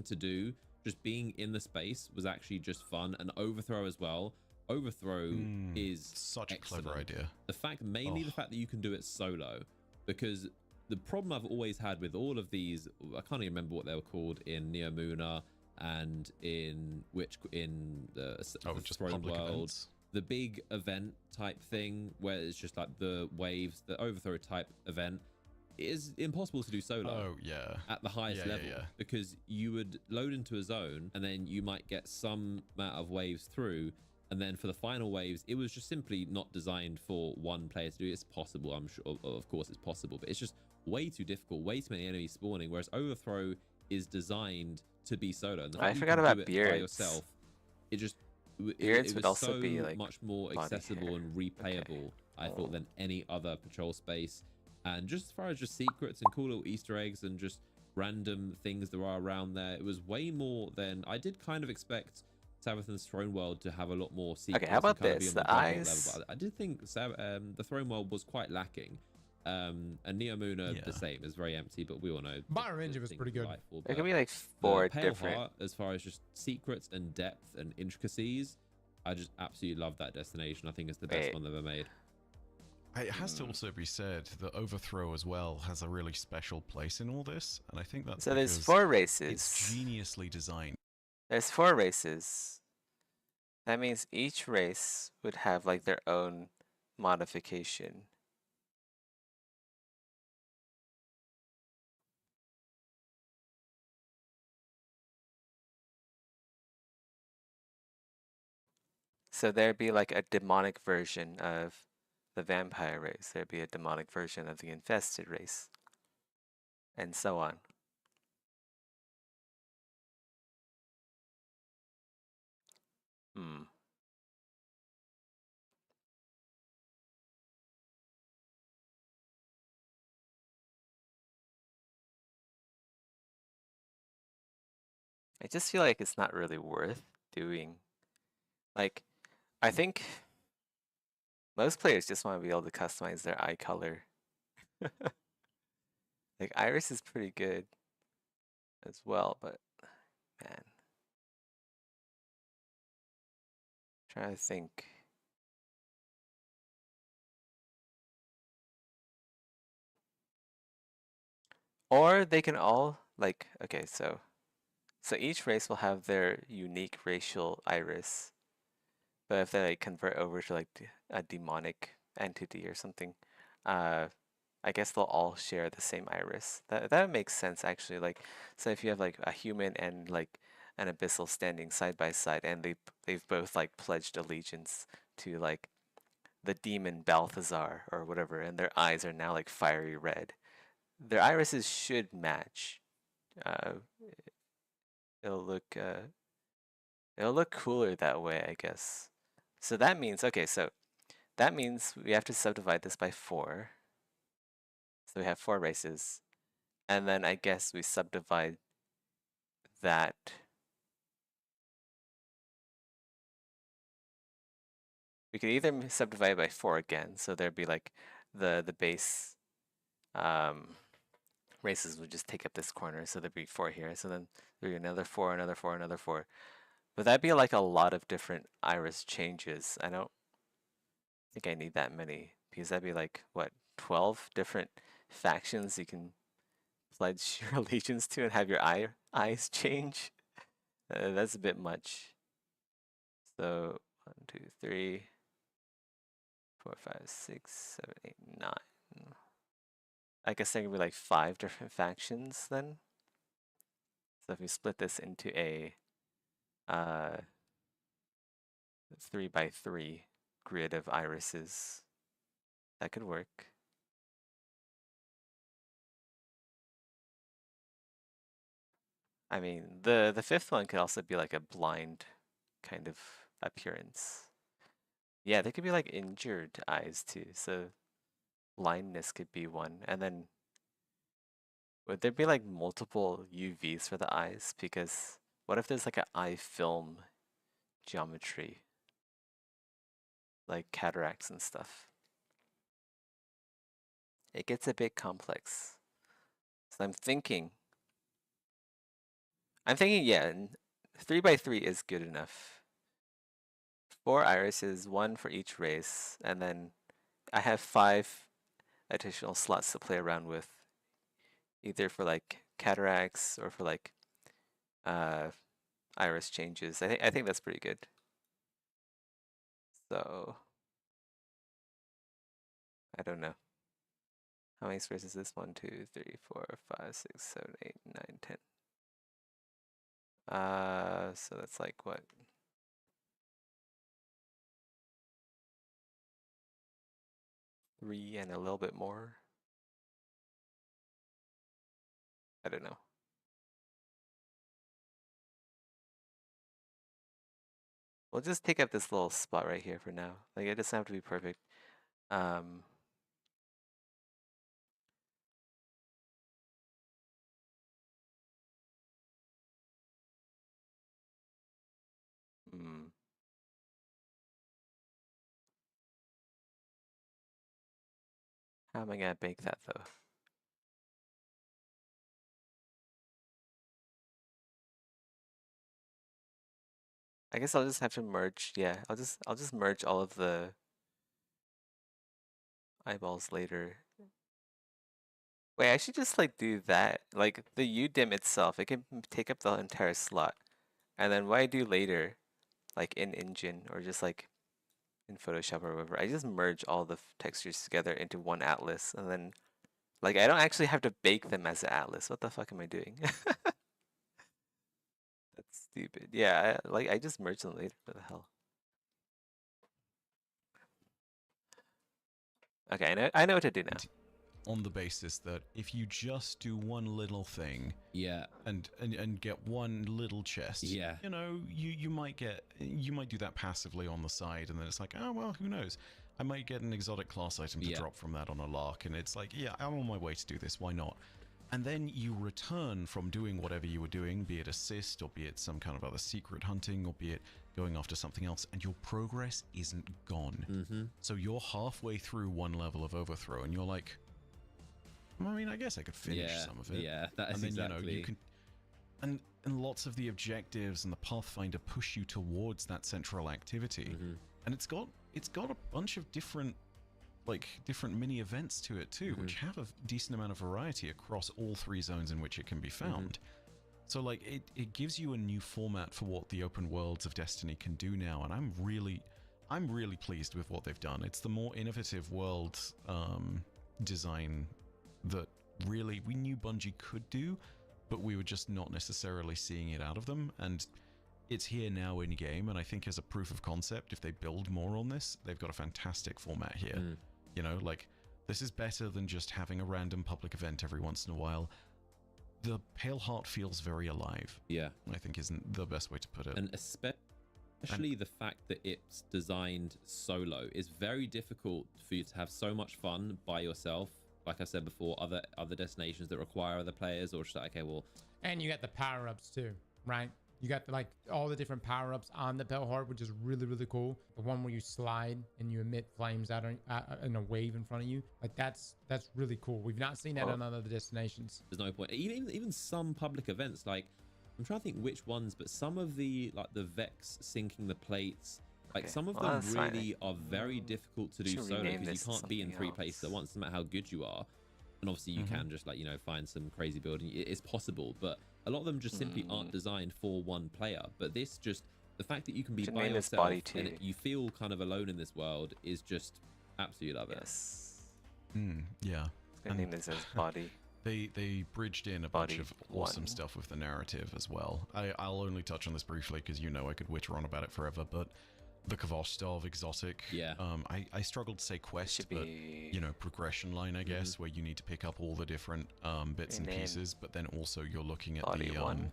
To do, just being in the space was actually just fun. And overthrow as well. Overthrow is such excellent. a clever idea. The fact that you can do it solo, because the problem I've always had with all of these, I can't even remember what they were called in Neomuna and in the Just Throne public World. events. The big event type thing where it's just like the waves, the overthrow type event, is impossible to do solo. Oh yeah. At the highest level, because you would load into a zone and then you might get some amount of waves through, and then for the final waves it was just simply not designed for one player to do. It's possible, I'm sure, of course it's possible, but it's just way too difficult, way too many enemies spawning, whereas overthrow is designed to be solo. And the fact I you forgot can about do it beards. by yourself, it just Beards it would was also so be like much more body accessible hair. and replayable, I Oh. thought, than any other patrol space. And just as far as just secrets and cool little Easter eggs and just random things there are around there, it was way more than I did kind of expect. Savathun's Throne World to have a lot more secrets. Okay, how about and kind of be this? on The more Dreadnought eyes. level, but I did think the Throne World was quite lacking. And Neomuna the same, is very empty, but we all know Byronja was pretty good. There could be like four Pale different. Heart, as far as just secrets and depth and intricacies, I just absolutely love that destination. I think it's the best Wait. one they've ever made. It has to also be said that Overthrow as well has a really special place in all this, and I think that's So there's because 4 races. It's geniusly designed. There's 4 races. That means each race would have like their own modification. So there'd be like a demonic version of the vampire race. There'd be a demonic version of the infested race. And so on. Hmm. I just feel like it's not really worth doing. Like, I think most players just want to be able to customize their eye color. Like, Iris is pretty good as well, but man. Trying to think. Or they can all, like, okay, so each race will have their unique racial iris. But if they like convert over to like a demonic entity or something, I guess they'll all share the same iris. That makes sense actually. Like, so if you have like a human and like an abyssal standing side by side, and they've both like pledged allegiance to like the demon Balthazar or whatever, and their eyes are now like fiery red, their irises should match. It'll look cooler that way, I guess. So that means, okay, so that means we have to subdivide this by 4. So we have 4 races. And then I guess we subdivide that. We could either subdivide by 4 again, so there'd be like the base races would just take up this corner, so there'd be 4 here. So then there'd be another 4, another 4, another 4. But that'd be like a lot of different iris changes. I don't think I need that many, because that'd be like, what, 12 different factions you can pledge your allegiance to and have your eyes change? That's a bit much. So 1, 2, 3, 4, 5, 6, 7, 8, 9. I guess there could be like 5 different factions then. So if we split this into a 3x3 grid of irises, that could work. I mean, the 5th one could also be like a blind kind of appearance. Yeah, there could be like injured eyes too. So blindness could be one. And then would there be like multiple UVs for the eyes? Because what if there's like an eye film geometry? Like cataracts and stuff. It gets a bit complex. So I'm thinking, yeah, 3x3 is good enough. 4 irises, 1 for each race, and then I have 5 additional slots to play around with, either for like cataracts or for like iris changes. I think that's pretty good. So I don't know. How many squares is this? 1, 2, 3, 4, 5, 6, 7, 8, 9, 10. So that's like what? Three and a little bit more. I don't know. We'll just take up this little spot right here for now. Like, it doesn't have to be perfect. How am I gonna bake that though? I guess I'll just have to merge. Yeah, I'll just merge all of the eyeballs later. Wait, I should just like do that. Like the UDIM itself, it can take up the entire slot. And then what I do later, like in Engine or just like in Photoshop or whatever, I just merge all the textures together into one atlas, and then like I don't actually have to bake them as an atlas. What the fuck am I doing? That's stupid. Yeah, I just merge them later. What the hell? Okay, I know what to do now. On the basis that if you just do one little thing, Yeah. and get one little chest, Yeah. you know, you might do that passively on the side, and then it's like, oh well, who knows? I might get an exotic class item to drop from that on a lark, and it's like, yeah, I'm on my way to do this. Why not? And then you return from doing whatever you were doing, be it assist, or be it some kind of other secret hunting, or be it going after something else, and your progress isn't gone. So you're halfway through one level of overthrow, and you're like, I mean, I guess I could finish some of it. Yeah, that is and then, exactly. You know, you can, and lots of the objectives and the Pathfinder push you towards that central activity, and it's got a bunch of different mini events to it too, which have a decent amount of variety across all 3 zones in which it can be found. So like it gives you a new format for what the open worlds of Destiny can do now, and I'm really pleased with what they've done. It's the more innovative world design that really we knew Bungie could do, but we were just not necessarily seeing it out of them, and it's here now in game. And I think as a proof of concept, if they build more on this, they've got a fantastic format here. You know, like, this is better than just having a random public event every once in a while. The Pale Heart feels very alive. Yeah, I think isn't the best way to put it. And especially the fact that it's designed solo is very difficult for you to have so much fun by yourself like I said before, other destinations that require other players, or just like, okay, well, And you got the power-ups too, right? You got like all the different power-ups on the Pale Heart, which is really, really cool. The one where you slide and you emit flames out in a wave in front of you. Like that's really cool. We've not seen that on other destinations. there's no point. Even some public events, like I'm trying to think which ones, but some of the like the Vex sinking the plates, like some of them that's fine. really are very difficult to do Should solo rename because this you can't be in something 3 places at else. once, no matter how good you are. And obviously you can just like, you know, find some crazy building. It's possible, but a lot of them just simply aren't designed for one player. But this just, the fact that you can be Should by name this yourself body and too. you feel kind of alone in this world is just absolutely love it. Yes. Yeah. I'm gonna name this as body. They bridged in a bunch Body of awesome one. stuff with the narrative as well. I'll only touch on this briefly because you know I could witter on about it forever, but the Kvosh'tov exotic. Yeah. I struggled to say quest, Should but be you know, progression line, I guess, where you need to pick up all the different bits and And then pieces, but then also you're looking at body the one.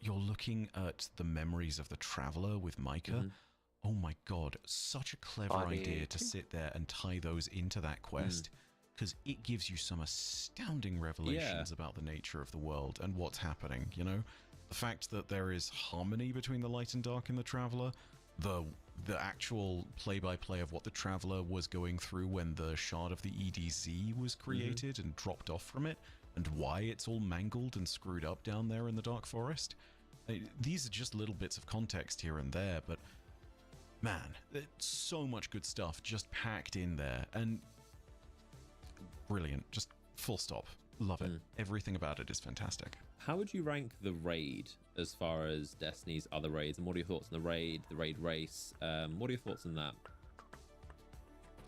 you're looking at the memories of the traveler with Micah. Oh my god, such a clever Body idea to two. sit there and tie those into that quest because it gives you some astounding revelations about the nature of the world and what's happening, you know? The fact that there is harmony between the light and dark in the Traveler, the actual play-by-play of what the Traveler was going through when the shard of the EDZ was created and dropped off from it, and why it's all mangled and screwed up down there in the Dark Forest. These are just little bits of context here and there, but man, so much good stuff just packed in there, and brilliant, just full stop. Love it. Everything about it is fantastic. How would you rank the raid as far as Destiny's other raids? And what are your thoughts on the raid race? What are your thoughts on that?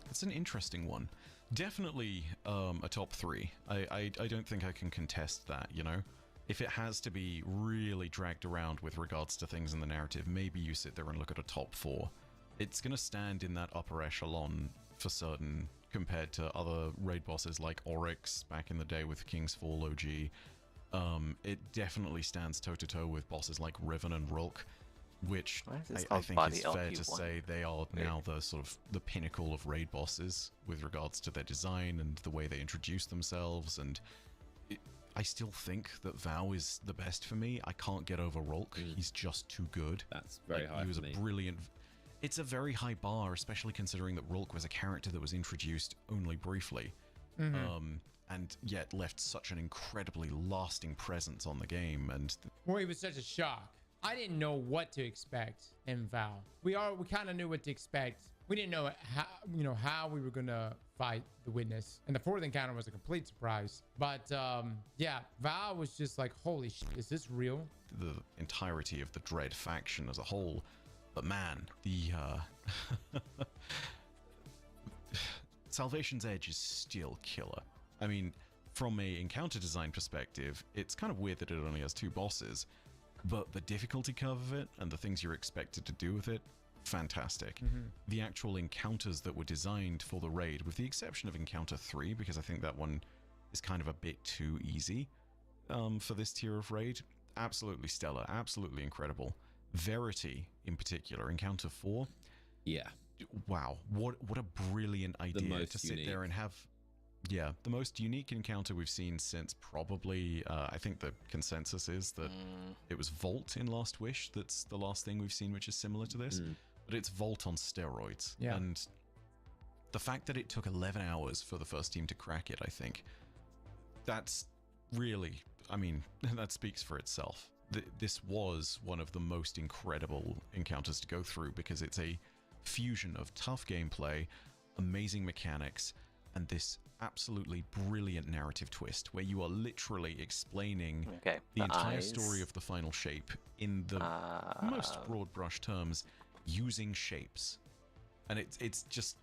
It's an interesting one. Definitely a top 3. I don't think I can contest that, you know? If it has to be really dragged around with regards to things in the narrative, maybe you sit there and look at a top 4. It's going to stand in that upper echelon for certain compared to other raid bosses like Oryx back in the day with King's Fall OG. It definitely stands toe-to-toe with bosses like Riven and Rulk, which Why is this I called think Body is fair to LP1? say they are now the sort of the pinnacle of raid bosses with regards to their design and the way they introduce themselves. And I still think that Vow is the best for me. I can't get over Rulk. He's just too good. That's very high He was for me. a brilliant. It's a very high bar, especially considering that Rulk was a character that was introduced only briefly, and yet left such an incredibly lasting presence on the game. And Well, it was such a shock. I didn't know what to expect in Vow. We kind of knew what to expect. We didn't know how we were gonna fight the Witness, and the 4th encounter was a complete surprise. But yeah, Vow was just like, holy shit, is this real? the entirety of the Dread faction as a whole. But man, the Salvation's Edge is still killer. I mean, from a encounter design perspective, it's kind of weird that it only has 2 bosses, but the difficulty curve of it and the things you're expected to do with it, fantastic. The actual encounters that were designed for the raid, with the exception of Encounter 3, because I think that one is kind of a bit too easy for this tier of raid, absolutely stellar, absolutely incredible. Verity, in particular, Encounter 4, Yeah. wow, what a brilliant idea most to sit unique. there and have. Yeah, the most unique encounter we've seen since probably, I think the consensus is that it was Volt in Last Wish. That's the last thing we've seen which is similar to this. But it's Volt on steroids. Yeah. And the fact that it took 11 hours for the first team to crack it, I think, that's really, I mean, that speaks for itself. This was one of the most incredible encounters to go through because it's a fusion of tough gameplay, amazing mechanics, and this absolutely brilliant narrative twist where you are literally explaining Okay, the entire eyes. story of the final shape in the most broad brush terms using shapes. And it's just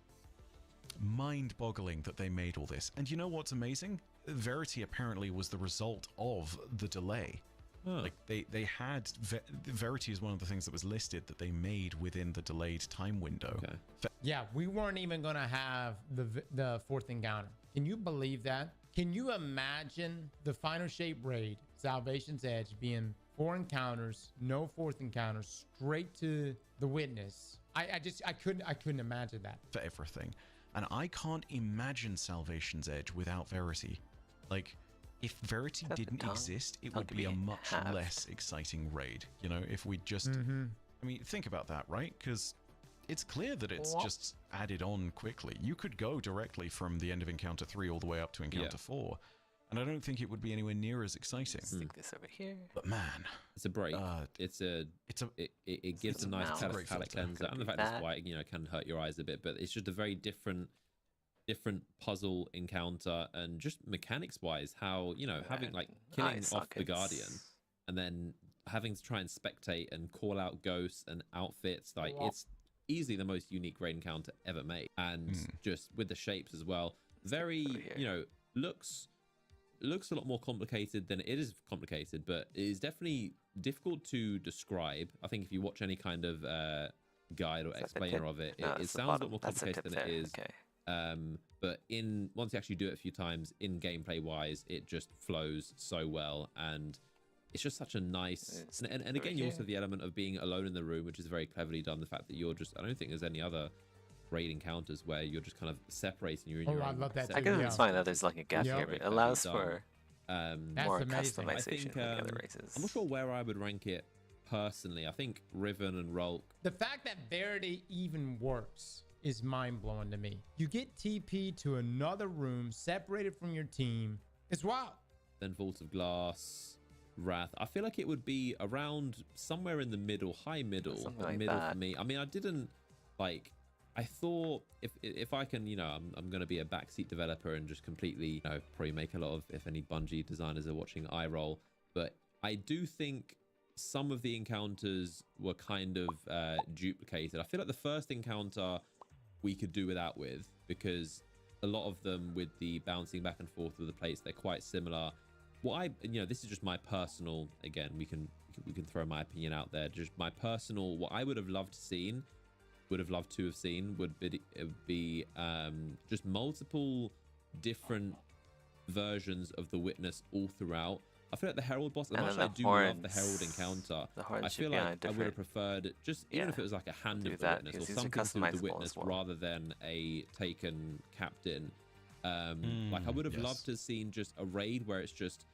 mind-boggling that they made all this. And you know what's amazing? Verity apparently was the result of the delay. Like they had Verity is one of the things that was listed that they made within the delayed time window. Okay. Yeah, we weren't even gonna have the 4th encounter. Can you believe that? Can you imagine the final shape raid, Salvation's Edge, being 4 encounters, no 4th encounter, straight to the Witness? I couldn't imagine that. For everything. And I can't imagine Salvation's Edge without Verity. Like, if Verity That's the didn't tongue. exist, it Tongue would could be a be much halved. less exciting raid. You know, if we just... I mean, think about that, right? Because it's clear that it's just added on quickly. You could go directly from the end of Encounter 3 all the way up to Encounter 4. And I don't think it would be anywhere near as exciting. Stick this over here. But man, It's a break. it's It gives it's a a nice mouse. palate Great cleanser, and the do fact that's that. why it can hurt your eyes a bit. But it's just a very different puzzle encounter, and just mechanics wise, how having like killing Eye off the Guardian, sockets. and then having to try and spectate and call out ghosts and outfits. Like it's easily the most unique raid encounter ever made, and just with the shapes as well. Very looks a lot more complicated than it is complicated, but it is definitely difficult to describe. I think if you watch any kind of guide or Is that the explainer tip? of it, No, it it's the sounds a lot bottom. more That's the complicated tip than it there. is. Okay. But once you actually do it a few times in gameplay wise, it just flows so well, and it's just such a nice It's and over again you also here. have the element of being alone in the room, which is very cleverly done. The fact that you're just, I don't think there's any other raid encounters where you're just kind of separating, you're in your I own love that separate I guess Yeah. it's fine that there's like a gap Yeah. here, Very but it allows cleverly for That's more amazing. I customization think, than the other races. I'm not sure where I would rank it personally. I think Riven and Rolk. The fact that Verity even works is mind-blowing to me. You get TP to another room separated from your team. It's wild. Then Vault of Glass, Wrath. I feel like it would be around somewhere in the middle, high middle, Something but like middle that. for me. I mean, I didn't like. I thought if I can, I'm going to be a backseat developer and just completely, probably make a lot of, if any Bungie designers are watching, eye roll. But I do think some of the encounters were kind of duplicated. I feel like the first encounter we could do without with, because a lot of them with the bouncing back and forth with the plates, they're quite similar. This is just my personal, again, we can throw my opinion out there, just my personal, what I would have loved to have seen would be just multiple different versions of the Witness all throughout. I feel like the Herald boss, as And much then as I the do love the horns. Herald encounter, The horns I should feel be on a like I would have different- preferred just, even Yeah, if it was like a hand do of the that, Witness or because these are something to do with the customizable Witness as well. rather than a taken captain. Like I would have yes. loved to have seen just a raid where it's just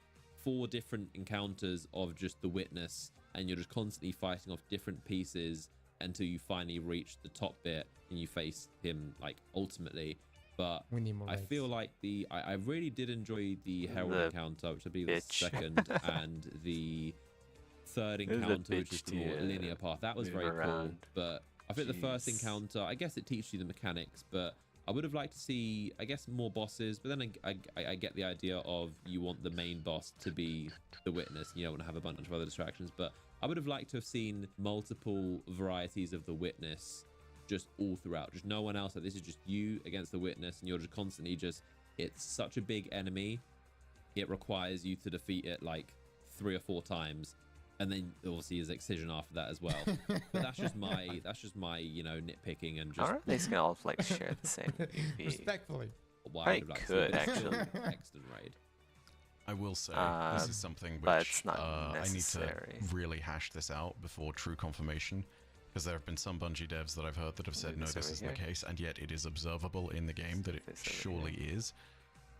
4 different encounters of just the Witness, and you're just constantly fighting off different pieces until you finally reach the top bit and you face him like ultimately. But We need more I raids. feel like I really did enjoy the Herald The encounter, which would be the bitch. second, and the third There's a encounter, which is bitch the more to, linear path. That was move very cool. around. But I think the first Jeez. encounter, I guess it teaches you the mechanics, but I would have liked to see, I guess, more bosses. But then I get the idea of you want the main boss to be the Witness. You don't want to have a bunch of other distractions. But I would have liked to have seen multiple varieties of the Witness just all throughout. Just no one else. Like, this is just you against the Witness, and you're just constantly it's such a big enemy. It requires you to defeat it like 3 or 4 times. And then obviously his excision after that as well. But that's just my nitpicking and just Aren't they just gonna all like share the same UV? Respectfully. why I I would like to see could, it. It's still actually. an excellent raid. I will say Um, this is something which but it's not I need necessary. to really hash this out before true confirmation, because there have been some Bungie devs that I've heard that have said, Move no, this this over is the here. case, and yet it is observable in the game that it This over surely is.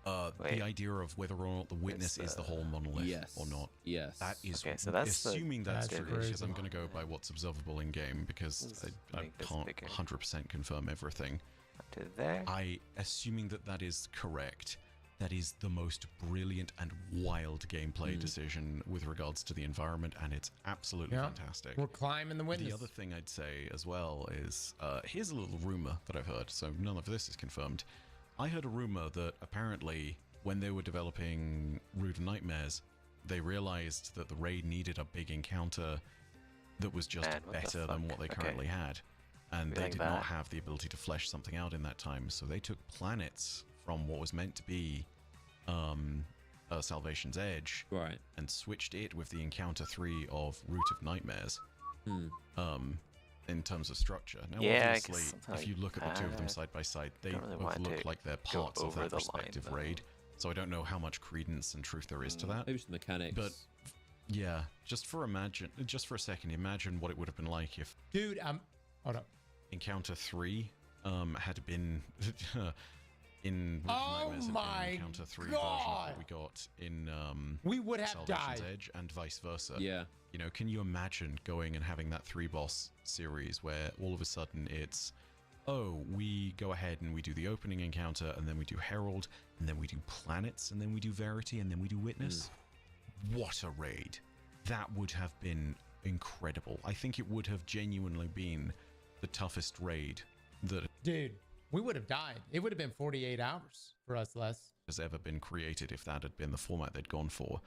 Wait. The idea of whether or not the Witness is the whole monolith Yes. or not. Yes. That is, Okay, so that's the- assuming that's That's true, crazy. because I'm going to go by what's observable in game, because Let's I make this can't bigger. 100% confirm everything. Up to there. Assuming that is correct, that is the most brilliant and wild gameplay decision with regards to the environment, and it's absolutely Yeah. fantastic. We're climbing the Witness. The other thing I'd say as well is, here's a little rumor that I've heard, so none of this is confirmed. I heard a rumor that apparently when they were developing Root of Nightmares, they realized that the raid needed a big encounter that was just Man, what the better than fuck? what they Okay. currently had. And We they like did not that. have the ability to flesh something out in that time, so they took planets from what was meant to be Salvation's Edge Right. and switched it with the Encounter 3 of Root of Nightmares. In terms of structure. Now, Yeah, I guess obviously, something if you like look at the two of them that. side by side, they Don't really both want look to like they're go parts of over that the line, respective though. raid. So I don't know how much credence and truth there is to that. Maybe just the mechanics. But yeah, just for a second, imagine what it would have been like if Dude, hold up. Encounter 3 had been in Oh Nightmares had been my Encounter 3 version God. that we got in We would have Salvation's died. Edge and vice versa. Yeah. You know, can you imagine going and having that 3-boss series where all of a sudden it's, oh, we go ahead and we do the opening encounter, and then we do Herald, and then we do Planets, and then we do Verity, and then we do Witness? What a raid. That would have been incredible. I think it would have genuinely been the toughest raid that Dude, we would have died. It would have been 48 hours for us less. has ever been created if that had been the format they'd gone for.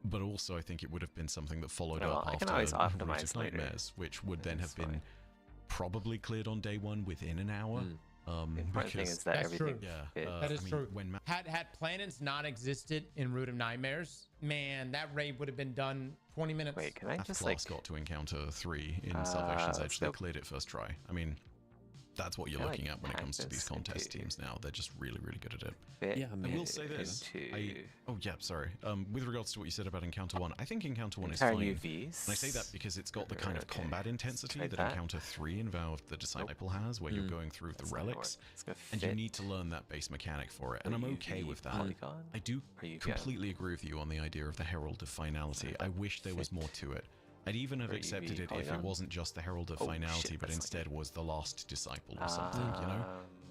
But also, I think it would have been something that followed Yeah, well, up I after can always Root of optimize later. Nightmares, which would then That's have been fine. probably cleared on day one within an hour. The important thing is that That's everything true. yeah, fit. That is I mean, true. When Had planets not existed in Root of Nightmares, man, that raid would have been done 20 minutes. Wait, can I Math just Class like got to Encounter 3 in Salvation's Edge, they so- cleared it first try. I mean, that's what you're Can I, like, looking at when it hack comes to these this contest into- teams now. They're just really, really good at it. fit Yeah, I mean, I will say this. into Oh, yeah, sorry. With regards to what you said about Encounter 1, I think Encounter 1 is entire fine. UVs? And I say that because it's got the kind of Okay, combat let's intensity try that that. Encounter 3 in Vow of the Disciple has, where you're going through the That's not gonna work. relics, It's gonna and you fit need to learn that base mechanic for it. And I'm okay UV with that. polygon? I do Or UV? completely agree with you on the idea of the Herald of Finality. I wish there was more to it. I'd even have Or accepted UV it if it polygon? wasn't just the Herald of Oh, Finality, shit, but that's not instead was the Last Disciple or something, you know?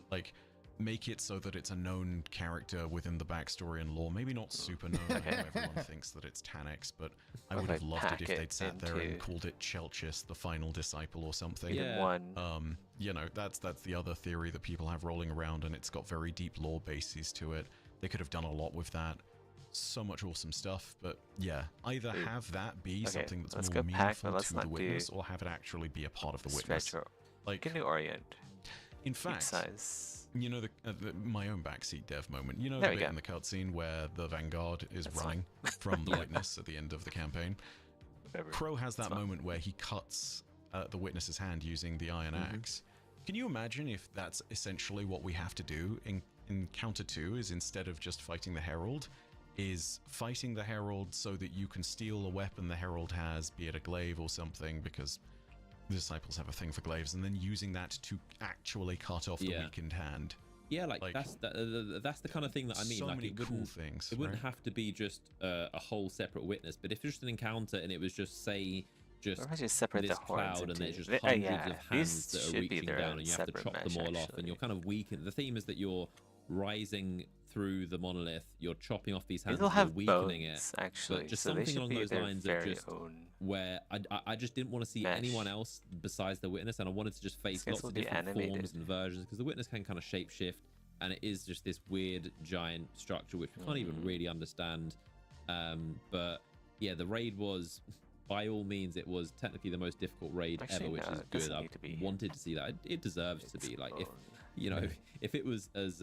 Like, make it so that it's a known character within the backstory and lore. Maybe not super known. I know everyone thinks that it's Tanix, but I Or would if have I loved it pack if it they'd sat there and into- called it Chelchis, the final disciple or something. Yeah. One. You know, that's the other theory that people have rolling around, and it's got very deep lore bases to it. They could have done a lot with that. So much awesome stuff, but yeah, either Dude. have that be Okay, something that's let's more go pack, meaningful but let's to the not witness, do or have it actually be a part of the witness. Stretch or Like, can do orient. in Each fact, size. you know, my own backseat dev moment. You know, There the we bit go. in the cutscene where the Vanguard is That's running from the witness at the end of the campaign. Whatever. Crow has that fine. moment where he cuts the witness's hand using the iron axe. Can you imagine if that's essentially what we have to do in Encounter 2? Is instead of just fighting the Herald, is fighting the Herald so that you can steal a weapon the Herald has, be it a glaive or something, because the disciples have a thing for glaives, and then using that to actually cut off the Yeah. weakened hand. Yeah, like, Like, that's the kind of thing that I mean. so Like, many it cool wouldn't things. it wouldn't right? have to be just a whole separate witness, but if it's just an encounter and it was just just Or if I just separate this the horns cloud and into there's just the- hundreds yeah, of hands these that are should be reaching their down own and you have to separate chop them mesh, all off, and you're actually. kind of weakened. The theme is that you're rising through the monolith, you're chopping off these hands, These will and you're have weakening bones, it. actually. just so they something should along be those their lines of very just own. Where I just didn't want to see Mesh. anyone else besides the witness, and I wanted to just face guys lots will of be different forms animated. and versions, because the witness can kind of shapeshift, and it is just this weird giant structure which we can't even really understand. But yeah, the raid was, by all means, it was technically the most difficult raid Actually, ever, which no, is it good. doesn't I need to be. wanted to see that. It deserves to It's be. Like, if bone. you know, if it was as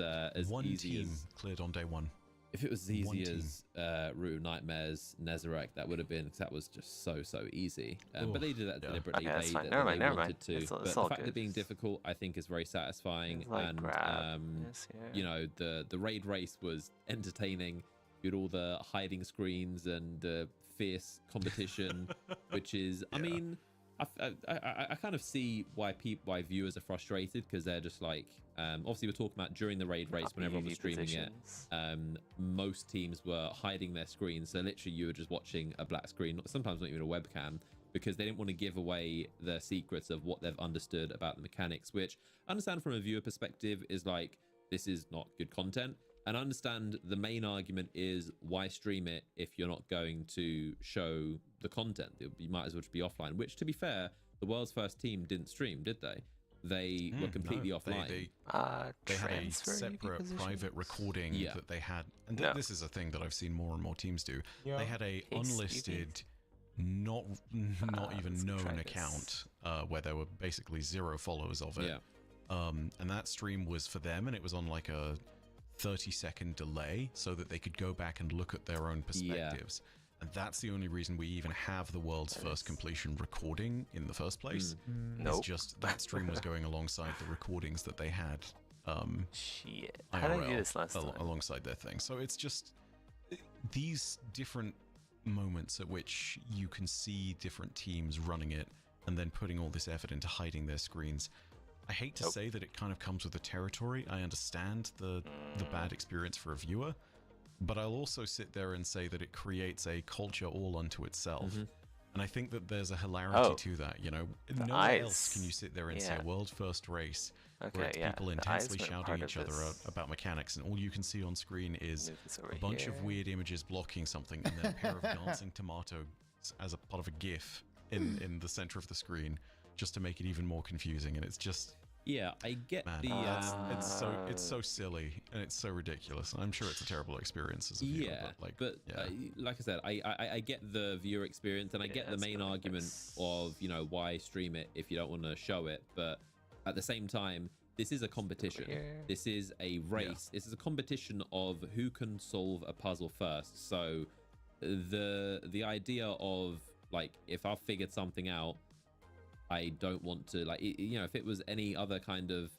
One easy team as cleared on day one. if it was as One easy team. as Root of Nightmares, Nezarec, that would have been, because that was just so easy. But they did that yeah. deliberately. Okay, that's they, fine. they Never mind, never wanted mind. to. It's all- But it's the all fact of good. it being difficult, I think, is very satisfying. It's like And grab this here. you know, the raid race was entertaining. You had all the hiding screens and fierce competition, which is, I mean, I kind of see why viewers are frustrated, because they're just like, obviously we're talking about during the raid race Copy when everyone was UV streaming positions. it. Most teams were hiding their screens, so literally you were just watching a black screen, sometimes not even a webcam, because they didn't want to give away the secrets of what they've understood about the mechanics, which I understand from a viewer perspective is like, this is not good content. And I understand the main argument is, why stream it if you're not going to show the content? You might as well just be offline, which, to be fair, the world's first team didn't stream, did they? They were completely No, offline. They had a Transfer UV separate private positions. recording Yeah. that they had, and No. this is a thing that I've seen more and more teams do. Yeah. They had a Paste unlisted, not even let's known try this. account where there were basically 0 followers of it. Yeah. And that stream was for them, and it was on like a 30-second delay so that they could go back and look at their own perspectives. And that's the only reason we even have the world's first completion recording in the first place. It's Nope. just that stream was going alongside the recordings that they had Shit. How did I do IRL this last time? alongside their thing. So it's just these different moments at which you can see different teams running it and then putting all this effort into hiding their screens. I hate to Nope. say that it kind of comes with the territory. I understand the bad experience for a viewer, but I'll also sit there and say that it creates a culture all unto itself. And I think that there's a hilarity Oh. to that, you know. The Nowhere else eyes. can you sit there and say Yeah. world first race where Okay, it's yeah. people the intensely eyes weren't shouting part each of other out this. about mechanics, and all you can see on screen is Move this over a bunch of here. weird images blocking something and then a pair of dancing tomatoes as a part of a GIF in the center of the screen, just to make it even more confusing. And it's just, Yeah, I get man, the it's so silly and it's so ridiculous. I'm sure it's a terrible experience as a viewer, yeah, but like, like I said, I get the viewer experience, and I Yeah, get the that's main gonna make argument us- of, you know, why stream it if you don't want to show it. But at the same time, this is a competition. here. This is a race. This is a competition of who can solve a puzzle first. So the idea of, like, if I've figured something out, I don't want to, like, you know, if it was any other kind of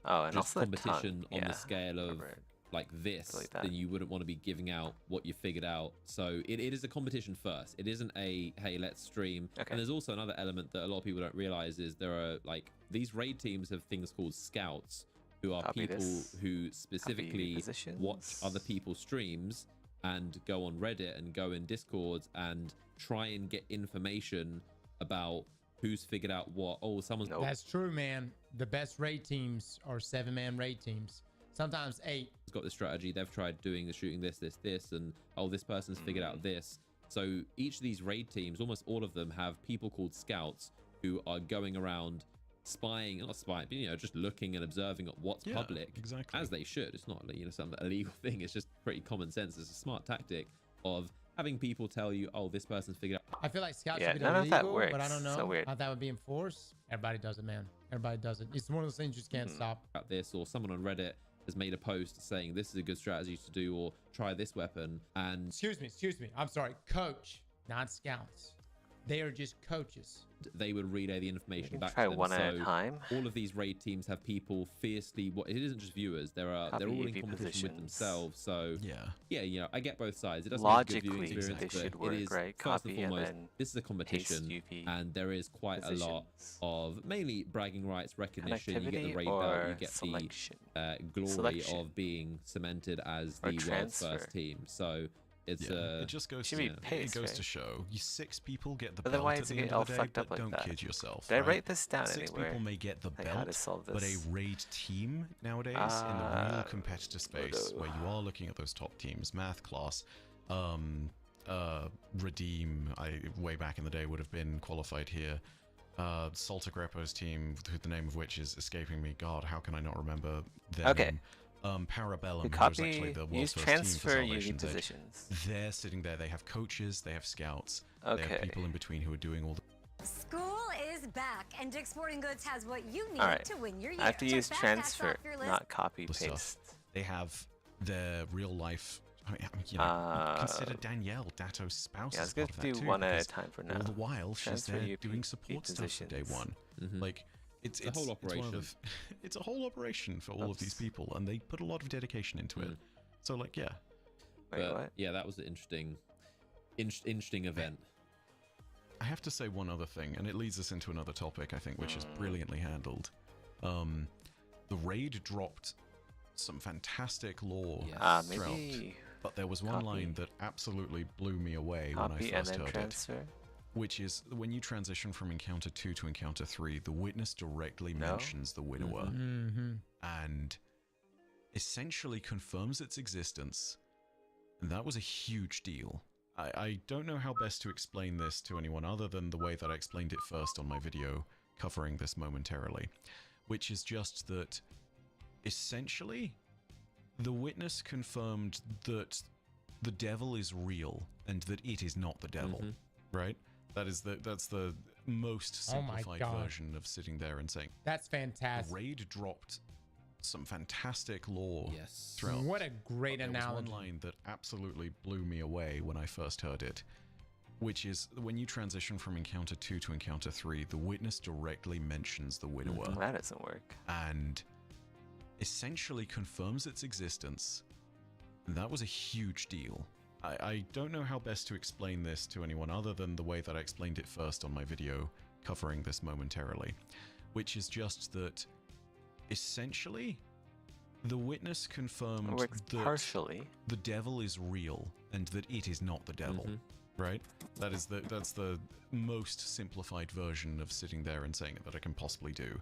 Oh, and just also the tongue. competition on Yeah, the scale of remember. like this, like that. then you wouldn't want to be giving out what you figured out. So it is a competition first. It isn't a, hey, let's stream. Okay. And there's also another element that a lot of people don't realize is there are, like, these raid teams have things called scouts, who are Copy people this. who specifically watch positions. other people's streams and go on Reddit and go in Discords and try and get information about who's figured out what. Oh, someone's Nope. That's true, man. The best raid teams are 7-man raid teams. Sometimes 8. got this strategy. They've tried doing the shooting this, and oh, this person's figured out this. So each of these raid teams, almost all of them, have people called scouts who are going around spying, not spying, but, you know, just looking and observing at what's Yeah, public, exactly. as they should. It's not, you know, some illegal thing. It's just pretty common sense. It's a smart tactic of having people tell you, oh, this person's figured out. I feel like scouts Yeah, should be none of that illegal, but I works. don't know So weird. how that would be enforced. Everybody does it, man. Everybody does it. It's one of those things you just can't stop. About this, or someone on Reddit has made a post saying this is a good strategy to do, or try this weapon, and Excuse me. I'm sorry. Coach, not scouts. They are just coaches. they would relay the information can back try to them. one at a So time. all of these raid teams have people fiercely, what it isn't just viewers, they're all Copy in EV competition with positions. themselves. So yeah. you know, I get both sides. It doesn't make a good viewing Logically, experience, they but should it work, is right? first Copy and and foremost, then this is a competition, UV and there is quite a lot positions. of mainly bragging rights, recognition. You get the Connectivity raid belt, you or get selection. the glory Selection. of being cemented as Or the world's transfer. first team. So it's Yeah, it just goes should to, be it paced, goes right? to show you 6 people get the But then belt why at is the it end all of the day, fucked up but like don't that? kid yourself. Did I right? write this down 6 anywhere? people may get the Like how to belt, solve but a this? raid team nowadays in the real competitive space, Ludo. where you are looking at those top teams, Math Class, Redeem, way back in the day would have been qualified here. Salta Greppo's team, the name of which is escaping me. God, how can I not remember them? Okay. Parabellum, We who's copy, actually the world's use first team for transfer Salvation's UV Edge. positions. They're sitting there. They have coaches. They have scouts. They have Okay. people in between who are doing all the. School is back, and Dick's Sporting Goods has what you need Alright. to win your year. I have to Check use back hacks transfer, off your list. not copy the stuff. paste. They have their real life. You know, consider Danielle, Dato's spouse. Yeah, as let's go part of that do too, one at a because time for now. all the while she's Transfer there UP doing support stuff for day positions. one. Mhm. Like it's a whole It's, one operation. of, it's a whole operation for all of these Oops. people, and they put a lot of dedication into it. So like, yeah, Wait, but what? yeah, that was an interesting event. I have to say one other thing, and it leads us into another topic, I think, which is brilliantly handled. The raid dropped some fantastic lore Yes. throughout, Maybe but there was one copy. line that absolutely blew me away when I copy and first then heard it, transfer. which is when you transition from encounter 2 to encounter 3, the witness directly No? mentions the widower Mm-hmm. and essentially confirms its existence. And that was a huge deal. I don't know how best to explain this to anyone other than the way that I explained it first on my video covering this momentarily, which is just that essentially the witness confirmed that the devil is real and that it is not the devil, right? That's the most Oh my simplified God. version of sitting there and saying That's the fantastic. raid dropped some fantastic lore Yes. throughout. What a great There was analogy. one line that absolutely blew me away when I first heard it, which is when you transition from encounter 2 to encounter 3, the witness directly mentions the widower That doesn't work. and essentially confirms its existence. And that was a huge deal. I don't know how best to explain this to anyone other than the way that I explained it first on my video covering this momentarily, which is just that essentially, the witness confirmed It works that partially. the devil is real and that it is not the devil. Right? That's the most simplified version of sitting there and saying it that I can possibly do.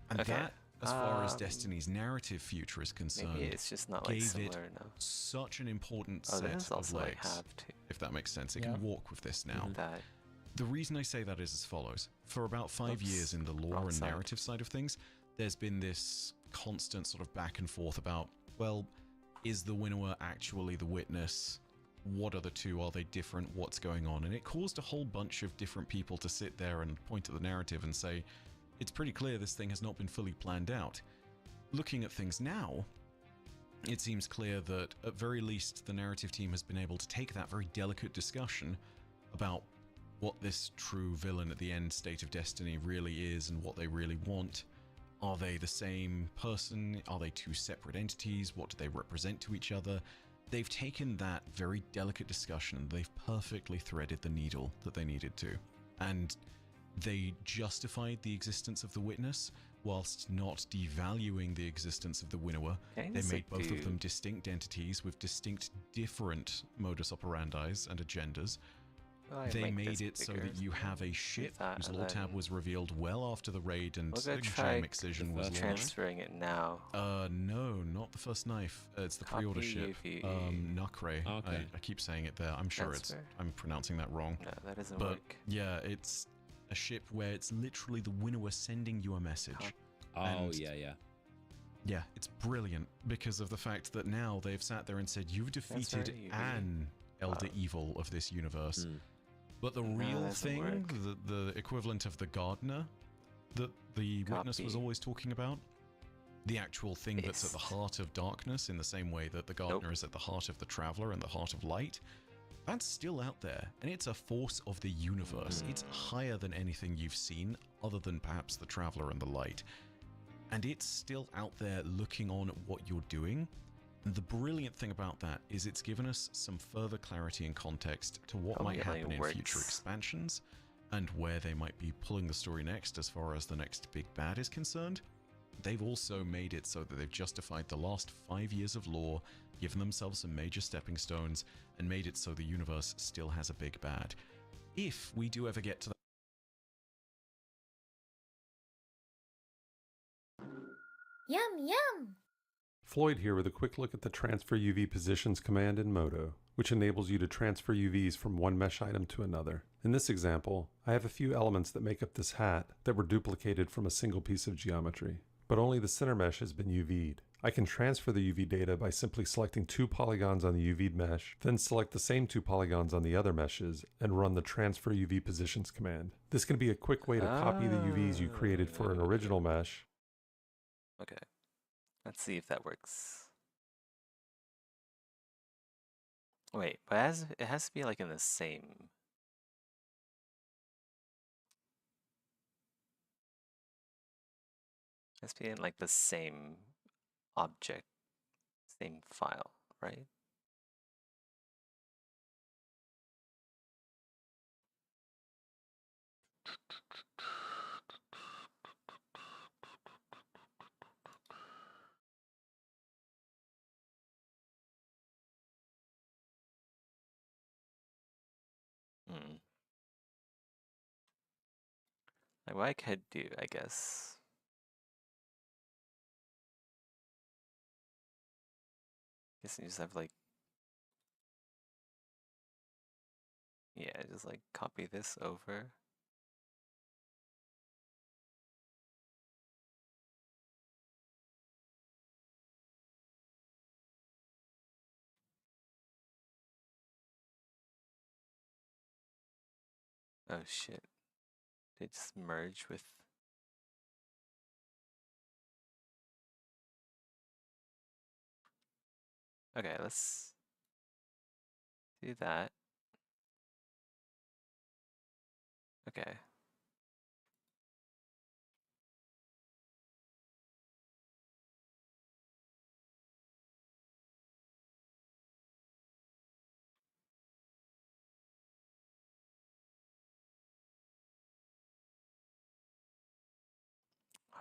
And Okay. that, as far as Destiny's narrative future is concerned, Maybe it's just not like gave it similar enough. such an important Oh, set this of also legs, I have too. if that makes sense. It Yeah. can walk with this now. That. The reason I say that is as follows. For about 5 Oops, years in the lore wrong and side. narrative side of things, there's been this constant sort of back and forth about, well, is the Winnower actually the witness? What are the two? Are they different? What's going on? And it caused a whole bunch of different people to sit there and point at the narrative and say, it's pretty clear this thing has not been fully planned out. Looking at things now, it seems clear that at very least the narrative team has been able to take that very delicate discussion about what this true villain at the end state of Destiny really is and what they really want. Are they the same person? Are they two separate entities? What do they represent to each other? They've taken that very delicate discussion and they've perfectly threaded the needle that they needed to. And they justified the existence of the witness whilst not devaluing the existence of the Winnower. Okay, They so made both of do- them distinct entities with distinct different modus operandis and agendas. Well, I They make made this it so bigger, that you have a ship that, whose and lore tab then was revealed well after the raid and we'll go a try gem excision was launched. transferring it now. No, not the first knife. It's the pre-order Copy ship. UV. Nukray. Okay. I keep saying it there. I'm sure Transfer. I'm pronouncing that wrong. No, that doesn't But work. yeah, it's a ship where it's literally the Winnower sending you a message. Oh, And- yeah. Yeah, it's brilliant because of the fact that now they've sat there and said, you've defeated very UV. an elder evil of this universe. Hmm. But the No, real that doesn't thing, work. the equivalent of the gardener that the witness was Copy. always talking about, the actual thing that's at the Paste. heart of darkness in the same way that the gardener is at the heart of the traveler and the heart of light, that's still out there. And it's a force of the universe. It's higher than anything you've seen other than perhaps the traveler and the light. And it's still out there looking on at what you're doing. And the brilliant thing about that is it's given us some further clarity and context to what Oh, might yeah, happen it in future works. expansions and where they might be pulling the story next as far as the next big bad is concerned. They've also made it so that they've justified the last 5 years of lore, given themselves some major stepping stones, and made it so the universe still has a big bad. If we do ever get to the Yum, yum! Floyd here with a quick look at the Transfer UV Positions command in Modo, which enables you to transfer UVs from one mesh item to another. In this example, I have a few elements that make up this hat that were duplicated from a single piece of geometry, but only the center mesh has been UV'd. I can transfer the UV data by simply selecting 2 polygons on the UV'd mesh, then select the same 2 polygons on the other meshes, and run the Transfer UV Positions command. This can be a quick way to copy the UVs you created for an original mesh. Okay. Let's see if that works. Wait, but it has to be like in the same. It has to be in like the same object, same file, right? Hmm. Like what I could do, I guess. Guess you just have like, yeah, just like copy this over. Oh shit. They just merge with. Okay, let's do that. Okay.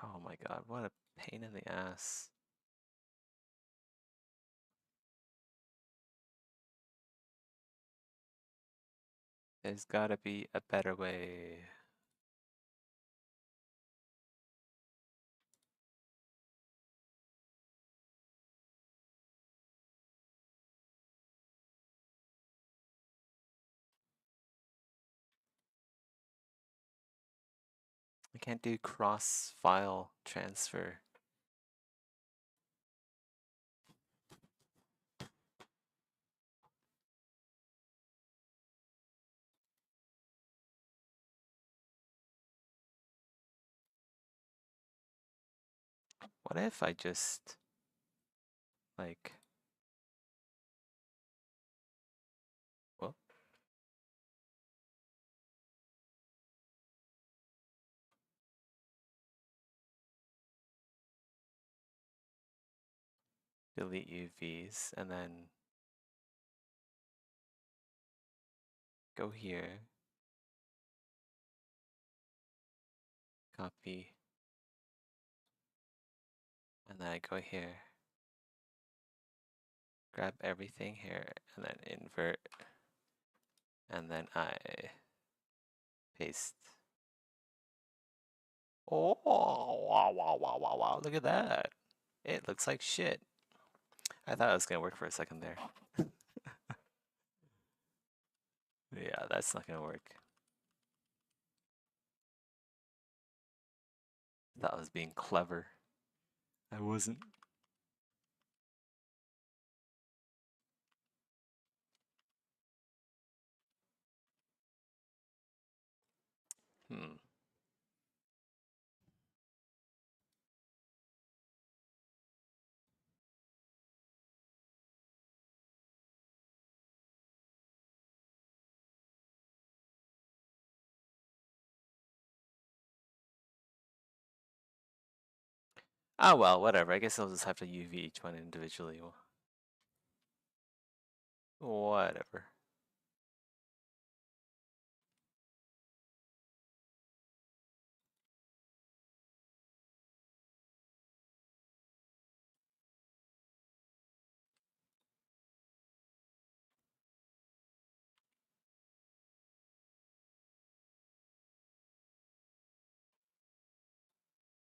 Oh my my god, what a pain in the ass. There's gotta be a better way. I can't do cross file transfer. What if I just like, well, delete UVs and then go here, copy, and then I go here, grab everything here, and then invert, and then I paste. Oh, wow, wow, wow, wow, wow, look at that. It looks like shit. I thought it was gonna work for a second there. Yeah, that's not gonna work. Thought I was being clever. I wasn't. Hmm. Ah, well, whatever. I guess I'll just have to UV each one individually. Whatever.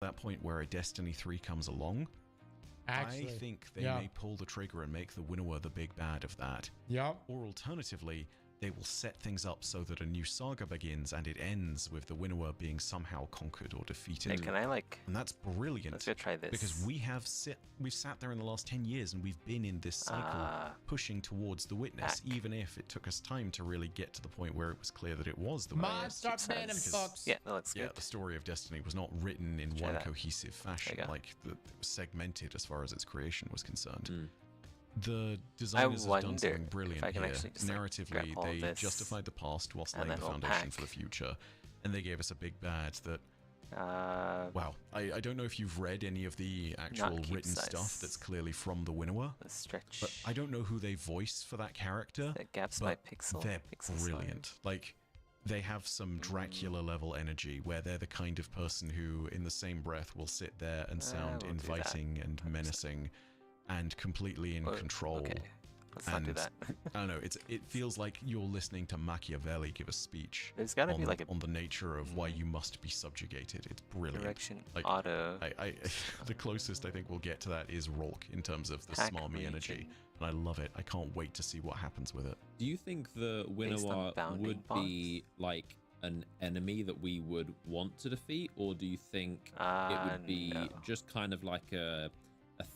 That point where a Destiny 3 comes along, Actually, I think they yeah. may pull the trigger and make the Winnower the big bad of that. Yep. Or alternatively, they will set things up so that a new saga begins and it ends with the Winnower being somehow conquered or defeated. Hey, can I like? And that's brilliant. Let's go try this. Because we've sat there in the last 10 years and we've been in this cycle pushing towards the Witness, even if it took us time to really get to the point where it was clear that it was the Witness. Mod, start banning fucks. Yeah, that looks good. The story of Destiny was not written in Try one that. cohesive fashion. Like, it was segmented as far as its creation was concerned. The designers have done something brilliant here. Narratively, they justified the past whilst laying the foundation for the future. And they gave us a big bad that... wow. I don't know if you've read any of the actual written stuff that's clearly from the Winnower. But I don't know who they voice for that character. That gaps but my pixel. They're brilliant. Like, they have some Dracula level energy where they're the kind of person who, in the same breath, will sit there and sound inviting and menacing and completely in control. Okay. Let's not do that. I don't know. It feels like you're listening to Machiavelli give a speech. There's gotta be like on the nature of why you must be subjugated. It's brilliant. Direction like, auto. The closest I think we'll get to that is Rolk in terms of the smarmy energy, and I love it. I can't wait to see what happens with it. Do you think the Winnower would be like an enemy that we would want to defeat, or do you think it would be just kind of like a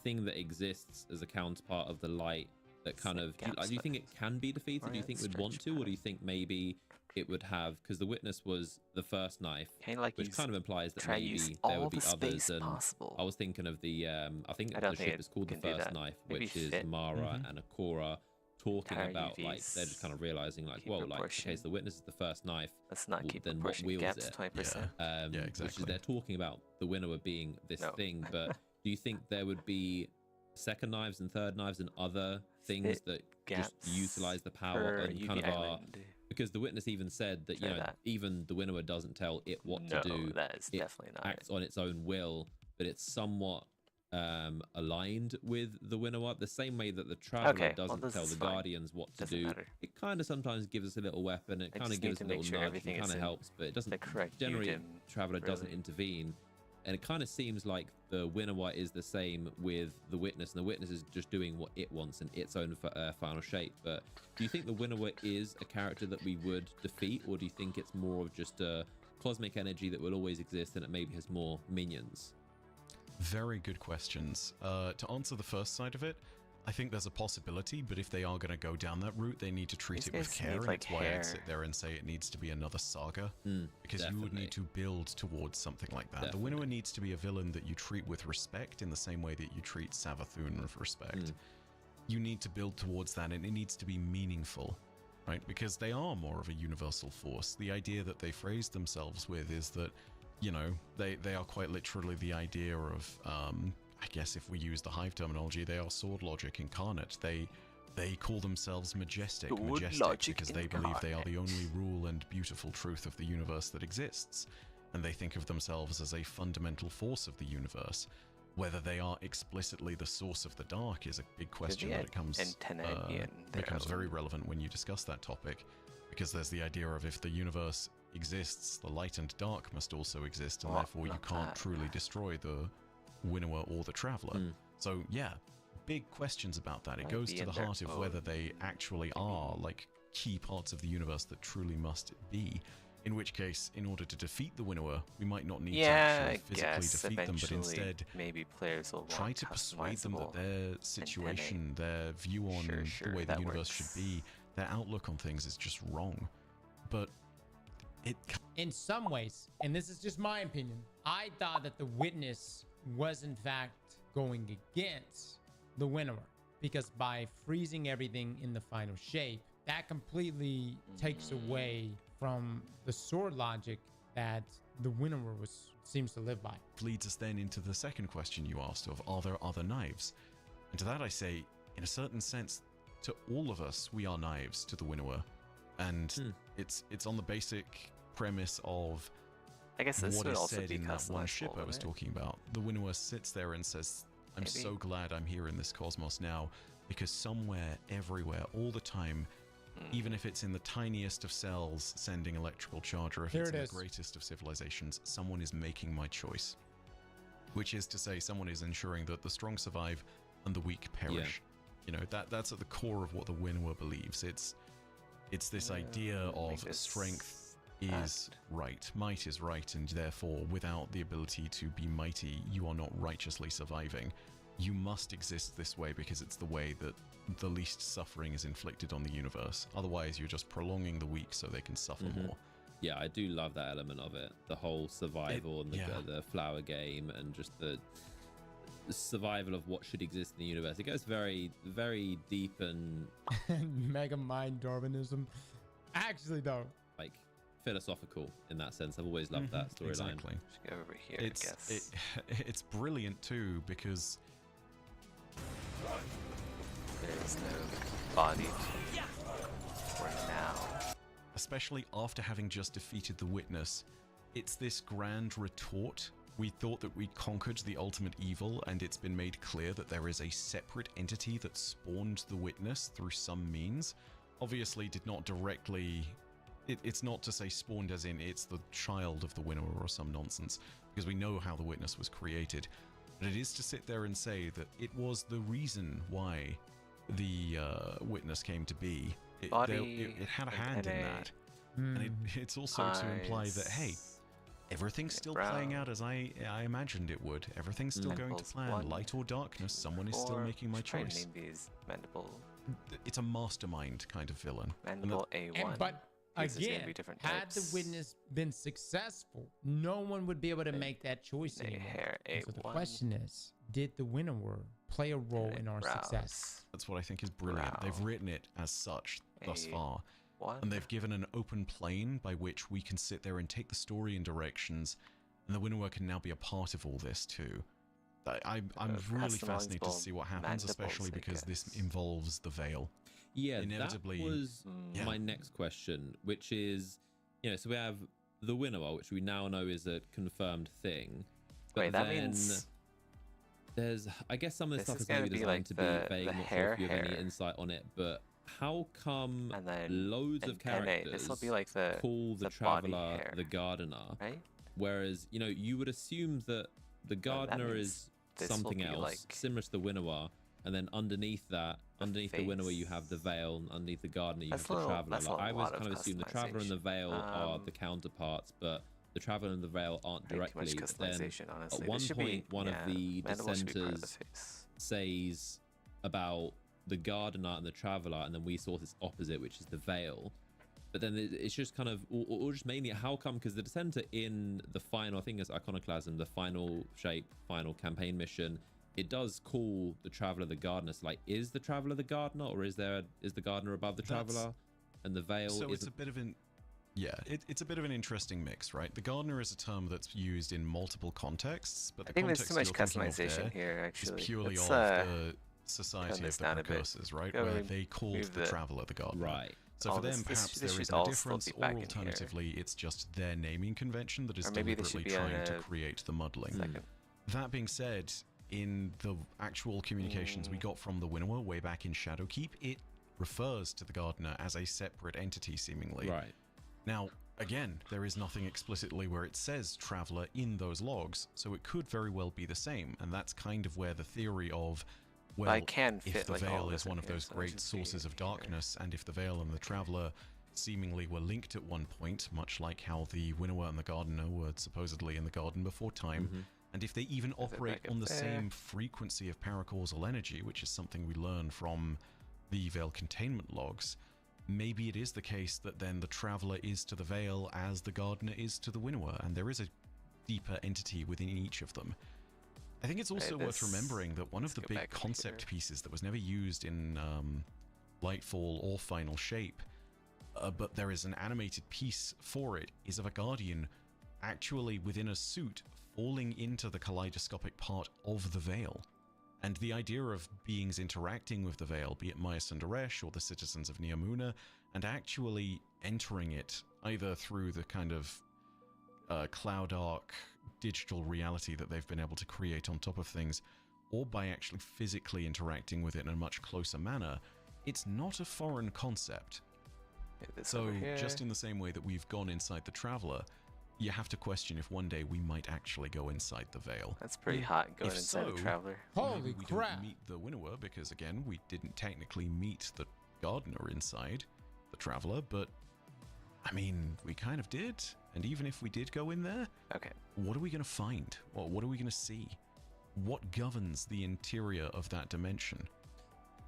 thing that exists as a counterpart of the light that kind of do you think it can be defeated? Do you think we'd want to, or do you think maybe it would have, because the Witness was the first knife, which kind of implies that maybe there would be others. And I was thinking of the I think the ship is called the First Knife, which is Mara and Akora talking about like they're just kind of realizing like, whoa, like okay, so the Witness is the first knife. Let's not keep then what wields gaps, it? 20%. Yeah, exactly. Which is they're talking about the Winnower being this thing, but do you think there would be second knives and third knives and other things that just utilize the power and kind of are, because the Witness even said that, you know, even the Winnower doesn't tell it what to do. That is definitely not acts on its own will, but it's somewhat aligned with the Winnower, the same way that the Traveler doesn't tell the Guardians what to do. It kind of sometimes gives us a little weapon, it kind of gives us a little nudge, it kind of helps, but it doesn't generally. Traveler doesn't intervene, and it kind of seems like the Winnower is the same with the Witness, and the Witness is just doing what it wants in its own final shape. But do you think the Winnower is a character that we would defeat, or do you think it's more of just a cosmic energy that will always exist and it maybe has more minions? Very good questions. To answer the first side of it, I think there's a possibility, but if they are going to go down that route, they need to treat it with care, and that's why I'd sit there and say it needs to be another saga, because you would need to build towards something like that. The Winnower needs to be a villain that you treat with respect in the same way that you treat Savathun with respect. You need to build towards that, and it needs to be meaningful, right? Because they are more of a universal force. The idea that they phrase themselves with is that, you know, they are quite literally the idea of, I guess if we use the Hive terminology, they are sword logic incarnate. They call themselves majestic because they believe they are the only rule and beautiful truth of the universe that exists. And they think of themselves as a fundamental force of the universe. Whether they are explicitly the source of the dark is a big question that becomes very relevant when you discuss that topic, because there's the idea of if the universe exists, the light and dark must also exist, and therefore you can't truly destroy the Winnower or the Traveler. So yeah, big questions about that. It goes to the heart of whether they actually are like key parts of the universe that truly must be. In which case, in order to defeat the Winnower, we might not need to actually physically defeat them, but instead maybe players will try to persuade them that their situation, their view on the way the universe should be, their outlook on things is just wrong. But it... In some ways, and this is just my opinion, I thought that the Witness was in fact going against the Winnower, because by freezing everything in the final shape, that completely takes away from the sword logic that the Winnower seems to live by. Leads us then into the second question you asked of, are there other knives? And to that I say, in a certain sense, to all of us, we are knives to the Winnower. And it's on the basic premise of what is said in that one ship I was talking about. The Winnower sits there and says, I'm so glad I'm here in this cosmos now, because somewhere, everywhere, all the time, even if it's in the tiniest of cells sending electrical charge, or if it's in the greatest of civilizations, someone is making my choice. Which is to say, someone is ensuring that the strong survive and the weak perish. You know, that's at the core of what the Winnower believes. It's this idea of strength is right, might is right, and therefore without the ability to be mighty, you are not righteously surviving. You must exist this way because it's the way that the least suffering is inflicted on the universe. Otherwise, you're just prolonging the weak so they can suffer more. Yeah, I do love that element of it. The whole survival and the flower game, and just the survival of what should exist in the universe. It goes very, very deep and mega mind Darwinism. Actually, though, like philosophical in that sense. I've always loved that storyline. Exactly. Go over here, I guess. It's brilliant too, because there's no body for now. Especially after having just defeated the Witness, it's this grand retort. We thought that we'd conquered the ultimate evil, and it's been made clear that there is a separate entity that spawned the Witness through some means. Obviously did not directly... It's not to say spawned as in it's the child of the Winnower or some nonsense, because we know how the Witness was created. But it is to sit there and say that it was the reason why the Witness came to be. It had a hand in that. And it's also to imply that, hey, everything's still playing out as I imagined it would. Everything's still going to plan. Light or darkness, someone is still making my choice. It's a mastermind kind of villain. Mandible A1. But again, had the Witness been successful, no one would be able to make that choice anymore. So the question is, did the Winnower play a role in our success? That's what I think is brilliant. They've written it as such thus far. And they've given an open plane by which we can sit there and take the story in directions, and the Winnower can now be a part of all this too. I'm really fascinated to see what happens, especially because this involves the Veil. Yeah, inevitably, that was my next question, which is, so we have the Winnower, which we now know is a confirmed thing. But Wait, that then means there's, I guess some of this this stuff is is maybe gonna be designed like to the be vague. Not sure hair if you have any hair. insight on it, but how come and then loads of in NA, characters this will be like the call the body Traveler hair, the Gardener, right? whereas, you know, you would assume that the Gardener means is this will something be else, like similar to the Winnower, and then underneath that, underneath the Winnower, you have the Veil, and underneath the Gardener, you That's have the a little- Traveler. that's a Like, I always lot of kind of assume the Traveler and the Veil are the customization. counterparts, but the Traveler and the Veil aren't Way too much directly. But then customization, honestly. at This one should point, be, one of the Mandible should be part of the dissenters face. says about the Gardener and the Traveler, and then we saw this opposite, which is the Veil. But then it's just kind of, or just mainly, how come? Because the Dissenter in the final, I think it's Iconoclasm, the final shape, final campaign mission, it does call the Traveler the Gardener. So like, is the Traveler the Gardener, or is the Gardener above the Traveler, and the Veil? So is it's a bit of an, it's a bit of an interesting mix, right? The Gardener is a term that's used in multiple contexts, but the I think there's context too much you're thinking of customization there here, is actually. purely Let's, of the Society this of the down a bit. Precursors, right? Go Where really they called move the the- Traveler the Gardener. right. So Oh, for this- them, this- perhaps this there should isn't a all still difference, be or back in here. alternatively, it's just their naming convention that is Or maybe they should deliberately be on trying to a create the muddling. second. That being said, in the actual communications we got from the Winnower way back in Shadowkeep, it refers to the Gardener as a separate entity, seemingly. Right. Now, again, there is nothing explicitly where it says Traveler in those logs, so it could very well be the same, and that's kind of where the theory of, well, I can if fit the like all Veil this is in one of here, those so it great should sources be of darkness, and if the Veil and the Traveler seemingly were linked at one point, much like how the Winnower and the Gardener were supposedly in the Garden before time, and if they even Is it operate back on up the there? same frequency of paracausal energy, which is something we learn from the Veil containment logs, maybe it is the case that then the Traveler is to the Veil as the Gardener is to the Winnower, and there is a deeper entity within each of them. I think it's also worth remembering that one of the go big back up concept here. pieces that was never used in Lightfall or Final Shape, but there is an animated piece for it, is of a Guardian actually within a suit falling into the kaleidoscopic part of the Veil. And the idea of beings interacting with the Veil, be it Maya Sundaresh or the citizens of Neomuna, and actually entering it either through the kind of cloud arc digital reality that they've been able to create on top of things, or by actually physically interacting with it in a much closer manner, it's not a foreign concept. So, just in the same way that we've gone inside the Traveler, you have to question if one day we might actually go inside the Veil. That's pretty hot going If inside so, the Traveler. Holy maybe we crap. don't meet the Winnower because, again, we didn't technically meet the Gardener inside the Traveler, but I mean, we kind of did. And even if we did go in there, Okay. what are we going to find? Or what are we going to see? What governs the interior of that dimension?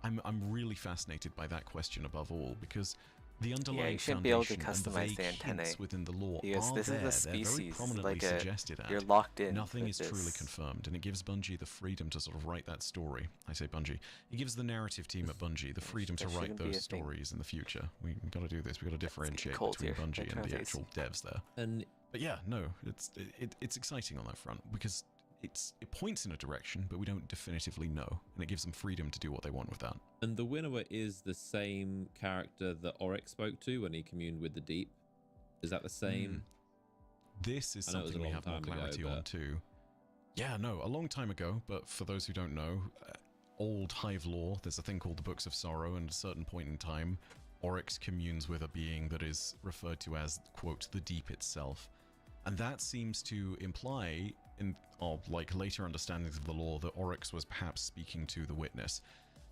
I'm really fascinated by that question above all, because the underlying you shouldn't be able to foundation and customize vague the antennae, hints within the lore because are this there. is a They're very species, prominently like a, suggested at. you're locked in. Nothing with is truly this. confirmed, and it gives Bungie the freedom to sort of write that story. I say Bungie. It gives the narrative team at Bungie the freedom to that write shouldn't be those a thing. stories in the future. We've got to do this. We've got to differentiate cold between here. Bungie That and the translates. actual devs there. And But yeah, no, it's exciting on that front because it points in a direction, but we don't definitively know, and it gives them freedom to do what they want with that. the Winnower is the same character that Oryx spoke to when he communed with the Deep. Is that the same? This is I know it was something a we long have more time ago, clarity on but- too. Yeah, no, a long time ago, but for those who don't know, old Hive lore, there's a thing called the Books of Sorrow, and at a certain point in time, Oryx communes with a being that is referred to as, quote, the Deep itself. And that seems to imply, in like later understandings of the lore, that Oryx was perhaps speaking to the Witness.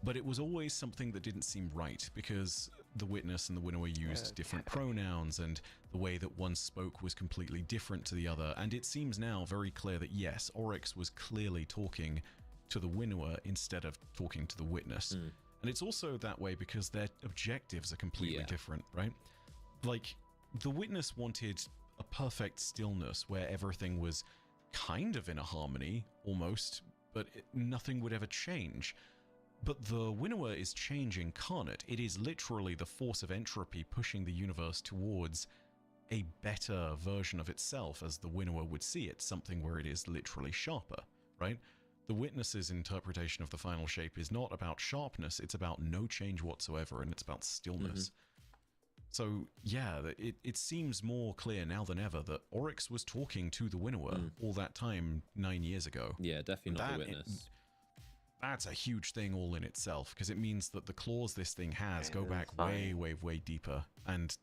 But it was always something that didn't seem right, because the Witness and the Winnower used different pronouns, and the way that one spoke was completely different to the other. And it seems now very clear that yes, Oryx was clearly talking to the Winnower instead of talking to the Witness. And it's also that way because their objectives are completely different, right? Like, the Witness wanted a perfect stillness where everything was kind of in a harmony, almost, but nothing would ever change. But the Winnower is change incarnate. It is literally the force of entropy pushing the universe towards a better version of itself, as the Winnower would see it, something where it is literally sharper, right? The Witness's interpretation of the final shape is not about sharpness, it's about no change whatsoever, and it's about stillness. So yeah, it seems more clear now than ever that Oryx was talking to the Winnower all that time 9 years ago. Yeah, definitely not the witness. That's a huge thing all in itself, because it means that the claws this thing has go back way deeper. And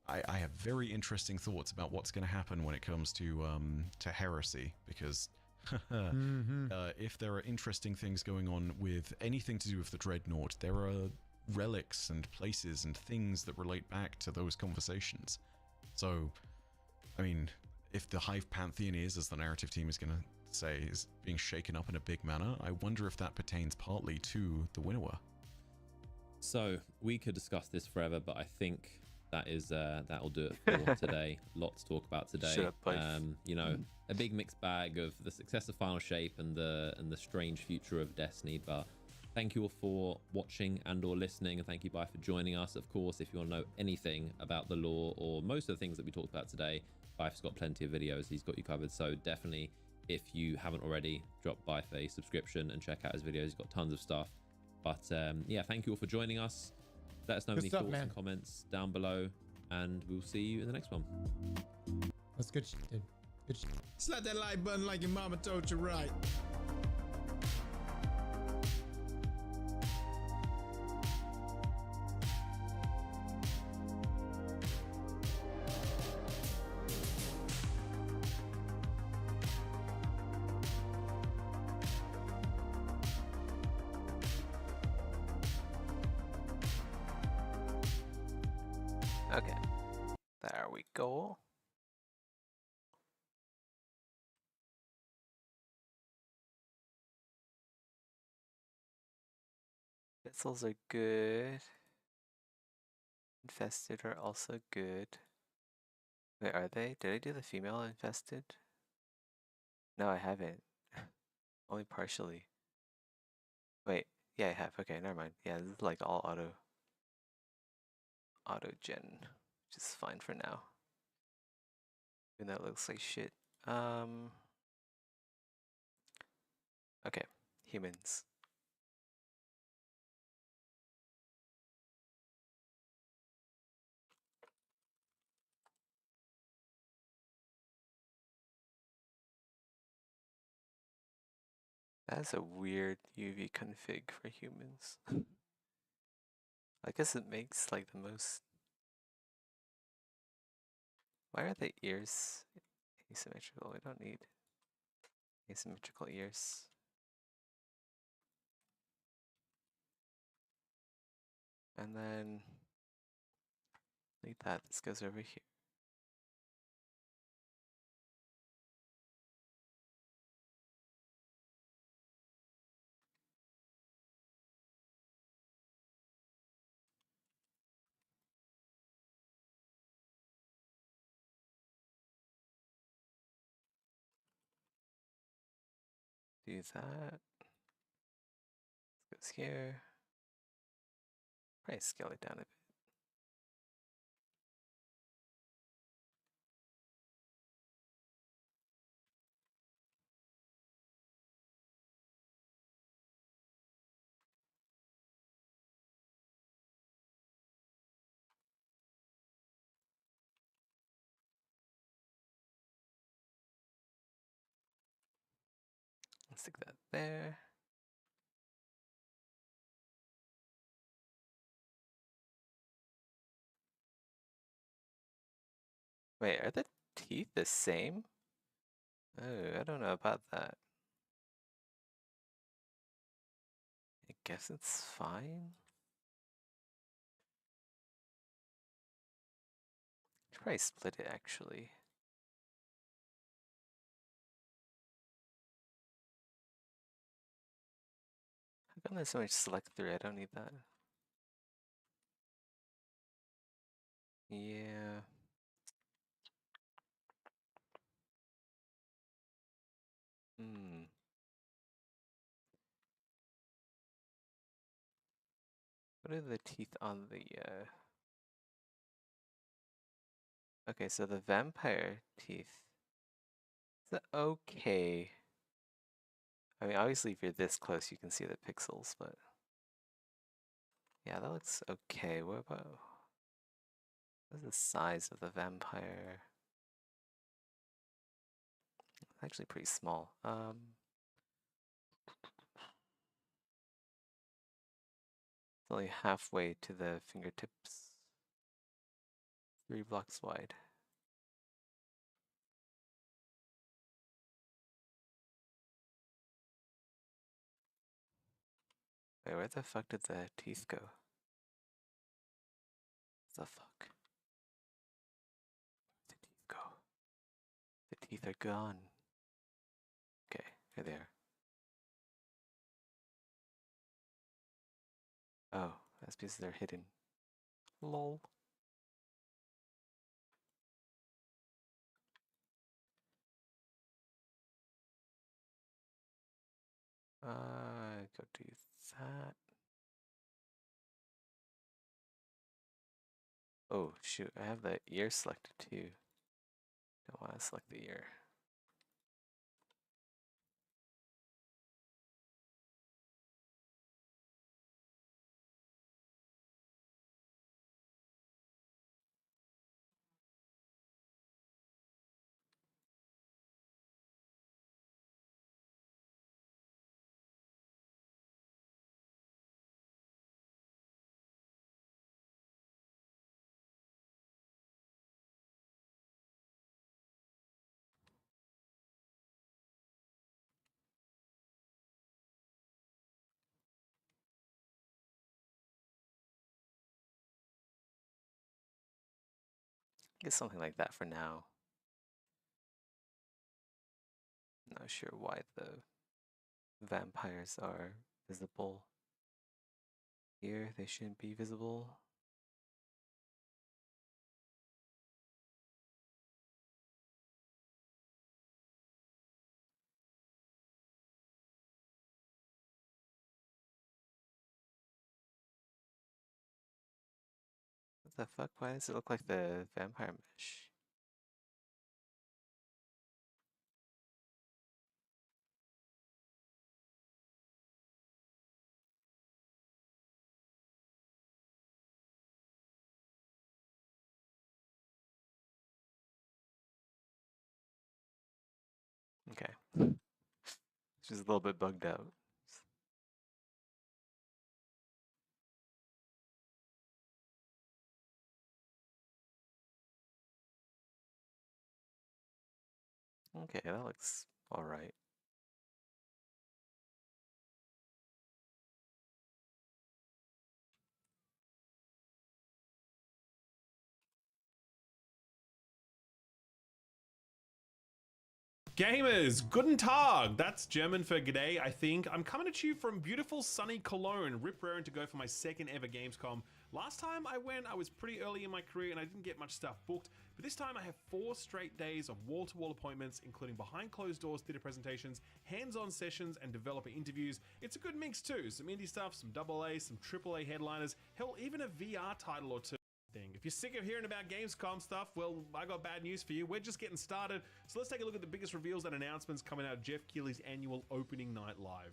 I have very interesting thoughts about what's going to happen when it comes to Heresy, because if there are interesting things going on with anything to do with the Dreadnought, there are relics and places and things that relate back to those conversations. So, I mean, if the Hive Pantheon is, as the narrative team is going to say, is being shaken up in a big manner, I wonder if that pertains partly to the Winnower. So we could discuss this forever, but I think that'll do it for today. Lots to talk about today. Shut up, you know, a big mixed bag of the success of Final Shape and the strange future of Destiny. But thank you all for watching and or listening, and thank you, Bye, for joining us. Of course, if you want to know anything about the lore or most of the things that we talked about today, Bife's got plenty of videos. He's got you covered. So definitely, if you haven't already, drop Bife a subscription and check out his videos. He's got tons of stuff. But yeah, thank you all for joining us. Let us know any thoughts and comments down below, and we'll see you in the next one. That's good shit, dude. Good shit. Slap that like button like your mama told you right. Okay, there we go. Missiles are good. Infested are also good. Wait, are they? Did I do the female infested? No, I haven't. Only partially. Wait, yeah, I have. Okay, never mind. Yeah, this is like all auto gen, which is fine for now. Even though it looks like shit. Okay, humans. That's a weird UV config for humans. I guess it makes like the most. Why are the ears asymmetrical? We don't need asymmetrical ears. And then like that. This goes over here. Do that. This goes here. Probably scale it down a bit. Let's stick that there. Wait, are the teeth the same? Oh, I don't know about that. I guess it's fine. Should probably split it actually. How come there's so much select through? I don't need that. Yeah. What are the teeth on the Okay, so the vampire teeth. Is that okay? I mean, obviously if you're this close you can see the pixels, but yeah, that looks okay. What about What's the size of the vampire? Actually pretty small. It's only halfway to the fingertips. 3 blocks wide. Wait, where the fuck did the teeth go? What the fuck? Where'd the teeth go? The teeth are gone. Okay, here they are. Oh, that's because they're hidden. Lol. Go do that. Oh shoot, I have the ear selected too. Don't want to select the ear. Get something like that for now. Not sure why the vampires are visible. Here, they shouldn't be visible. What the fuck? Why does it look like the vampire mesh? Okay. It's just a little bit bugged out. Okay, that looks alright. Gamers, guten Tag! That's German for g'day, I think. I'm coming at you from beautiful sunny Cologne, rip raring to go for my second ever Gamescom. Last time I went, I was pretty early in my career and I didn't get much stuff booked, but this time I have 4 straight days of wall-to-wall appointments, including behind closed doors theater presentations, hands-on sessions, and developer interviews. It's a good mix too, some indie stuff, some AA, some AAA headliners, hell, even a VR title or two. If you're sick of hearing about Gamescom stuff, well, I got bad news for you. We're just getting started. So let's take a look at the biggest reveals and announcements coming out of Jeff Keighley's annual opening night live.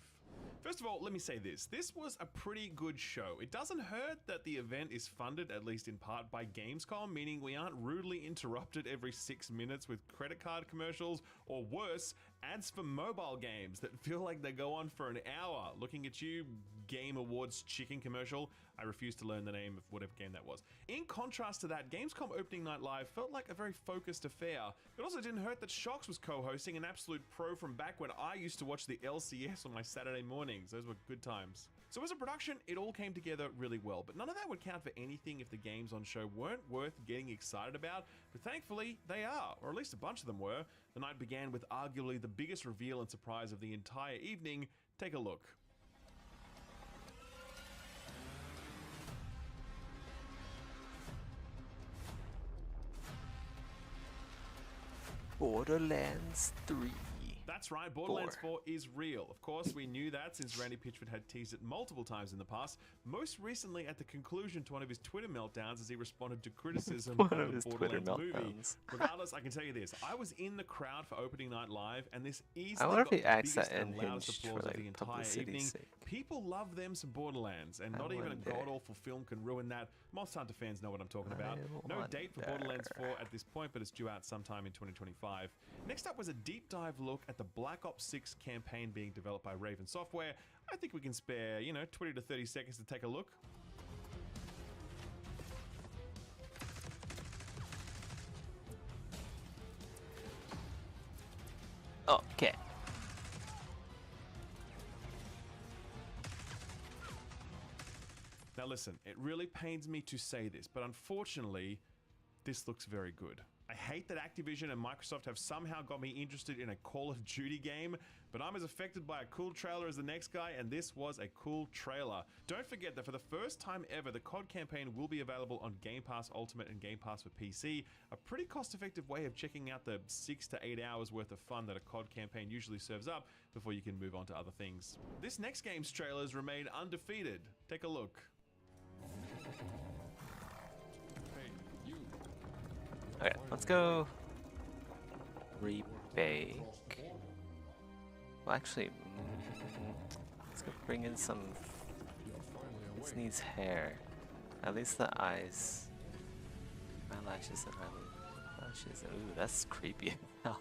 First of all, let me say this. This was a pretty good show. It doesn't hurt that the event is funded, at least in part, by Gamescom, meaning we aren't rudely interrupted every 6 minutes with credit card commercials, or worse, ads for mobile games that feel like they go on for an hour. Looking at you, Game Awards chicken commercial. I refuse to learn the name of whatever game that was. In contrast to that, Gamescom opening night live felt like a very focused affair. It also didn't hurt that Shox was co-hosting, an absolute pro from back when I used to watch the LCS on my Saturday mornings. Those were good times. So as a production, it all came together really well, but none of that would count for anything if the games on show weren't worth getting excited about, but thankfully they are, or at least a bunch of them were. The night began with arguably the biggest reveal and surprise of the entire evening. Take a look. Borderlands 3. That's right, Borderlands 4 is real. Of course, we knew that since Randy Pitchford had teased it multiple times in the past, most recently at the conclusion to one of his Twitter meltdowns as he responded to criticism of the Borderlands movie. Regardless, I can tell you this, I was in the crowd for opening night live, and this easily got the biggest and loudest applause of the entire evening. people love them some Borderlands, and I not even a wonder. god-awful film can ruin that. Monster Hunter fans know what I'm talking about. No date for Borderlands 4 at this point, but it's due out sometime in 2025. Next up was a deep dive look at the Black Ops 6 campaign being developed by Raven Software. I think we can spare, 20 to 30 seconds to take a look. Okay. Now listen, it really pains me to say this, but unfortunately, this looks very good. I hate that Activision and Microsoft have somehow got me interested in a Call of Duty game, but I'm as affected by a cool trailer as the next guy, and this was a cool trailer. Don't forget that for the first time ever, the COD campaign will be available on Game Pass Ultimate and Game Pass for PC, a pretty cost-effective way of checking out the 6 to 8 hours worth of fun that a COD campaign usually serves up before you can move on to other things. This next game's trailers remain undefeated. Take a look. Okay, let's go rebake. Well, actually, let's go bring in some. This needs hair. At least the eyes. Eyelashes and eyelashes. Ooh, that's creepy. We're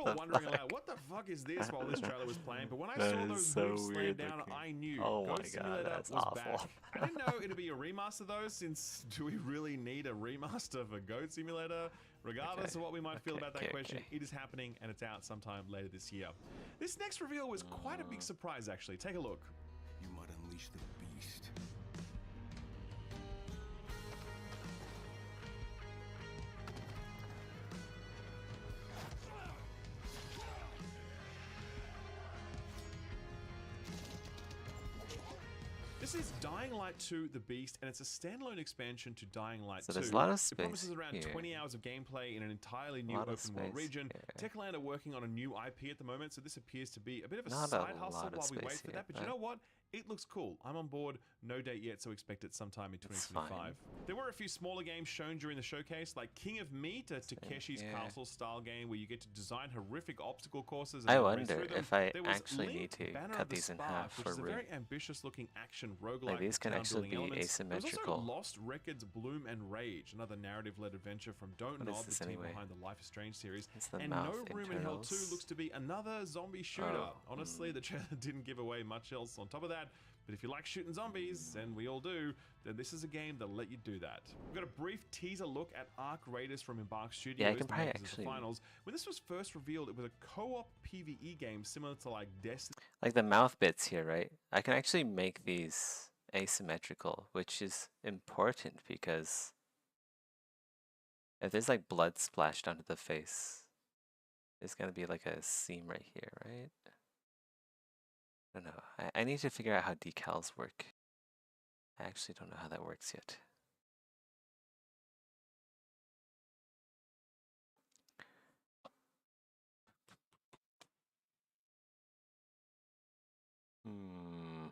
all wondering aloud, what the fuck is this while this trailer was playing? But when I saw those moves slam down, looking. I knew Oh my Goat God, Simulator that's was awful. back. I didn't know it'd be a remaster though, since do we really need a remaster for Goat Simulator? Regardless of what we might feel about that question, it is happening and it's out sometime later this year. This next reveal was quite a big surprise actually. Take a look. You might unleash the beast. This is Dying Light 2 The Beast, and it's a standalone expansion to Dying Light 2. So there's a lot of It space promises around here. 20 hours of gameplay in an entirely new open world region. Techland are working on a new IP at the moment, so this appears to be a bit of a Not a side hustle lot of while we wait space for here, that. But you but- know what? It looks cool. I'm on board. No date yet, so expect it sometime in 2025. There were a few smaller games shown during the showcase, like King of Meat, a Takeshi's here. Castle style game where you get to design horrific obstacle courses. I then race wonder through them. if I There was actually Link, need to Banner cut of the these in Spark, half which for is a room. very ambitious looking action roguelike. Like these can with actually town-building be elements. There's asymmetrical. also Lost Records Bloom and Rage, another narrative-led adventure from Don't What is Nod, this the team anyway? behind the Life is Strange series. It's the And mouth No Room in Hell 2 internals. looks to be another zombie shooter. Oh, Honestly, the trailer didn't give away much else on top of that. But if you like shooting zombies, and we all do, then this is a game that'll let you do that. We've got a brief teaser look at Arc Raiders from Embark Studios. Yeah, I can the probably makers of the actually- finals. When this was first revealed, it was a co-op PvE game similar to like Destiny. Like the mouth bits here, right? I can actually make these asymmetrical, which is important because if there's like blood splashed onto the face, there's gonna be like a seam right here, right? I don't know. I need to figure out how decals work. I actually don't know how that works yet. Hmm.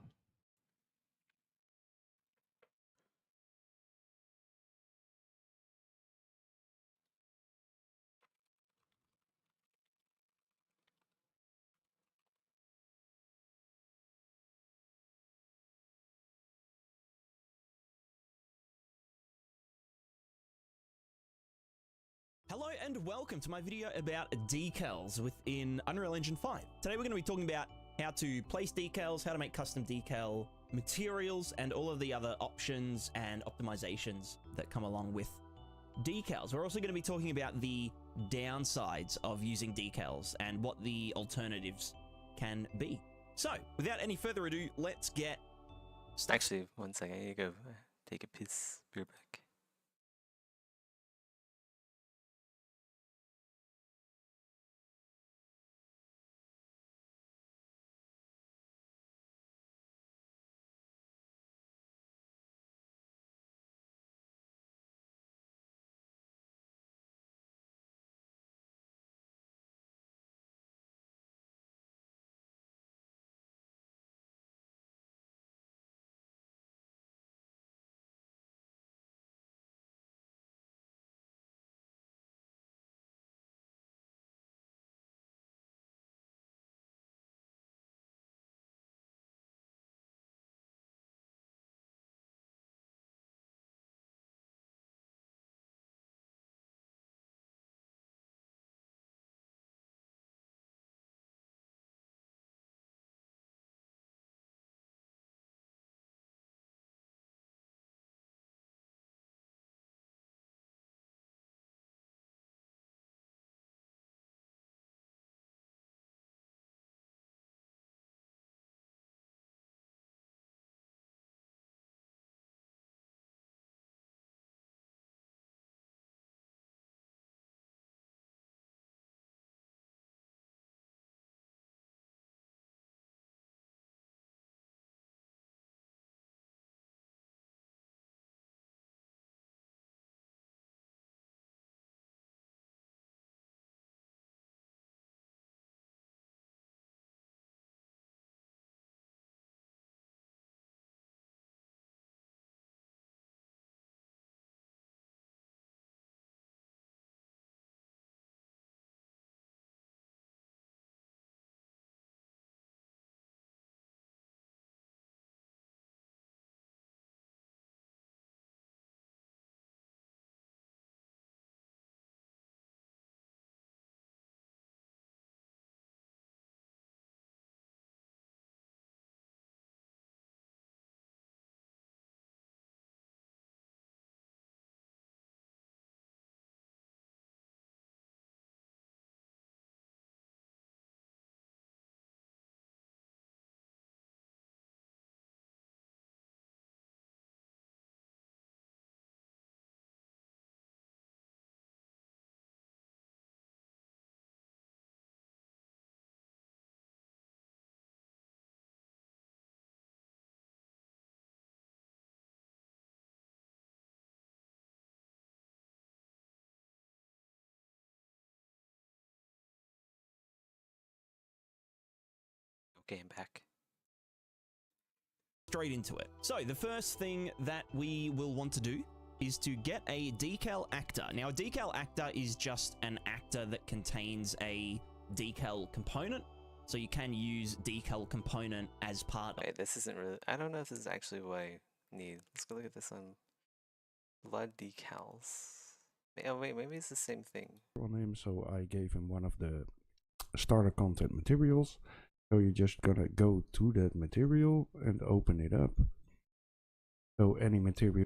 Hello and welcome to my video about decals within Unreal Engine 5. Today we're going to be talking about how to place decals, how to make custom decal materials, and all of the other options and optimizations that come along with decals. We're also going to be talking about the downsides of using decals and what the alternatives can be. So, without any further ado, let's get started. Actually, one second. I need to go take a piss. Be right back. Okay, I'm back. Straight into it. So the first thing that we will want to do is to get a decal actor. Now, a decal actor is just an actor that contains a decal component. So you can use decal component as part of. Wait, this isn't really. I don't know if this is actually what I need. Let's go look at this on blood decals. Oh wait, maybe it's the same thing. On him, so I gave him one of the starter content materials. So you're just gonna go to that material and open it up. So any material.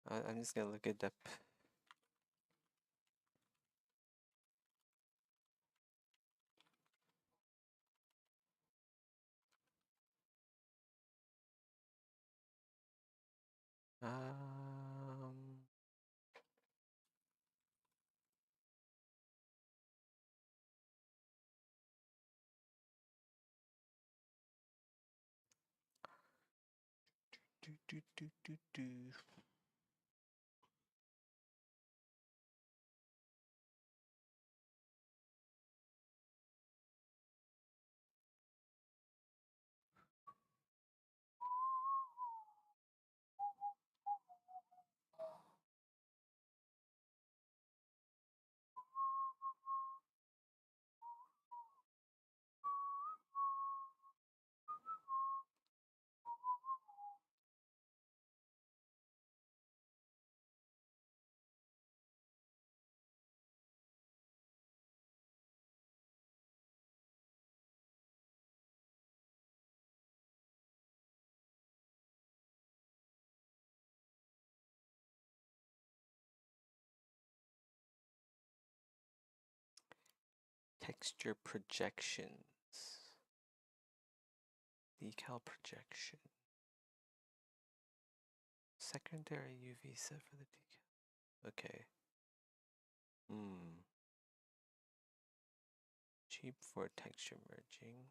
I'm just gonna look it up. Do. Texture projections. Decal projection. Secondary UV set for the decal. Okay. Cheap for texture merging.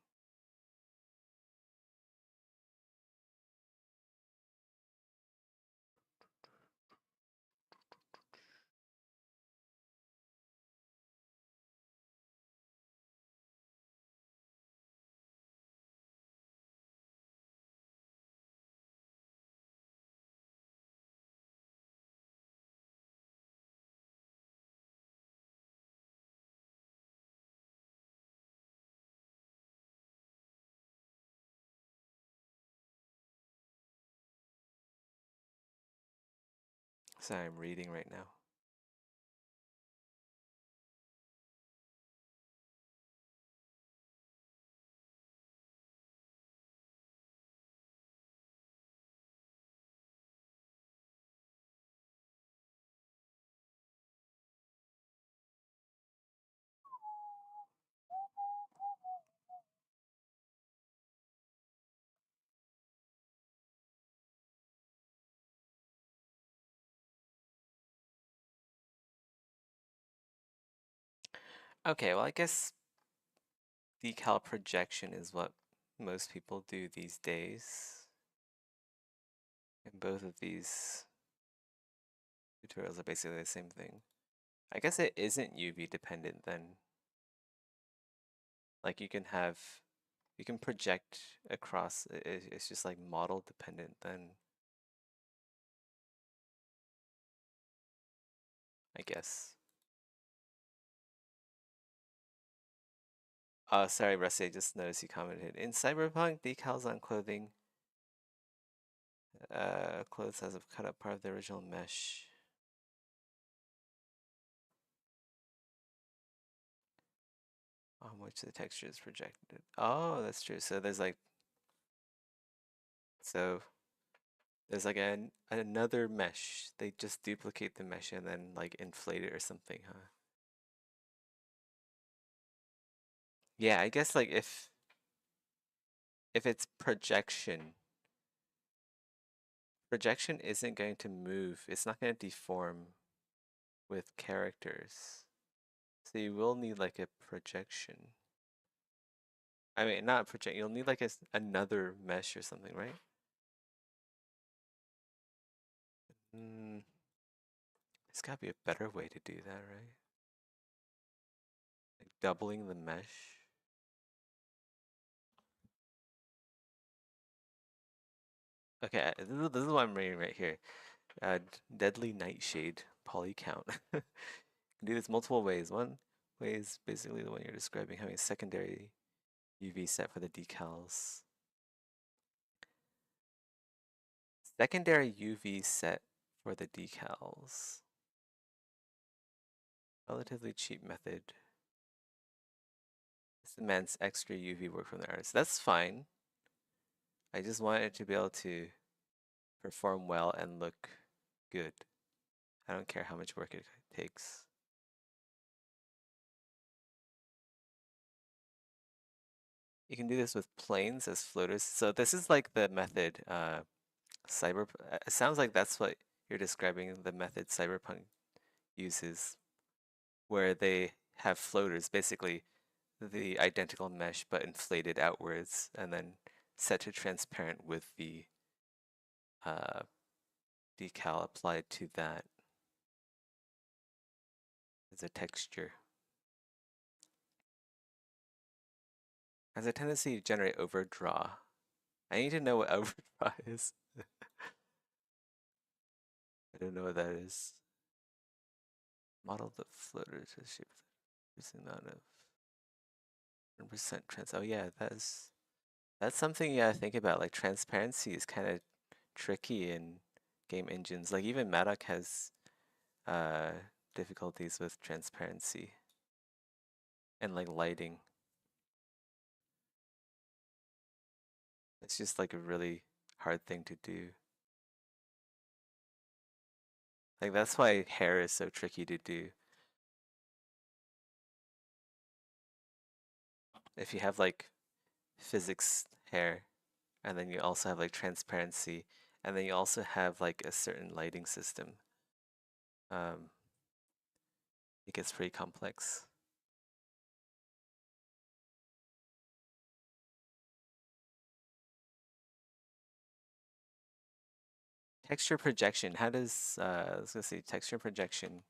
Sorry, I'm reading right now. Okay, well, I guess decal projection is what most people do these days. And both of these tutorials are basically the same thing. I guess it isn't UV dependent then. Like you can project across, it's just like model dependent then. I guess. Sorry, Rusty, I just noticed you commented. In Cyberpunk, decals on clothing, clothes has a cut up part of the original mesh. On which the texture is projected. Oh, that's true. So there's like, another mesh. They just duplicate the mesh and then like inflate it or something, huh? Yeah, I guess like if it's projection isn't going to move. It's not going to deform with characters. So you will need like a projection. I mean, not a project. You'll need like another mesh or something, right? There's gotta be a better way to do that, right? Like doubling the mesh. Okay, this is what I'm reading right here. Deadly Nightshade poly count. You can do this multiple ways. One way is basically the one you're describing, having a secondary UV set for the decals. Secondary UV set for the decals. Relatively cheap method. This demands extra UV work from the artist. That's fine. I just want it to be able to perform well and look good. I don't care how much work it takes. You can do this with planes as floaters. So this is like the method it sounds like that's what you're describing, the method Cyberpunk uses, where they have floaters, basically the identical mesh but inflated outwards and then set to transparent with the decal applied to that as a texture. Has a tendency to generate overdraw. I need to know what overdraw is. I don't know what that is. Model the floaters to shape the amount of 100% trans. Oh yeah, that's something you gotta think about. Like transparency is kind of tricky in game engines. Like even Madoc has difficulties with transparency and like lighting. It's just like a really hard thing to do. Like that's why hair is so tricky to do. If you have like physics hair, and then you also have like transparency, and then you also have like a certain lighting system, it gets pretty complex. Texture projection. How does let's go see texture projection.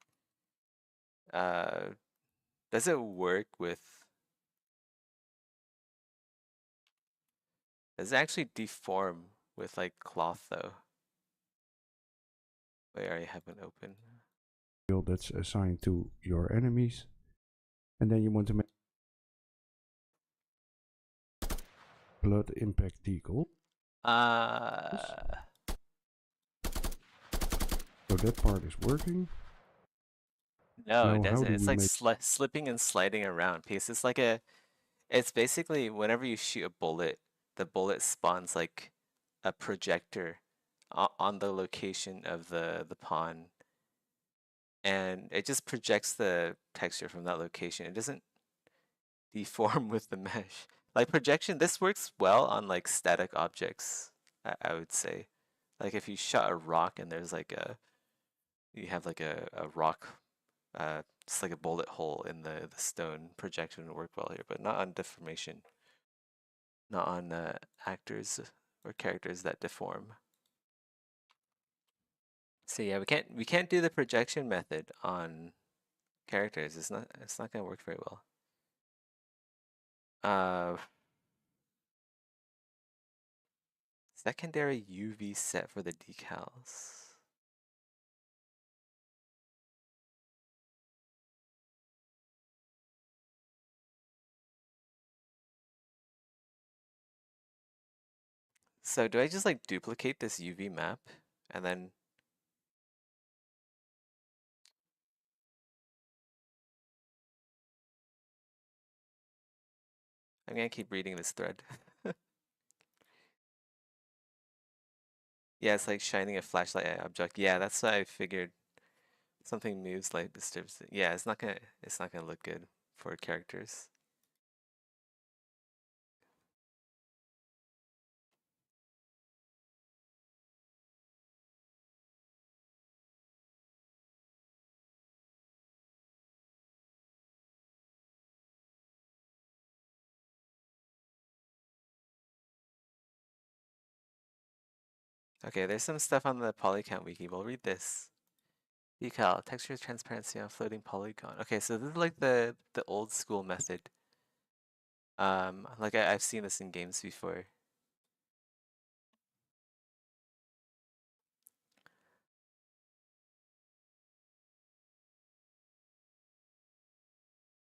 Does it work with? Does it actually deform with like cloth though? Wait, I already have it open. That's assigned to your enemies, and then you want to make blood impact decal. So that part is working. No, it doesn't. It's like slipping and sliding around because it's like it's basically whenever you shoot a bullet, the bullet spawns like a projector on the location of the pawn, and it just projects the texture from that location. It doesn't deform with the mesh. Like projection, this works well on like static objects, I would say. Like if you shot a rock and there's like you have like a rock, just like a bullet hole in the stone, projection would work well here, but not on deformation. Not on actors or characters that deform. So yeah, we can't do the projection method on characters. It's not gonna work very well. Secondary UV set for the decals. So do I just like duplicate this UV map and then I'm gonna keep reading this thread. Yeah, it's like shining a flashlight at object. Yeah, that's what I figured. Something moves, light disturbs it. Yeah, it's not gonna look good for characters. Okay, there's some stuff on the Polycount wiki. We'll read this. Decal, texture transparency on floating polygon. Okay, so this is like the old school method. Like I've seen this in games before.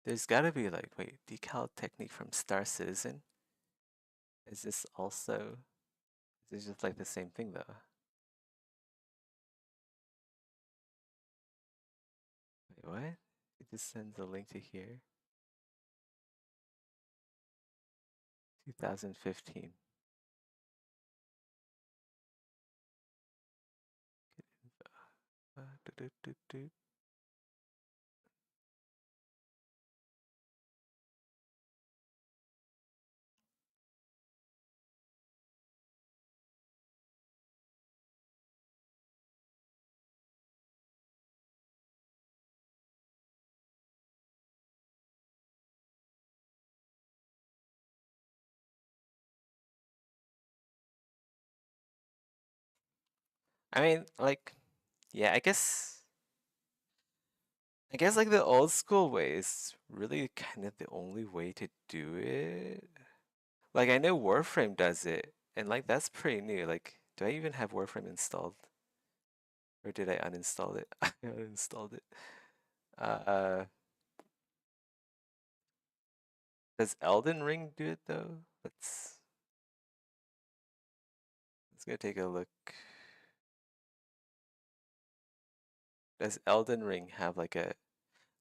There's gotta be like, wait, decal technique from Star Citizen? Is this also, is this just like the same thing though? Wait, what? It just sends a link to here. 2015. Do. I mean, like, yeah, I guess like the old school way is really kind of the only way to do it. Like I know Warframe does it, and like that's pretty new. Like, do I even have Warframe installed? Or did I uninstall it? I uninstalled it. Does Elden Ring do it though? Let's go take a look. Does Elden Ring have like a...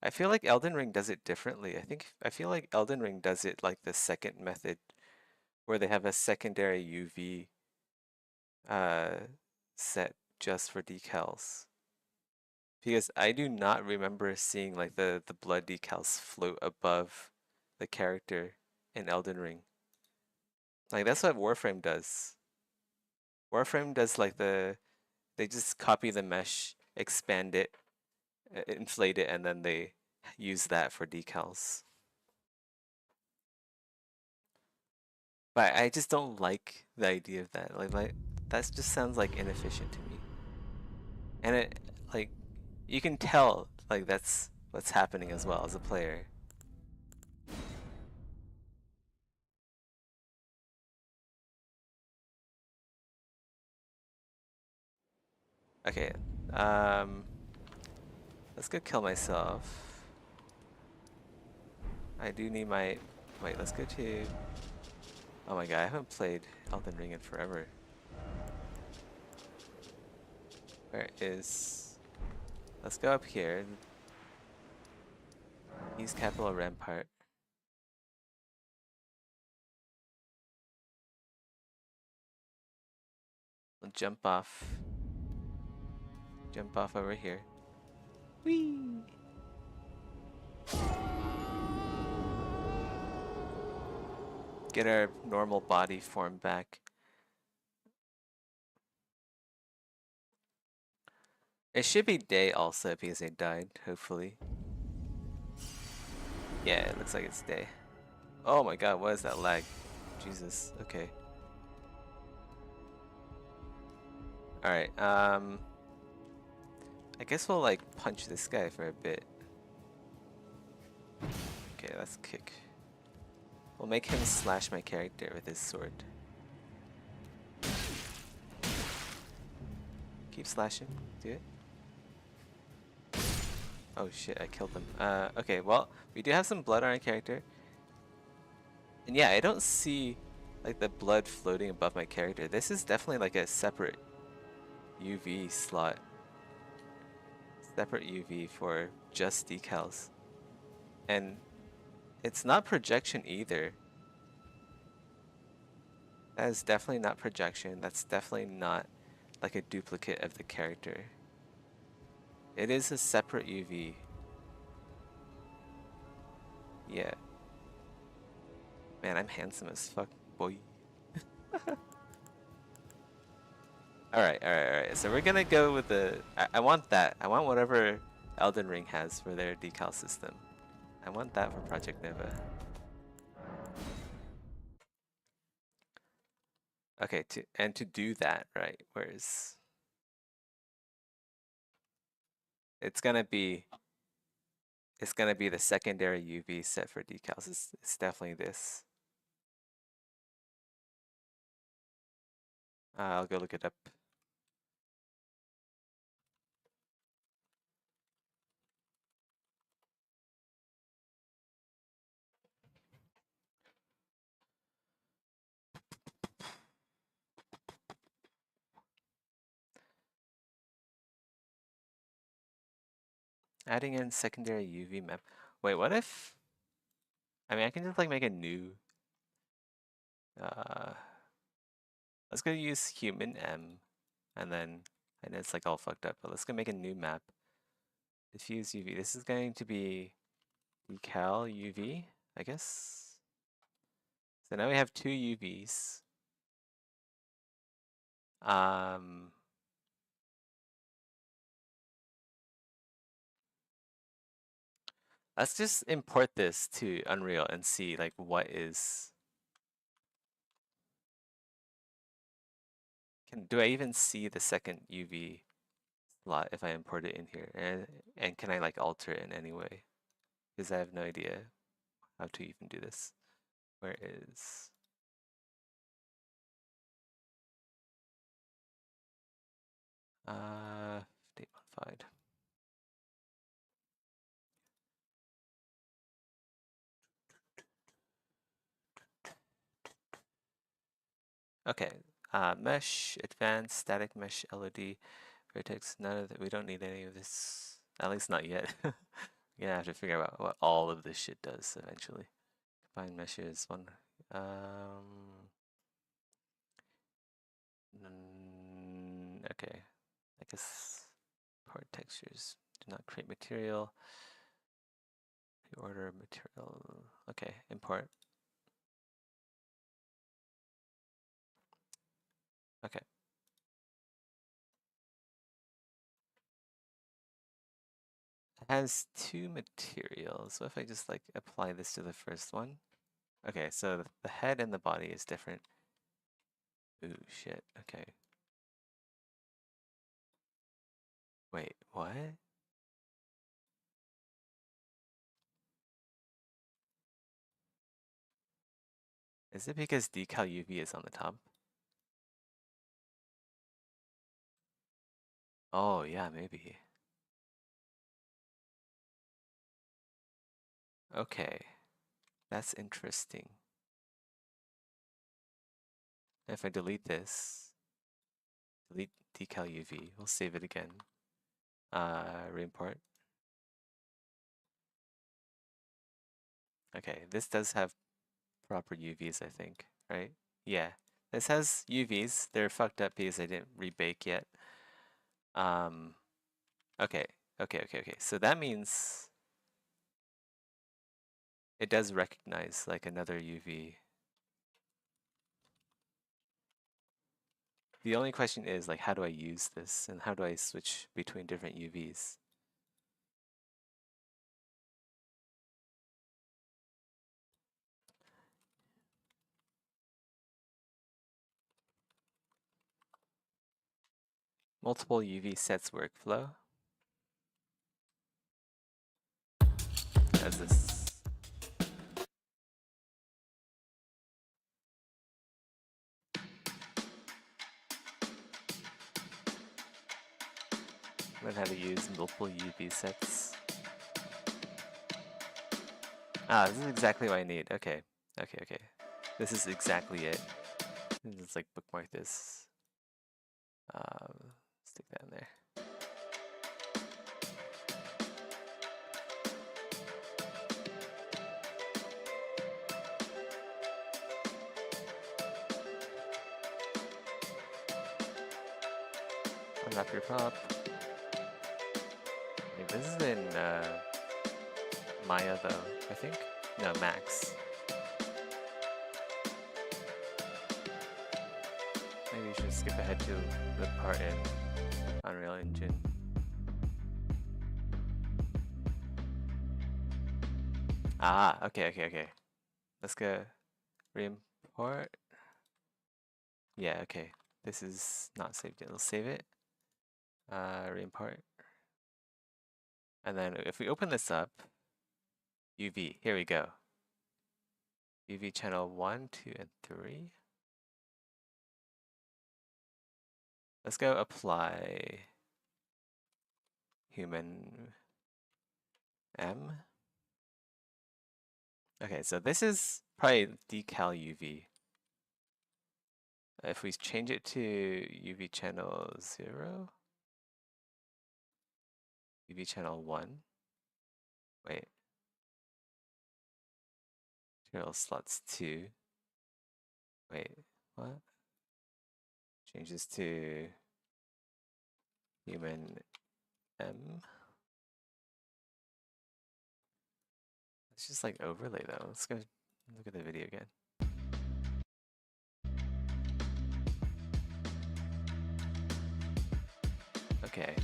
I feel like Elden Ring does it differently. I feel like Elden Ring does it like the second method, where they have a secondary UV set just for decals. Because I do not remember seeing like the blood decals float above the character in Elden Ring. Like that's what Warframe does. Warframe does like they just copy the mesh, expand it, inflate it, and then they use that for decals. But I just don't like the idea of that. Like that just sounds like inefficient to me. And it like you can tell like that's what's happening as well as a player. Okay, let's go kill myself. I do need my... Wait, let's go to... Oh my god, I haven't played Elden Ring in forever. Where is... Let's go up here. East Capital Rampart. We'll jump off. Jump off over here. Whee! Get our normal body form back. It should be day also because they died, hopefully. Yeah, it looks like it's day. Oh my god, what is that lag? Jesus, okay. Alright, I guess we'll like punch this guy for a bit. Okay, let's kick. We'll make him slash my character with his sword. Keep slashing, do it. Oh shit, I killed him. Okay, well, we do have some blood on our character. And yeah, I don't see like the blood floating above my character. This is definitely like a separate UV slot. Separate UV for just decals. And it's not projection either. That is definitely not projection. That's definitely not like a duplicate of the character. It is a separate UV. Yeah. Man, I'm handsome as fuck, boy. Alright. So we're gonna go with the... I want that. I want whatever Elden Ring has for their decal system. I want that for Project Nova. Okay, to do that, right, where's... It's gonna be the secondary UV set for decals. It's definitely this. I'll go look it up. Adding in secondary UV map. Wait, what if? I mean, I can just like make a new. Let's go use human M, and then I know it's like all fucked up, but let's go make a new map. Diffuse UV. This is going to be decal UV, I guess. So now we have 2 UVs. Let's just import this to Unreal and see like what is. Do I even see the second UV slot if I import it in here? And can I like alter it in any way? Because I have no idea how to even do this. Where is... date modified. Okay, mesh, advanced, static mesh, LED, vertex, none of that. We don't need any of this, at least not yet. We're gonna have to figure out what all of this shit does eventually. Combine meshes, one, okay, I guess part textures, do not create material, order material, okay, import. Okay. It has 2 materials. What if I just like apply this to the first one? Okay, so the head and the body is different. Ooh, shit. Okay. Wait, what? Is it because decal UV is on the top? Oh, yeah, maybe. Okay. That's interesting. If I delete this, delete decal UV, we'll save it again. Reimport. Okay, this does have proper UVs, I think, right? Yeah, this has UVs. They're fucked up because I didn't rebake yet. Okay. So that means it does recognize like another UV. The only question is like, how do I use this and how do I switch between different UVs? Multiple UV sets workflow. As this. Learn how to use multiple UV sets. Ah, this is exactly what I need. Okay. This is exactly it. Let's like bookmark this. Stick that in there. Unwrap your prop. This is in Maya though, I think? No, Max. Maybe you should skip ahead to the part in Unreal Engine. Ah, okay. Let's go reimport. Yeah, okay. This is not saved yet. Let's save it. Reimport. And then if we open this up, UV, here we go. UV channel 1, 2, and 3. Let's go apply human M. Okay, so this is probably decal UV. If we change it to UV channel 0, UV channel 1, Wait. Material slots 2. Wait, what? Change this to human M. Let's just like overlay though. Let's go look at the video again. Okay.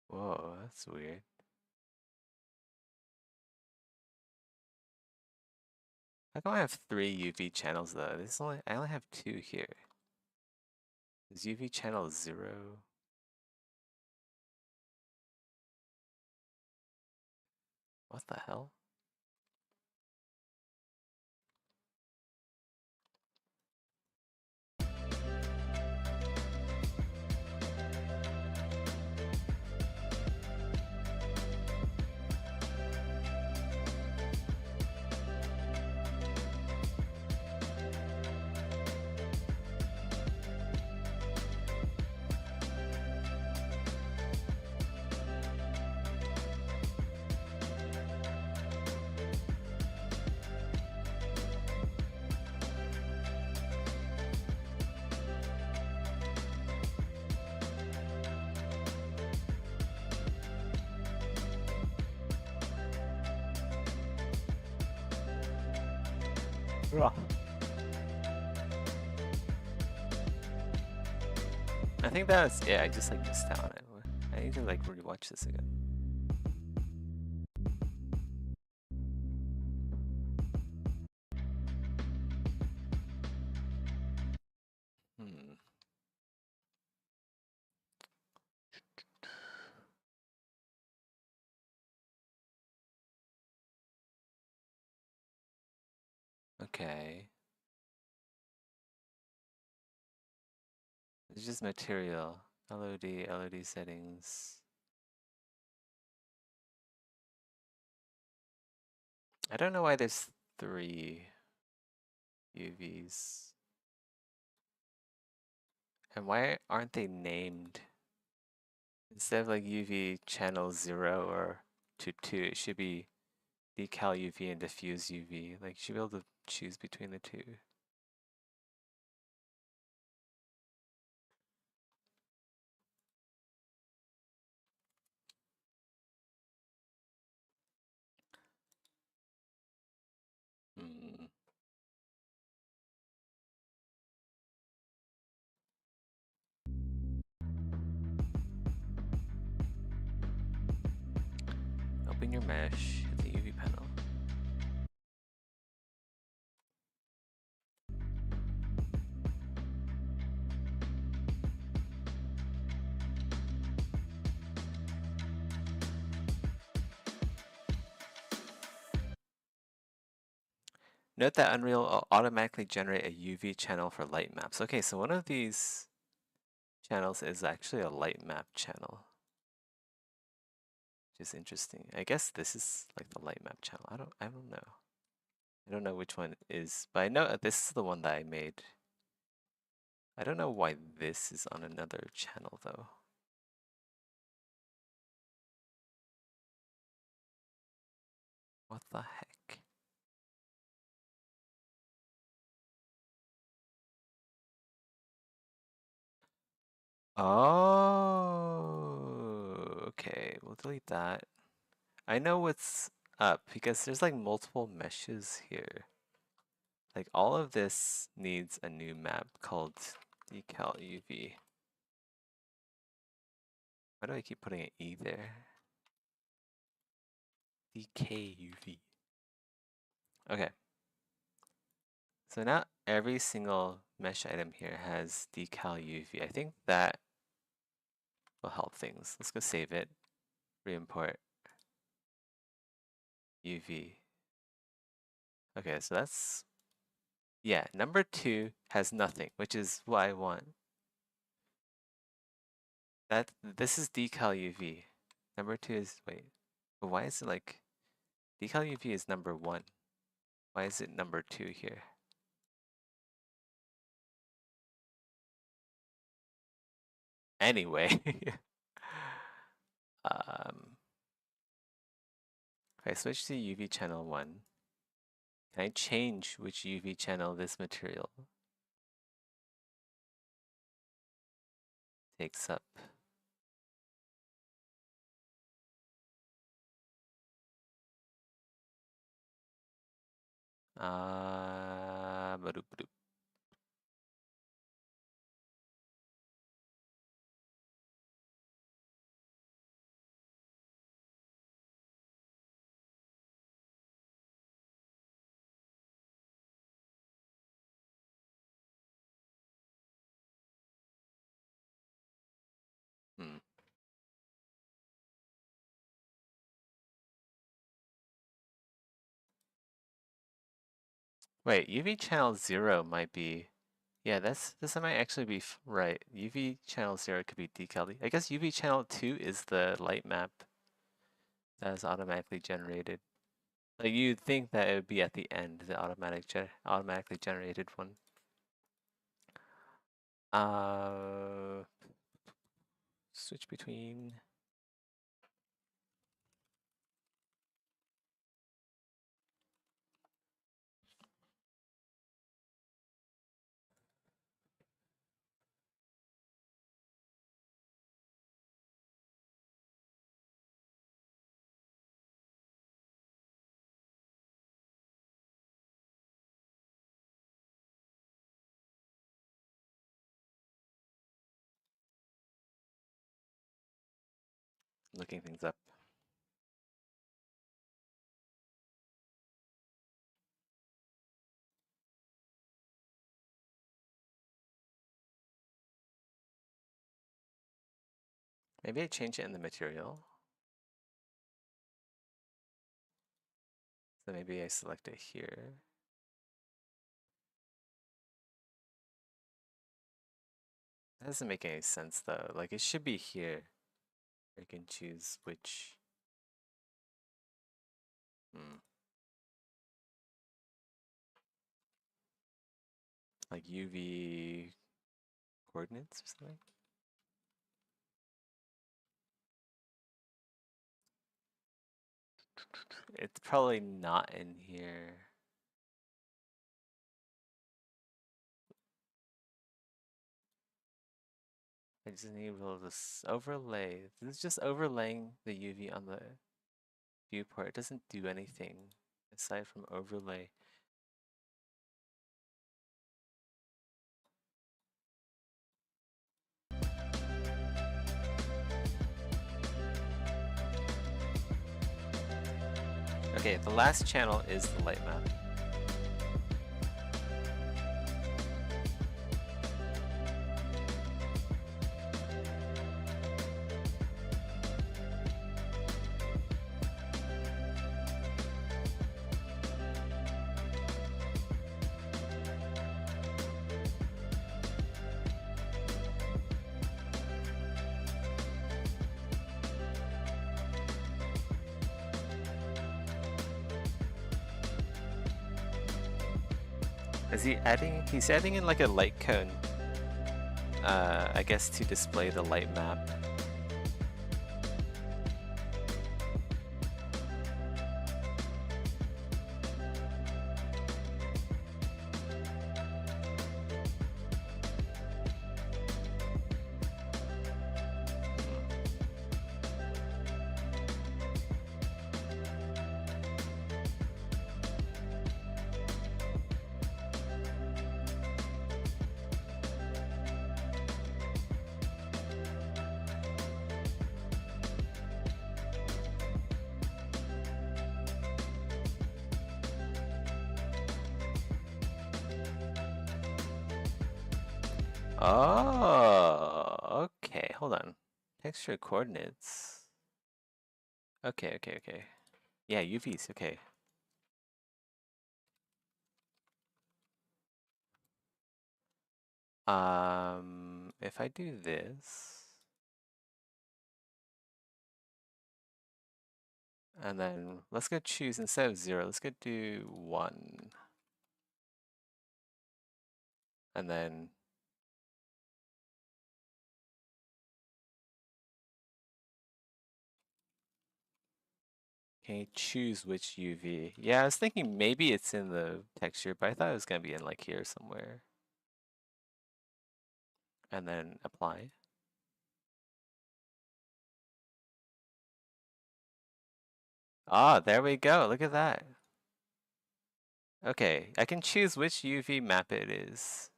Whoa, that's weird. How come I have 3 UV channels though? I only have 2 here. Is UV channel 0? What the hell? I think that was I just like missed out on it. I need to like rewatch this again. Okay. It's just material. LOD settings. I don't know why there's 3 UVs. And why aren't they named? Instead of like UV channel 0 or to 2, it should be decal UV and diffuse UV. Like you should be able to choose between the 2. Open your mesh, hit the UV panel. Note that Unreal will automatically generate a UV channel for light maps. Okay, so one of these channels is actually a light map channel. Which is interesting. I guess this is like the light map channel. I don't know. I don't know which one is, but I know this is the one that I made. I don't know why this is on another channel though. What the heck? Oh, okay. We'll delete that. I know what's up because there's like multiple meshes here. Like all of this needs a new map called decal UV. Why do I keep putting an E there? DKUV. Okay. So now every single mesh item here has decal UV. I think that will help things. Let's go save it. Re-import UV. Okay, so that's, yeah, number 2 has nothing, which is what I want. This is decal UV. Number 2 is, wait, but why is it like Decal UV is number 1. Why is it number 2 here? Anyway. If I switch to UV channel 1, can I change which UV channel this material takes up? Badoop. Wait, UV channel 0 might be... Yeah, this might actually be right. UV channel 0 could be decal. I guess UV channel 2 is the light map that is automatically generated. Like you'd think that it would be at the end, the automatically generated one. Switch between... Looking things up. Maybe I change it in the material. So maybe I select it here. That doesn't make any sense though. Like it should be here. I can choose which. Like UV coordinates or something. It's probably not in here. I just need this overlay. This is just overlaying the UV on the viewport. It doesn't do anything aside from overlay. Okay, the last channel is the light map. Is he adding? He's adding in like a light cone. I guess to display the light map. Oh, okay. Hold on. Texture coordinates. Okay. Yeah, UVs. Okay. If I do this, And then let's go choose, instead of 0, let's go do 1. And then okay, choose which UV. Yeah, I was thinking maybe it's in the texture, but I thought it was gonna be in like here somewhere. And then apply. Ah, there we go. Look at that. Okay, I can choose which UV map it is,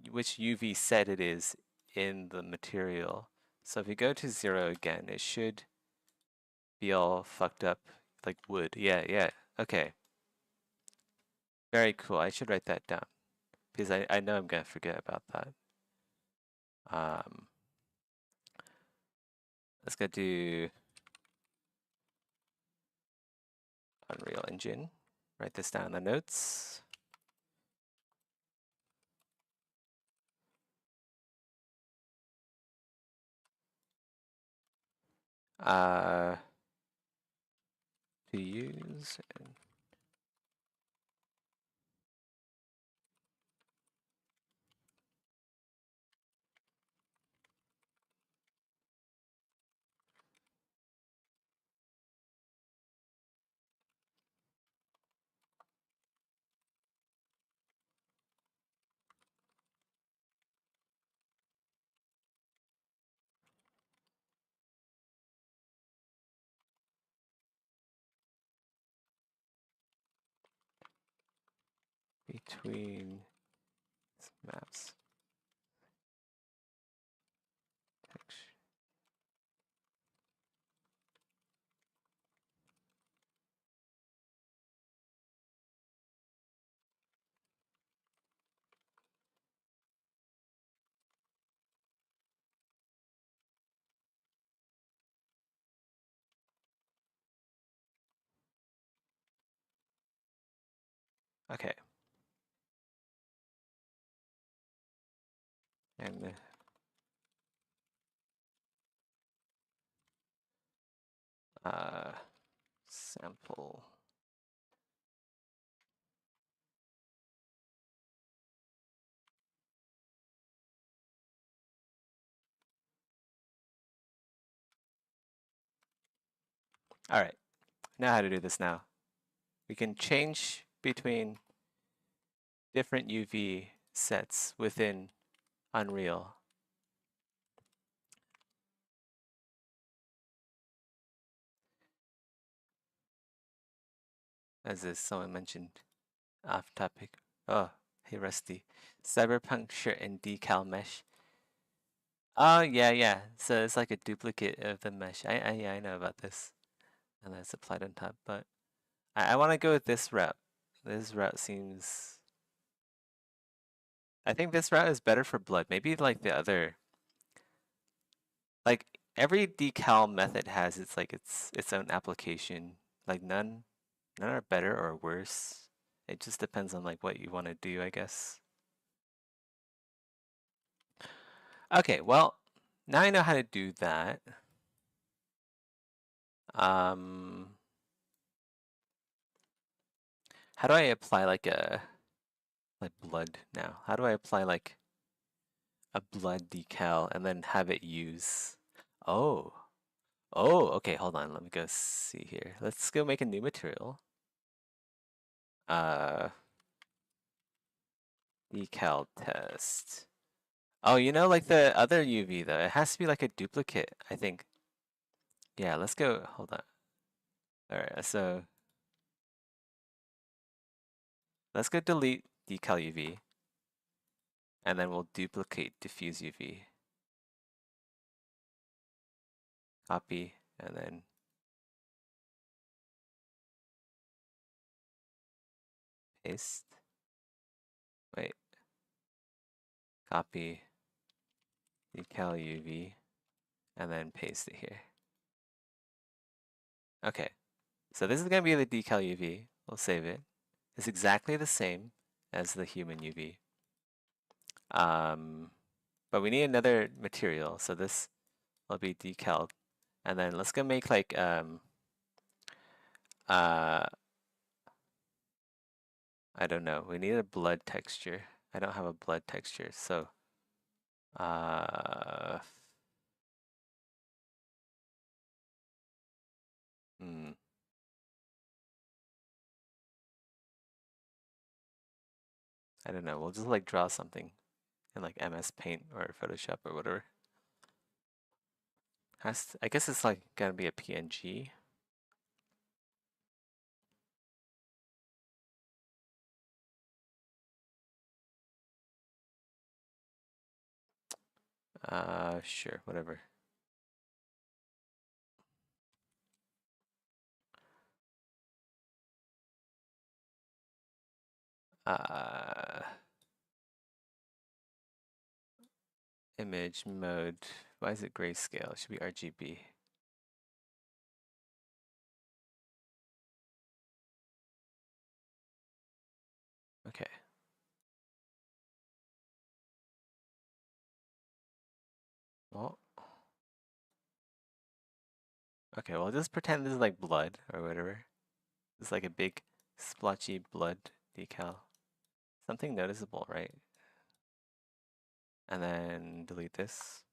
which UV set it is in the material. So if we go to 0 again, it should be all fucked up like wood. Yeah, yeah. Okay. Very cool. I should write that down because I know I'm gonna forget about that. Let's go do Unreal Engine. Write this down in the notes. To use and between maps. Texture. Okay. And sample. All right. Know how to do this now. We can change between different UV sets within Unreal. As someone mentioned, off topic. Oh, hey Rusty. Cyberpunk shirt and decal mesh. Oh yeah, yeah. So it's like a duplicate of the mesh. I know about this. And that's applied on top, but I want to go with this route. This route seems. I think this route is better for blood. Maybe like the other. Like every decal method has its own application. Like none are better or worse. It just depends on like what you want to do, I guess. Okay, well, now I know how to do that. How do I apply like blood now? How do I apply like a blood decal and then have it use? Oh, okay, hold on. Let me go see here. Let's go make a new material. Decal test. Oh, you know, like the other UV though, it has to be like a duplicate, I think. Yeah, let's go. Hold on. All right, so let's go delete decal UV, and then we'll duplicate diffuse UV. Copy, and then paste. Wait. Copy decal UV, and then paste it here. Okay, so this is going to be the decal UV. We'll save it. It's exactly the same as the human UV. But we need another material, so this will be decal And then let's go make like I don't know. We need a blood texture. I don't have a blood texture, so I don't know. We'll just like draw something in like MS Paint or Photoshop or whatever. I guess it's like gonna be a PNG. Sure, whatever. Image mode. Why is it grayscale? It should be RGB. Okay. Well. Okay, well, just pretend this is like blood or whatever. It's like a big splotchy blood decal. Something noticeable, right? And then delete this.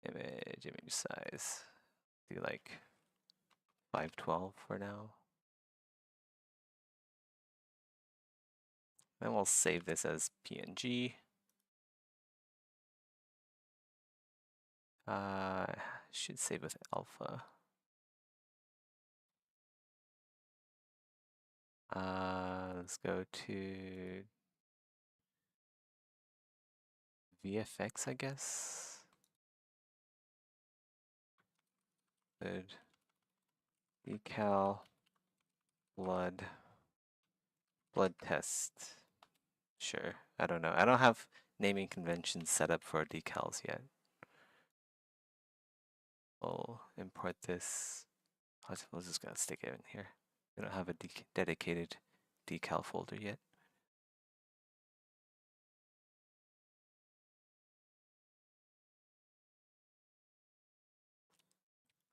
Image size. Do like 512 for now. Then we'll save this as PNG. Should save with alpha. Let's go to VFX, I guess. Good. Decal, blood test. Sure, I don't know. I don't have naming conventions set up for decals yet. We'll import this. We're just gonna stick it in here. We don't have a dedicated decal folder yet.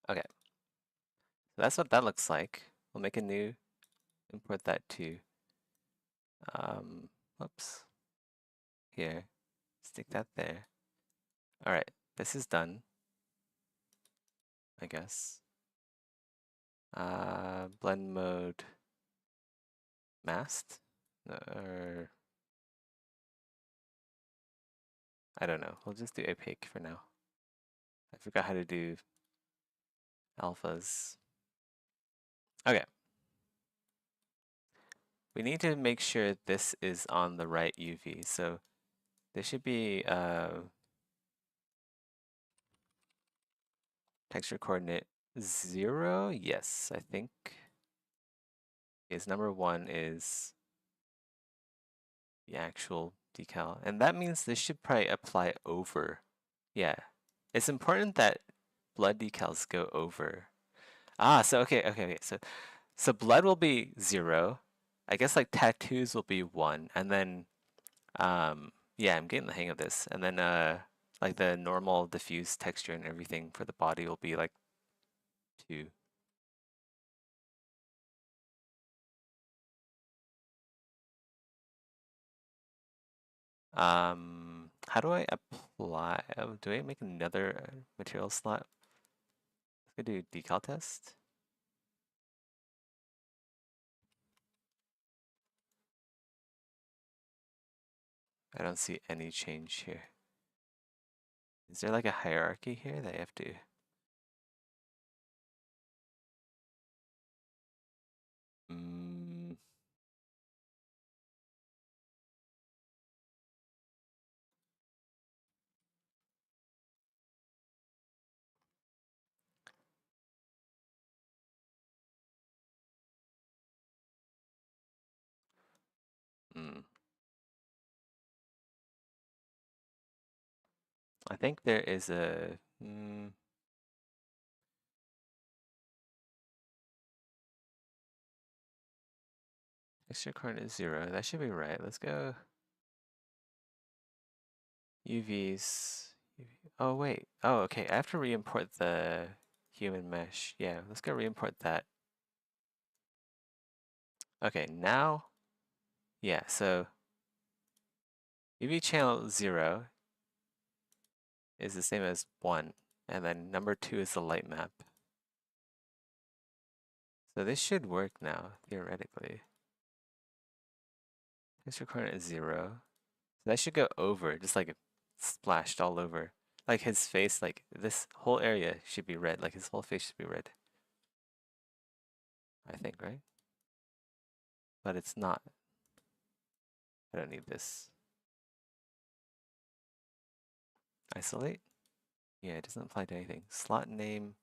Okay, so that's what that looks like. We'll make a new, import that too. Whoops. Here, stick that there. All right, this is done, I guess. Blend mode masked, or I don't know. We'll just do opaque for now. I forgot how to do alphas. Okay. We need to make sure this is on the right UV. So this should be texture coordinate 0. Yes, I think. Is number 1 is the actual decal. And that means this should probably apply over. Yeah. It's important that blood decals go over. So okay. So blood will be 0. I guess like tattoos will be 1. And then yeah, I'm getting the hang of this. And then like the normal diffuse texture and everything for the body will be like 2. How do I apply? Do I make another material slot? Let's go do decal test. I don't see any change here. Is there like a hierarchy here that I have to? I think there is a texture coordinate 0. That should be right. Let's go UVs. Oh wait. Oh, okay. I have to re-import the human mesh. Yeah, let's go re-import that. Okay, now, yeah, so UV channel 0 is the same as 1, and then number 2 is the light map. So this should work now, theoretically. Texture coordinate 0. So that should go over, just like it splashed all over. Like his face, like this whole area should be red, like his whole face should be red. I think, right? But it's not. I don't need this. Isolate? Yeah, it doesn't apply to anything. Slot name.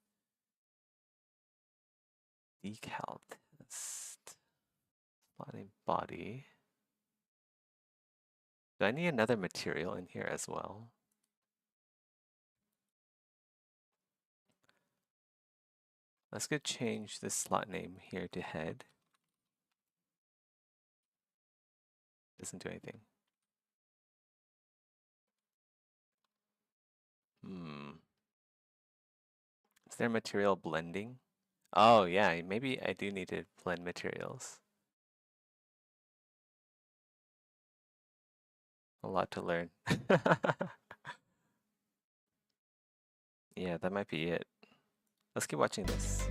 Decal test. Slot name body. Do I need another material in here as well? Let's go change this slot name here to head. Doesn't do anything. Is there material blending? Oh yeah, maybe I do need to blend materials. A lot to learn. Yeah, that might be it. Let's keep watching this.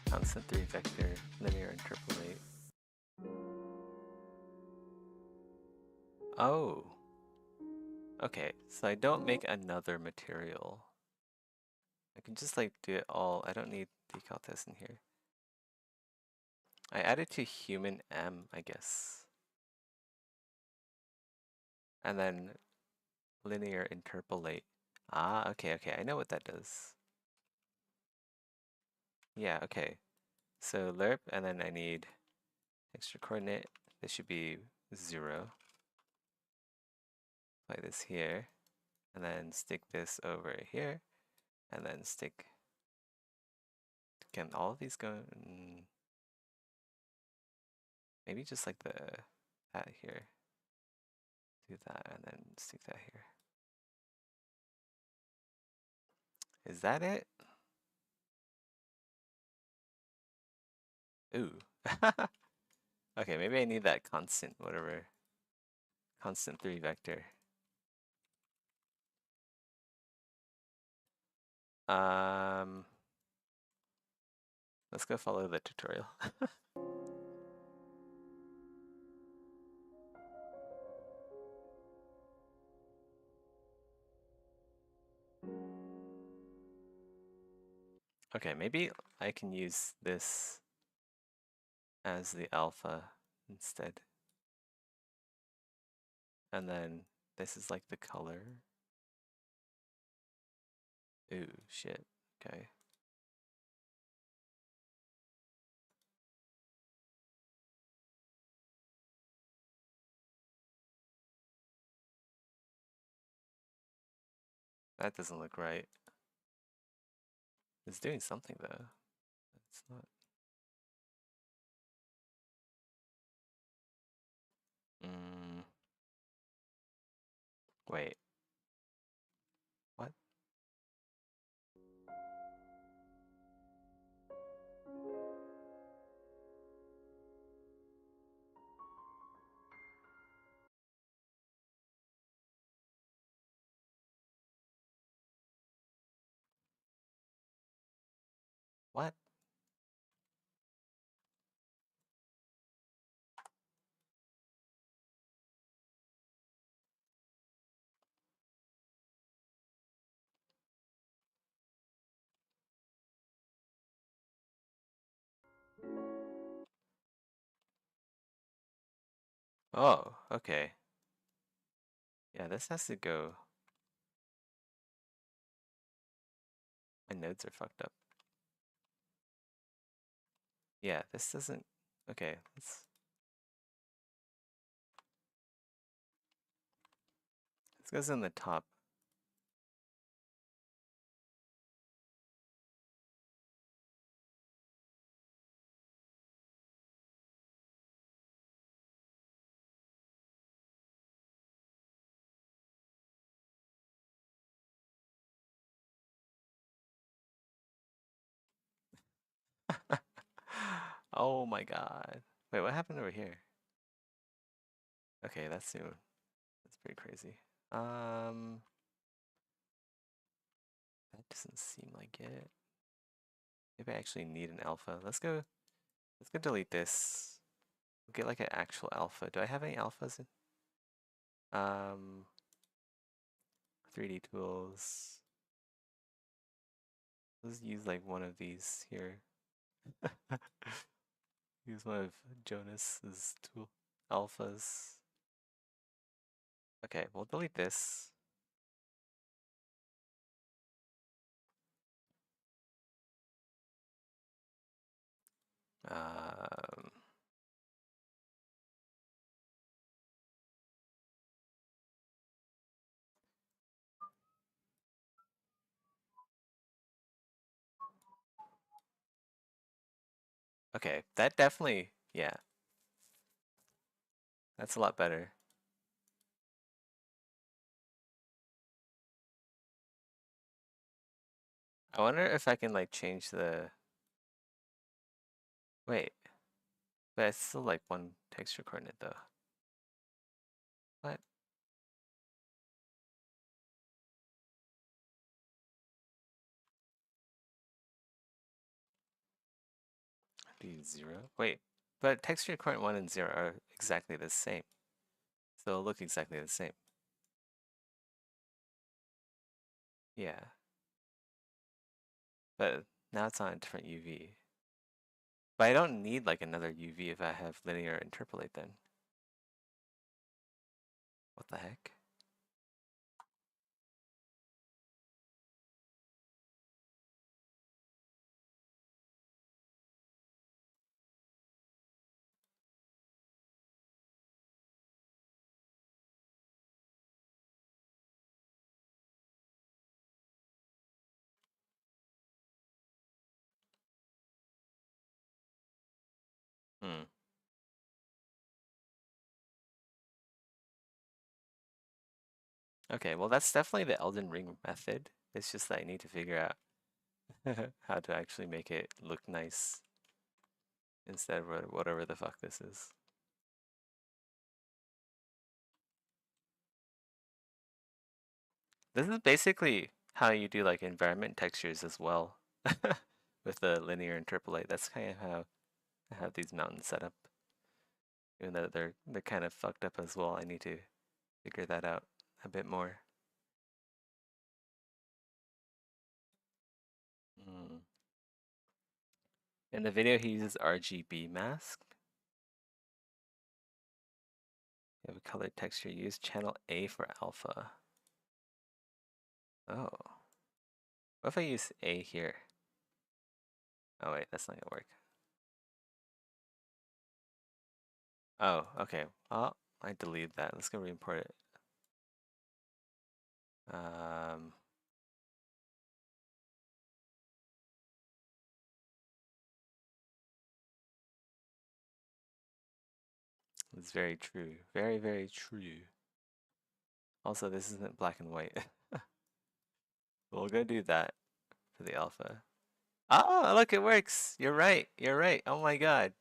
Constant 3 vector, linear interpolate. Oh. Okay, so I don't make another material. I can just like do it all. I don't need decal test in here. I added to human M, I guess. And then linear interpolate. Ah, okay, I know what that does. Yeah, okay. So lerp, and then I need extra coordinate. This should be 0. Apply this here, and then stick this over here, and then stick. Can all of these go? Maybe just like that here. Do that, and then stick that here. Is that it? Ooh. Okay, maybe I need that constant, whatever. Constant 3 vector. Let's go follow the tutorial. Okay, maybe I can use this as the alpha instead. And then this is like the color. Ooh, shit. Okay. That doesn't look right. It's doing something though. It's not. Wait. What? What? Oh, okay. Yeah, this has to go. My nodes are fucked up. Yeah, this doesn't. Okay, this goes in the top. Oh my god. Wait, what happened over here? Okay, that's new. That's pretty crazy. That doesn't seem like it. Maybe I actually need an alpha. Let's go delete this. We'll get like an actual alpha. Do I have any alphas? 3D tools. Let's use like one of these here. Use one of Jonas's tool alphas. Okay, we'll delete this. Okay, that definitely, yeah. That's a lot better. I wonder if I can like change the. Wait. But it's still like one texture coordinate though. What? Do 0? Wait, but texture coordinate 1 and 0 are exactly the same. So they'll look exactly the same. Yeah. But now it's on a different UV. But I don't need like another UV if I have linear interpolate then. What the heck? Hmm. Okay, well that's definitely the Elden Ring method. It's just that I need to figure out how to actually make it look nice instead of whatever the fuck this is. This is basically how you do like environment textures as well with the linear interpolate. That's kind of how I have these mountains set up. Even though they're kind of fucked up as well, I need to figure that out a bit more. In the video, he uses RGB mask. You have a colored texture. Use channel A for alpha. Oh. What if I use A here? Oh wait, that's not gonna work. Oh, okay. Oh, I deleted that. Let's go re-import it. It's very true. Very, very true. Also, this isn't black and white. We'll go do that for the alpha. Oh, look, it works. You're right. You're right. Oh my god.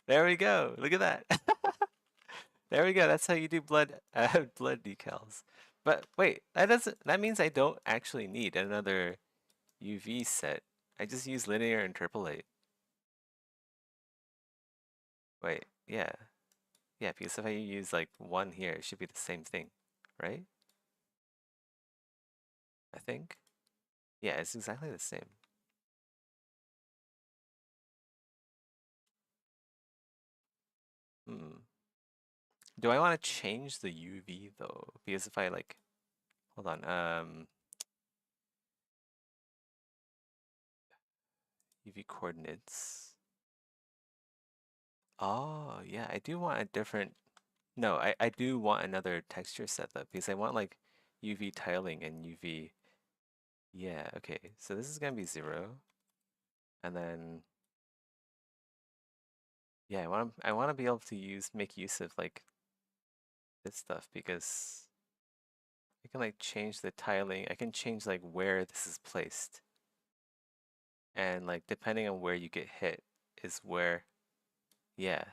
There we go. Look at that. There we go. That's how you do blood blood decals. But wait, that means I don't actually need another UV set. I just use linear interpolate. Wait, yeah. Yeah, because if I use like 1 here, it should be the same thing, right? I think. Yeah, it's exactly the same. Do I want to change the UV though? Because if I like, hold on, UV coordinates. Oh, yeah, I do want a different, no, I do want another texture set though, because I want like UV tiling and UV, yeah, okay, so this is gonna be 0. And then, yeah, I want to be able to make use of like this stuff because I can like change the tiling. I can change like where this is placed. And like depending on where you get hit is where, yeah.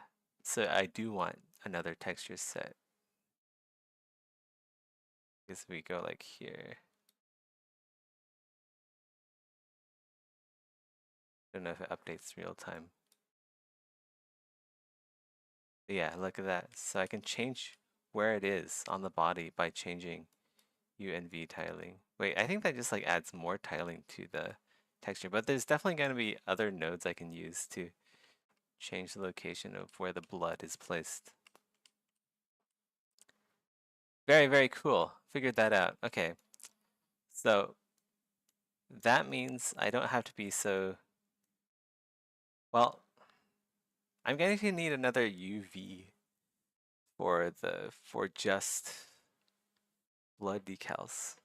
So I do want another texture set. Because we go like here. Don't know if it updates real time. But yeah, look at that. So I can change where it is on the body by changing UNV tiling. Wait, I think that just like adds more tiling to the texture, but there's definitely going to be other nodes I can use to change the location of where the blood is placed. Very, very cool. Figured that out. Okay. So that means I don't have to be so, well, I'm going to need another UV for just blood decals.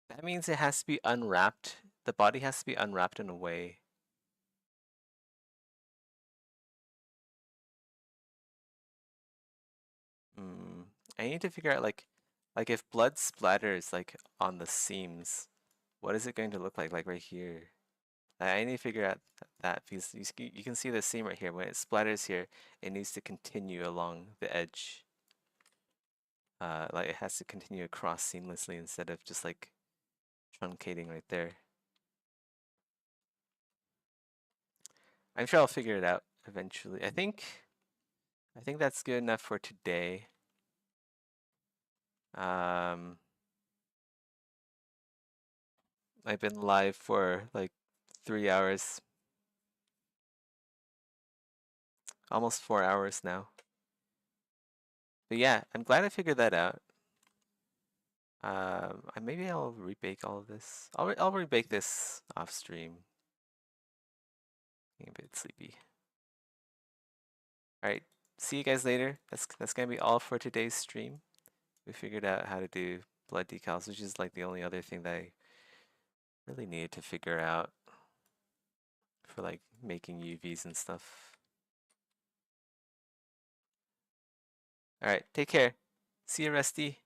That means it has to be unwrapped. The body has to be unwrapped in a way I need to figure out like if blood splatters like on the seams, what is it going to look like right here? I need to figure out that because you can see the seam right here. When it splatters here, it needs to continue along the edge. Like it has to continue across seamlessly instead of just like truncating right there. I'm sure I'll figure it out eventually. I think that's good enough for today. I've been live for like 3 hours. Almost 4 hours now. But yeah, I'm glad I figured that out. Maybe I'll rebake all of this. I'll rebake this off stream. Getting a bit sleepy. All right, see you guys later. That's gonna be all for today's stream. We figured out how to do blood decals, which is like the only other thing that I really needed to figure out for like making UVs and stuff. All right, take care. See you, Rusty.